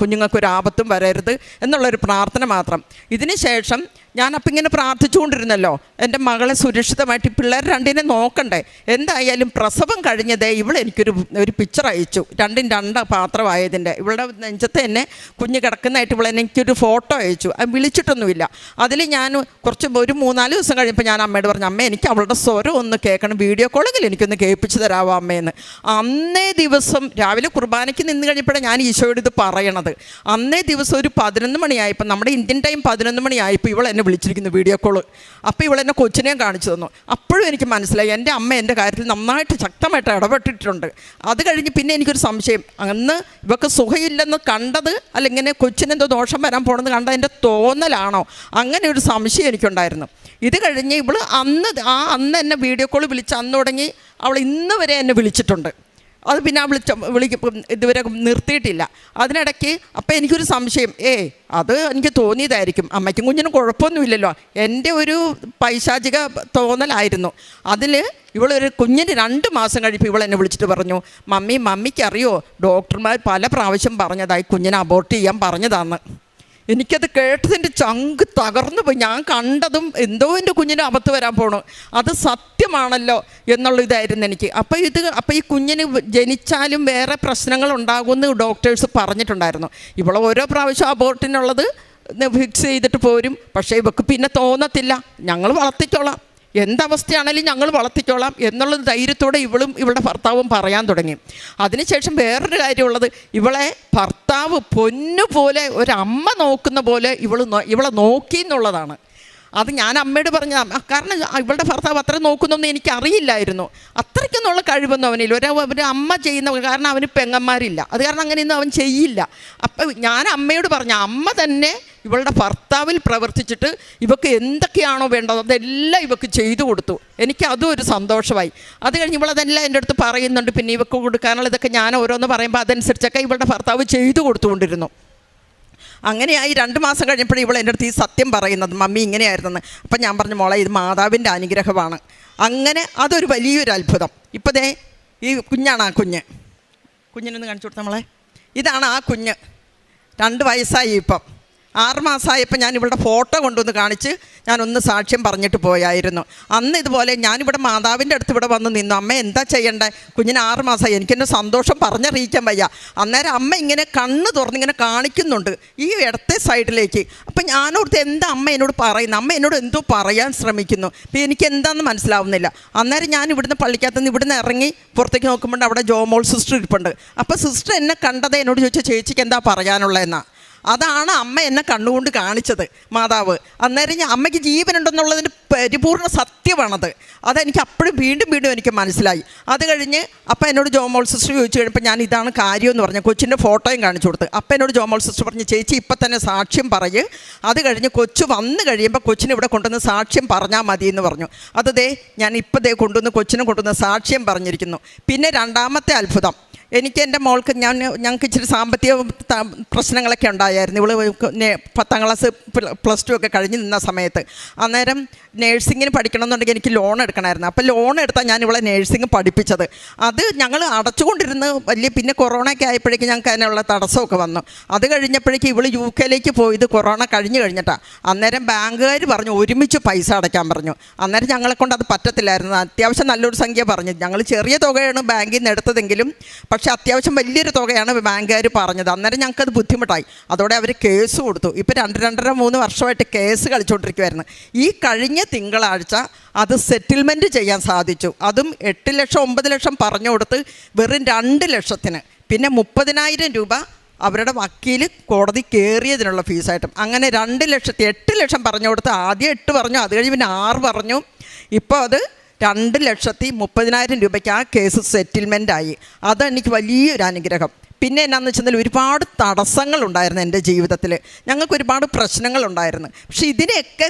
കുഞ്ഞുങ്ങൾക്കൊരു ആപത്തും വരരുത് എന്നുള്ളൊരു പ്രാർത്ഥന മാത്രം. ഇതിന് ശേഷം ഞാനപ്പം ഇങ്ങനെ പ്രാർത്ഥിച്ചുകൊണ്ടിരുന്നല്ലോ, എൻ്റെ മകളെ സുരക്ഷിതമായിട്ട് പിള്ളേർ 2 നോക്കണ്ടേ. എന്തായാലും പ്രസവം കഴിഞ്ഞതേ എനിക്കൊരു പിക്ചർ അയച്ചു, 2 പാത്രമായതിൻ്റെ. ഇവളുടെ നെഞ്ചത്ത് തന്നെ കുഞ്ഞ് കിടക്കുന്നതായിട്ട് എനിക്കൊരു ഫോട്ടോ അയച്ചു. അത് വിളിച്ചിട്ടൊന്നുമില്ല. അതിൽ ഞാൻ ഒരു 3-4 ദിവസം കഴിയുമ്പോൾ ഞാൻ അമ്മയോട് പറഞ്ഞു, അമ്മ എനിക്ക് അവളുടെ സ്വരം ഒന്ന് കേൾക്കണം, വീഡിയോ കോളെങ്കിലും എനിക്കൊന്ന് കേൾപ്പിച്ച് തരാമോ അമ്മയെന്ന്. അന്നേ ദിവസം രാവിലെ കുർബാനയ്ക്ക് നിന്ന് കഴിഞ്ഞപ്പോഴാണ് ഞാൻ ഈശോയോട് ഇത് പറയണത്. അന്നേ ദിവസം ഒരു 11 മണിയായപ്പോൾ, നമ്മുടെ ഇന്ത്യൻ ടൈം 11 മണിയായപ്പോൾ ഇവൾ എന്നെ വിളിച്ചിരിക്കുന്നു വീഡിയോ കോള്. അപ്പോൾ ഇവളെന്നെ കൊച്ചിനെയും കാണിച്ചു തന്നു. അപ്പോഴും എനിക്ക് മനസ്സിലായി എൻ്റെ അമ്മ എൻ്റെ കാര്യത്തിൽ നന്നായിട്ട് ശക്തമായിട്ട് ഇടപെട്ടിട്ടുണ്ട്. അത് കഴിഞ്ഞ് പിന്നെ എനിക്കൊരു സംശയം, അന്ന് ഇവൾക്ക് സുഖമില്ലെന്ന് കണ്ടത് അല്ലെങ്കിൽ കൊച്ചിനെന്തോ ദോഷം വരാൻ പോകണമെന്ന് കണ്ടത് എൻ്റെ തോന്നലാണോ, അങ്ങനെ ഒരു സംശയം എനിക്കുണ്ടായിരുന്നു. ഇത് കഴിഞ്ഞ് ഇവൾ അന്ന് എന്നെ വീഡിയോ കോൾ വിളിച്ച് അന്ന് തുടങ്ങി അവൾ ഇന്ന് വരെ എന്നെ വിളിച്ചിട്ടുണ്ട്. അത് പിന്നെ വിളിക്കും ഇതുവരെ നിർത്തിയിട്ടില്ല. അതിനിടയ്ക്ക് അപ്പം എനിക്കൊരു സംശയം, അത് എനിക്ക് തോന്നിയതായിരിക്കും, അമ്മയ്ക്കും കുഞ്ഞിനും കുഴപ്പമൊന്നുമില്ലല്ലോ, എൻ്റെ ഒരു പൈശാചിക തോന്നലായിരുന്നു. അതിൽ ഇവളൊരു കുഞ്ഞിന് 2 മാസം കഴിയുമ്പോൾ ഇവളെന്നെ വിളിച്ചിട്ട് പറഞ്ഞു, മമ്മിക്കറിയോ ഡോക്ടർമാർ പല പ്രാവശ്യം പറഞ്ഞതായി കുഞ്ഞിനെ അബോർട്ട് ചെയ്യാൻ പറഞ്ഞതാന്ന്. എനിക്കത് കേട്ടതിൻ്റെ ചങ്ക് തകർന്നു പോയി. ഞാൻ കണ്ടതും എന്തോ എൻ്റെ കുഞ്ഞിന് അബദ്ധ വരാൻ പോണു, അത് സത്യമാണല്ലോ എന്നുള്ള ഇതായിരുന്നു എനിക്ക്. അപ്പോൾ ഈ കുഞ്ഞിന് ജനിച്ചാലും വേറെ പ്രശ്നങ്ങൾ ഉണ്ടാകുമെന്ന് ഡോക്ടേഴ്സ് പറഞ്ഞിട്ടുണ്ടായിരുന്നു. ഇവളെ ഓരോ പ്രാവശ്യം അബോർട്ടിനുള്ളത് ഫിക്സ് ചെയ്തിട്ട് പോരും. പക്ഷേ ഇവൾക്ക് പിന്നെ തോന്നത്തില്ല, ഞങ്ങൾ വളർത്തിക്കോളാം, എന്തവസ്ഥയാണെങ്കിലും ഞങ്ങൾ വളർത്തിക്കോളാം എന്നുള്ളത് ധൈര്യത്തോടെ ഇവളുടെ ഭർത്താവും പറയാൻ തുടങ്ങി. അതിനുശേഷം വേറൊരു കാര്യമുള്ളത്, ഇവളെ ഭർത്താവ് പൊന്നുപോലെ ഒരമ്മ നോക്കുന്ന പോലെ ഇവളെ നോക്കി എന്നുള്ളതാണ്. അത് ഞാൻ അമ്മയോട് പറഞ്ഞ, കാരണം ഇവളുടെ ഭർത്താവ് അത്ര നോക്കുന്നൊന്നും എനിക്കറിയില്ലായിരുന്നു. അത്രയ്ക്കൊന്നുള്ള കഴിവൊന്നും അവനില്ല. ഒരു അമ്മ ചെയ്യുന്ന, കാരണം അവന് പെങ്ങന്മാരില്ല, അത് കാരണം അങ്ങനെയൊന്നും അവൻ ചെയ്യില്ല. അപ്പം ഞാൻ അമ്മയോട് പറഞ്ഞ, അമ്മ തന്നെ ഇവളുടെ ഭർത്താവിൽ പ്രവർത്തിച്ചിട്ട് ഇവൾക്ക് എന്തൊക്കെയാണോ വേണ്ടത് അതെല്ലാം ഇവൾക്ക് ചെയ്തു കൊടുത്തു. എനിക്കതും ഒരു സന്തോഷമായി. അത് കഴിഞ്ഞ് ഇവളതെല്ലാം എൻ്റെ അടുത്ത് പറയുന്നുണ്ട്. പിന്നെ ഇവൾക്ക് കൊടുക്കാനുള്ള ഇതൊക്കെ ഞാൻ ഓരോന്ന് പറയുമ്പോൾ അതനുസരിച്ചൊക്കെ ഇവളുടെ ഭർത്താവ് ചെയ്തു കൊടുത്തുകൊണ്ടിരുന്നു. അങ്ങനെയായി 2 മാസം കഴിഞ്ഞപ്പോൾ ഇവൾ എൻ്റെ അടുത്ത് ഈ സത്യം പറയുന്നത്, മമ്മി ഇങ്ങനെയായിരുന്നെന്ന്. അപ്പം ഞാൻ പറഞ്ഞു, മോളെ ഇത് മാതാവിൻ്റെ അനുഗ്രഹമാണ്. അങ്ങനെ അതൊരു വലിയൊരു അത്ഭുതം. ഇപ്പോൾ ദേ ഈ കുഞ്ഞാണ്, ആ കുഞ്ഞിനൊന്ന് കാണിച്ചു കൊടുത്ത നമ്മളെ, ഇതാണ് ആ കുഞ്ഞ്. 2 വയസ്സായി. ഇപ്പം 6 മാസമായപ്പോൾ ഞാൻ ഇവളുടെ ഫോട്ടോ കൊണ്ടുവന്ന് കാണിച്ച് ഞാനൊന്ന് സാക്ഷ്യം പറഞ്ഞിട്ട് പോയായിരുന്നു. അന്ന് ഇതുപോലെ ഞാനിവിടെ മാതാവിൻ്റെ അടുത്ത് ഇവിടെ വന്ന് നിന്നു. അമ്മ എന്താ ചെയ്യണ്ടേ, കുഞ്ഞിന് 6 മാസമായി, എനിക്കെന്നെ സന്തോഷം പറഞ്ഞറിയിക്കാൻ വയ്യ. അന്നേരം അമ്മ ഇങ്ങനെ കണ്ണ് തുറന്നിങ്ങനെ കാണിക്കുന്നുണ്ട് ഈ ഇടത്തെ സൈഡിലേക്ക്. അപ്പം ഞാനോർത്ത് എന്താ അമ്മ എന്നോട് പറയുന്നത്, അമ്മ എന്നോട് എന്തോ പറയാൻ ശ്രമിക്കുന്നു. അപ്പോൾ എനിക്ക് എന്താണെന്ന് മനസ്സിലാവുന്നില്ല. അന്നേരം ഞാൻ ഇവിടുന്ന് പള്ളിക്കകത്തുനിന്ന് ഇവിടുന്ന് ഇറങ്ങി പുറത്തേക്ക് നോക്കുമ്പോൾ അവിടെ ജോമോൾ സിസ്റ്റർ ഇരിപ്പുണ്ട്. അപ്പോൾ സിസ്റ്റർ എന്നെ കണ്ടത് എന്നോട് ചോദിച്ചാൽ, ചേച്ചിക്ക് എന്താ പറയാനുള്ളതെന്നാ. അതാണ് അമ്മ എന്നെ കണ്ണുകൊണ്ട് കാണിച്ചത്, മാതാവ്. അന്നേരം അമ്മയ്ക്ക് ജീവനുണ്ടെന്നുള്ളതിൻ്റെ പരിപൂർണ്ണ സത്യമാണത്. അതെനിക്ക് അപ്പോഴും വീണ്ടും എനിക്ക് മനസ്സിലായി. അത് കഴിഞ്ഞ് അപ്പം എന്നോട് ജോമോൾ സിസ്റ്റർ ചോദിച്ചു കഴിഞ്ഞപ്പോൾ ഞാൻ ഇതാണ് കാര്യമെന്ന് പറഞ്ഞു കൊച്ചിൻ്റെ ഫോട്ടോയും കാണിച്ചു കൊടുത്ത്. അപ്പം എന്നോട് ജോമോൾ സിസ്റ്റർ പറഞ്ഞു, ചേച്ചി ഇപ്പം തന്നെ സാക്ഷ്യം പറയ്, അത് കഴിഞ്ഞ് കൊച്ചു വന്നു കഴിയുമ്പോൾ കൊച്ചിനെ ഇവിടെ കൊണ്ടുവന്ന് സാക്ഷ്യം പറഞ്ഞാൽ മതി എന്ന് പറഞ്ഞു. അത് ഞാൻ ഇപ്പം കൊണ്ടുവന്ന് കൊച്ചിനെ കൊണ്ടുവന്ന് സാക്ഷ്യം പറഞ്ഞിരിക്കുന്നു. പിന്നെ 2ാമത്തെ അത്ഭുതം, എനിക്ക് എൻ്റെ മോൾക്ക് ഞങ്ങൾക്ക് ഇച്ചിരി സാമ്പത്തിക പ്രശ്നങ്ങളൊക്കെ ഉണ്ടായിരുന്നു. ഇവൾ 10ാം ക്ലാസ് +2 ഒക്കെ കഴിഞ്ഞ് നിന്ന സമയത്ത്. അന്നേരം നേഴ്സിങ്ങിന് പഠിക്കണമെന്നുണ്ടെങ്കിൽ എനിക്ക് ലോൺ എടുക്കണമായിരുന്നു. അപ്പോൾ ലോൺ എടുത്താൽ ഞാൻ ഇവളെ നേഴ്സിംഗ് പഠിപ്പിച്ചത്. അത് ഞങ്ങൾ അടച്ചുകൊണ്ടിരുന്ന് പിന്നെ കൊറോണയൊക്കെ ആയപ്പോഴേക്കും ഞങ്ങൾക്ക് അതിനുള്ള തടസ്സമൊക്കെ വന്നു. അത് കഴിഞ്ഞപ്പോഴേക്കും ഇവൾ UK പോയത് കൊറോണ കഴിഞ്ഞിട്ടാണ്. അന്നേരം ബാങ്കുകാർ പറഞ്ഞു ഒരുമിച്ച് പൈസ അടയ്ക്കാൻ പറഞ്ഞു. അന്നേരം ഞങ്ങളെ കൊണ്ട് അത് പറ്റത്തില്ലായിരുന്നു. അത്യാവശ്യം നല്ലൊരു സംഖ്യ പറഞ്ഞു. ഞങ്ങൾ ചെറിയ തുകയാണ് ബാങ്കിൽ നിന്ന് എടുത്തതെങ്കിലും പക്ഷേ അത്യാവശ്യം വലിയൊരു തുകയാണ് ബാങ്കുകാർ പറഞ്ഞത്. അന്നേരം ഞങ്ങൾക്കത് ബുദ്ധിമുട്ടായി. അതോടെ അവർ കേസ് കൊടുത്തു. ഇപ്പോൾ 2-2.5-3 വർഷമായിട്ട് കേസ് കളിച്ചുകൊണ്ടിരിക്കുമായിരുന്നു. ഈ കഴിഞ്ഞ തിങ്കളാഴ്ച അത് സെറ്റിൽമെൻറ്റ് ചെയ്യാൻ സാധിച്ചു. അതും 8 ലക്ഷം 9 ലക്ഷം പറഞ്ഞു കൊടുത്ത് വെറും 2 ലക്ഷത്തിന്, പിന്നെ 30,000 രൂപ അവരുടെ വക്കീൽ കോടതി കയറിയതിനുള്ള ഫീസായിട്ടും. അങ്ങനെ 8 ലക്ഷം പറഞ്ഞു കൊടുത്ത് ആദ്യം 8 പറഞ്ഞു, അത് കഴിഞ്ഞ് പിന്നെ 6 പറഞ്ഞു. ഇപ്പോൾ അത് 2,30,000 രൂപയ്ക്ക് ആ കേസ് സെറ്റിൽമെൻറ്റായി. അതെനിക്ക് വലിയൊരു അനുഗ്രഹം. പിന്നെ എന്നാന്ന് വെച്ചാൽ ഒരുപാട് തടസ്സങ്ങളുണ്ടായിരുന്നു എൻ്റെ ജീവിതത്തിൽ. ഞങ്ങൾക്ക് ഒരുപാട് പ്രശ്നങ്ങളുണ്ടായിരുന്നു. പക്ഷെ ഇതിനെയൊക്കെ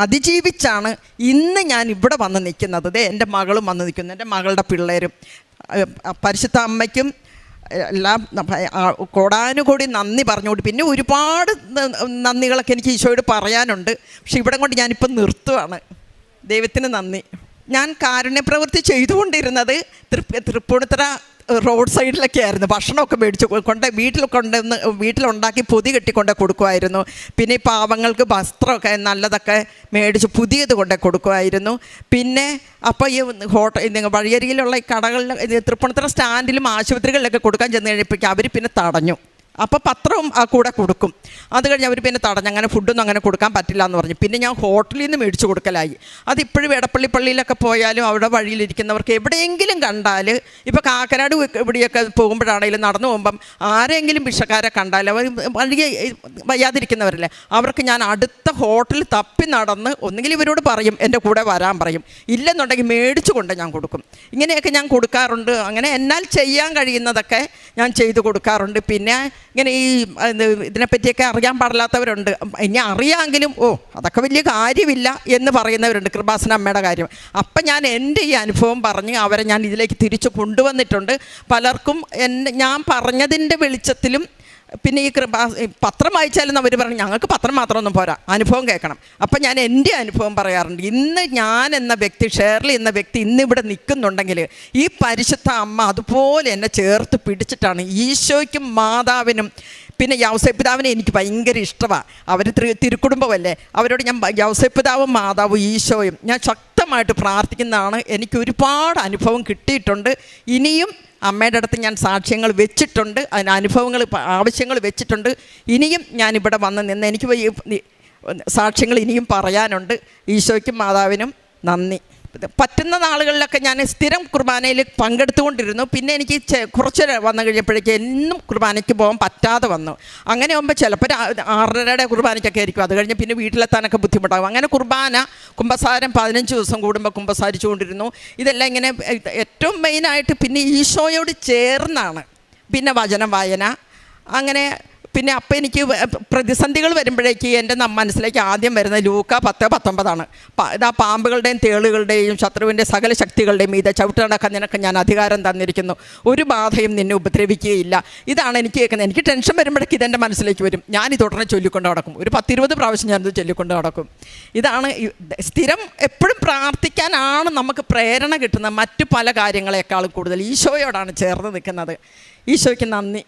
അതിജീവിച്ചാണ് ഇന്ന് ഞാൻ ഇവിടെ വന്ന് നിൽക്കുന്നത്. എൻ്റെ മകളും വന്ന് നിൽക്കുന്നു, എൻ്റെ മകളുടെ പിള്ളേരും. പരിശുദ്ധ അമ്മയ്ക്കും എല്ലാം കോടാനുകൂടി നന്ദി പറഞ്ഞുകൊണ്ട് പിന്നെ ഒരുപാട് നന്ദികളൊക്കെ എനിക്ക് ഈശോയോട് പറയാനുണ്ട്. പക്ഷെ ഇവിടെ കൊണ്ട് ഞാനിപ്പം നിർത്തുവാണ്. ദൈവത്തിന് നന്ദി. ഞാൻ കാരുണ്യപ്രവൃത്തി ചെയ്തുകൊണ്ടിരുന്നത് തൃപ്പൂണിത്തുറ റോഡ് സൈഡിലൊക്കെ ആയിരുന്നു. ഭക്ഷണമൊക്കെ മേടിച്ച് വീട്ടിലുണ്ടാക്കി പൊതി കെട്ടിക്കൊണ്ട് കൊടുക്കുമായിരുന്നു. പിന്നെ ഈ പാവങ്ങൾക്ക് വസ്ത്രമൊക്കെ നല്ലതൊക്കെ മേടിച്ച് പുതിയത് കൊണ്ട് കൊടുക്കുമായിരുന്നു. പിന്നെ അപ്പോൾ ഈ വഴിയരികിലുള്ള ഈ കടകളിൽ തൃപ്പൂണിത്തുറ സ്റ്റാൻഡിലും ആശുപത്രികളിലൊക്കെ കൊടുക്കാൻ ചെന്ന് കഴിഞ്ഞപ്പോഴേക്കും അവർ പിന്നെ തടഞ്ഞു. അപ്പോൾ പത്രവും ആ കൂടെ കൊടുക്കും. അത് കഴിഞ്ഞ് അവർ പിന്നെ തടഞ്ഞു, അങ്ങനെ ഫുഡൊന്നും അങ്ങനെ കൊടുക്കാൻ പറ്റില്ല എന്ന് പറഞ്ഞു. പിന്നെ ഞാൻ ഹോട്ടലിൽ നിന്ന് മേടിച്ച് കൊടുക്കലായി. അതിപ്പോഴും എടപ്പള്ളി പള്ളിയിലൊക്കെ പോയാലും അവിടെ വഴിയിലിരിക്കുന്നവർക്ക് എവിടെയെങ്കിലും കണ്ടാൽ, ഇപ്പോൾ കാക്കനാട് ഇവിടെയൊക്കെ പോകുമ്പോഴാണെങ്കിലും നടന്നു പോകുമ്പം ആരെങ്കിലും ഭിക്ഷക്കാരെ കണ്ടാൽ, അവർ വഴിയെ വയ്യാതിരിക്കുന്നവരല്ലേ, അവർക്ക് ഞാൻ അടുത്ത ഹോട്ടലിൽ തപ്പി നടന്ന് ഒന്നുകിൽ ഇവരോട് പറയും എൻ്റെ കൂടെ വരാൻ പറയും, ഇല്ലെന്നുണ്ടെങ്കിൽ മേടിച്ചു കൊണ്ട് ഞാൻ കൊടുക്കും. ഇങ്ങനെയൊക്കെ ഞാൻ കൊടുക്കാറുണ്ട്. അങ്ങനെ എന്നാൽ ചെയ്യാൻ കഴിയുന്നതൊക്കെ ഞാൻ ചെയ്തു കൊടുക്കാറുണ്ട്. പിന്നെ ഇങ്ങനെ ഈ ഇതിനെപ്പറ്റിയൊക്കെ അറിയാൻ പാടില്ലാത്തവരുണ്ട്. ഇനി അറിയാമെങ്കിലും അതൊക്കെ വലിയ കാര്യമില്ല എന്ന് പറയുന്നവരുണ്ട്, കൃപാസന അമ്മയുടെ കാര്യം. അപ്പം ഞാൻ എൻ്റെ ഈ അനുഭവം പറഞ്ഞ് അവരെ ഞാൻ ഇതിലേക്ക് തിരിച്ചു കൊണ്ടുവന്നിട്ടുണ്ട്. പലർക്കും ഞാൻ പറഞ്ഞതിൻ്റെ വെളിച്ചത്തിലും പിന്നെ ഈ പത്രം വായിച്ചാലും അവർ പറഞ്ഞു ഞങ്ങൾക്ക് പത്രം മാത്രമൊന്നും പോരാ, അനുഭവം കേൾക്കണം. അപ്പം ഞാൻ എൻ്റെ അനുഭവം പറയാറുണ്ട്. ഇന്ന് ഞാൻ എന്ന വ്യക്തി, ഷേർലി എന്ന വ്യക്തി ഇന്നിവിടെ നിൽക്കുന്നുണ്ടെങ്കിൽ ഈ പരിശുദ്ധ അമ്മ അതുപോലെ എന്നെ ചേർത്ത് പിടിച്ചിട്ടാണ്. ഈശോയ്ക്കും മാതാവിനും പിന്നെ യൗസേപ്പിതാവിനെ എനിക്ക് ഭയങ്കര ഇഷ്ടമാണ്. അവർ തിരുക്കുടുംബമല്ലേ, അവരോട് ഞാൻ യൗസേപ്പിതാവും മാതാവും ഈശോയും ഞാൻ ശക്തമായിട്ട് പ്രാർത്ഥിക്കുന്നതാണ്. എനിക്ക് ഒരുപാട് അനുഭവം കിട്ടിയിട്ടുണ്ട്. ഇനിയും അമ്മയുടെ അടുത്ത് ഞാൻ സാക്ഷ്യങ്ങൾ വെച്ചിട്ടുണ്ട്, അതിന് അനുഭവങ്ങൾ ആവശ്യങ്ങൾ വെച്ചിട്ടുണ്ട്. ഇനിയും ഞാനിവിടെ വന്ന് നിന്ന് എനിക്ക് സാക്ഷ്യങ്ങൾ ഇനിയും പറയാനുണ്ട്. ഈശോയ്ക്കും മാതാവിനും നന്ദി. പറ്റുന്ന നാളുകളിലൊക്കെ ഞാൻ സ്ഥിരം കുർബാനയിൽ പങ്കെടുത്തുകൊണ്ടിരുന്നു. പിന്നെ എനിക്ക് കുറച്ച് വന്നു കഴിഞ്ഞപ്പോഴേക്കും എന്നും കുർബാനയ്ക്ക് പോകാൻ പറ്റാതെ വന്നു. അങ്ങനെ ആകുമ്പോൾ ചിലപ്പോൾ 6:30 കുർബാനയ്ക്കൊക്കെ ആയിരിക്കും. അത് കഴിഞ്ഞ് പിന്നെ വീട്ടിലെത്താനൊക്കെ ബുദ്ധിമുട്ടാകും. അങ്ങനെ കുമ്പസാരം 15 ദിവസം കൂടുമ്പോൾ കുമ്പസാരിച്ചു കൊണ്ടിരുന്നു. ഇതെല്ലാം ഇങ്ങനെ ഏറ്റവും മെയിനായിട്ട് പിന്നെ ഈശോയോട് ചേർന്നാണ് പിന്നെ വചനം വായന. അങ്ങനെ പിന്നെ അപ്പം എനിക്ക് പ്രതിസന്ധികൾ വരുമ്പോഴേക്ക് എൻ്റെ മനസ്സിലേക്ക് ആദ്യം വരുന്ന ലൂക്ക 10:19 ഇതാ പാമ്പുകളുടെയും തേളുകളുടെയും ശത്രുവിൻ്റെ സകല ശക്തികളുടെയും മീതെ ചവിട്ടടക്കാൻ നിനക്ക് ഞാൻ അധികാരം തന്നിരിക്കുന്നു, ഒരു ബാധയും നിന്നെ ഉപദ്രവിക്കുകയില്ല. ഇതാണ് എനിക്ക് കേൾക്കുന്നത്. എനിക്ക് ടെൻഷൻ വരുമ്പോഴേക്ക് ഇതെൻ്റെ മനസ്സിലേക്ക് വരും. ഞാനിത് ഉടനെ ചൊല്ലിക്കൊണ്ട് നടക്കും. ഒരു 10-20 പ്രാവശ്യം ഞാനിത് ചൊല്ലിക്കൊണ്ട് നടക്കും. ഇതാണ് സ്ഥിരം എപ്പോഴും പ്രാർത്ഥിക്കാനാണ് നമുക്ക് പ്രേരണ കിട്ടുന്നത്. മറ്റു പല കാര്യങ്ങളെക്കാളും കൂടുതൽ ഈശോയോടാണ് ചേർന്ന് നിൽക്കുന്നത്. ഈശോയ്ക്ക് നന്ദി.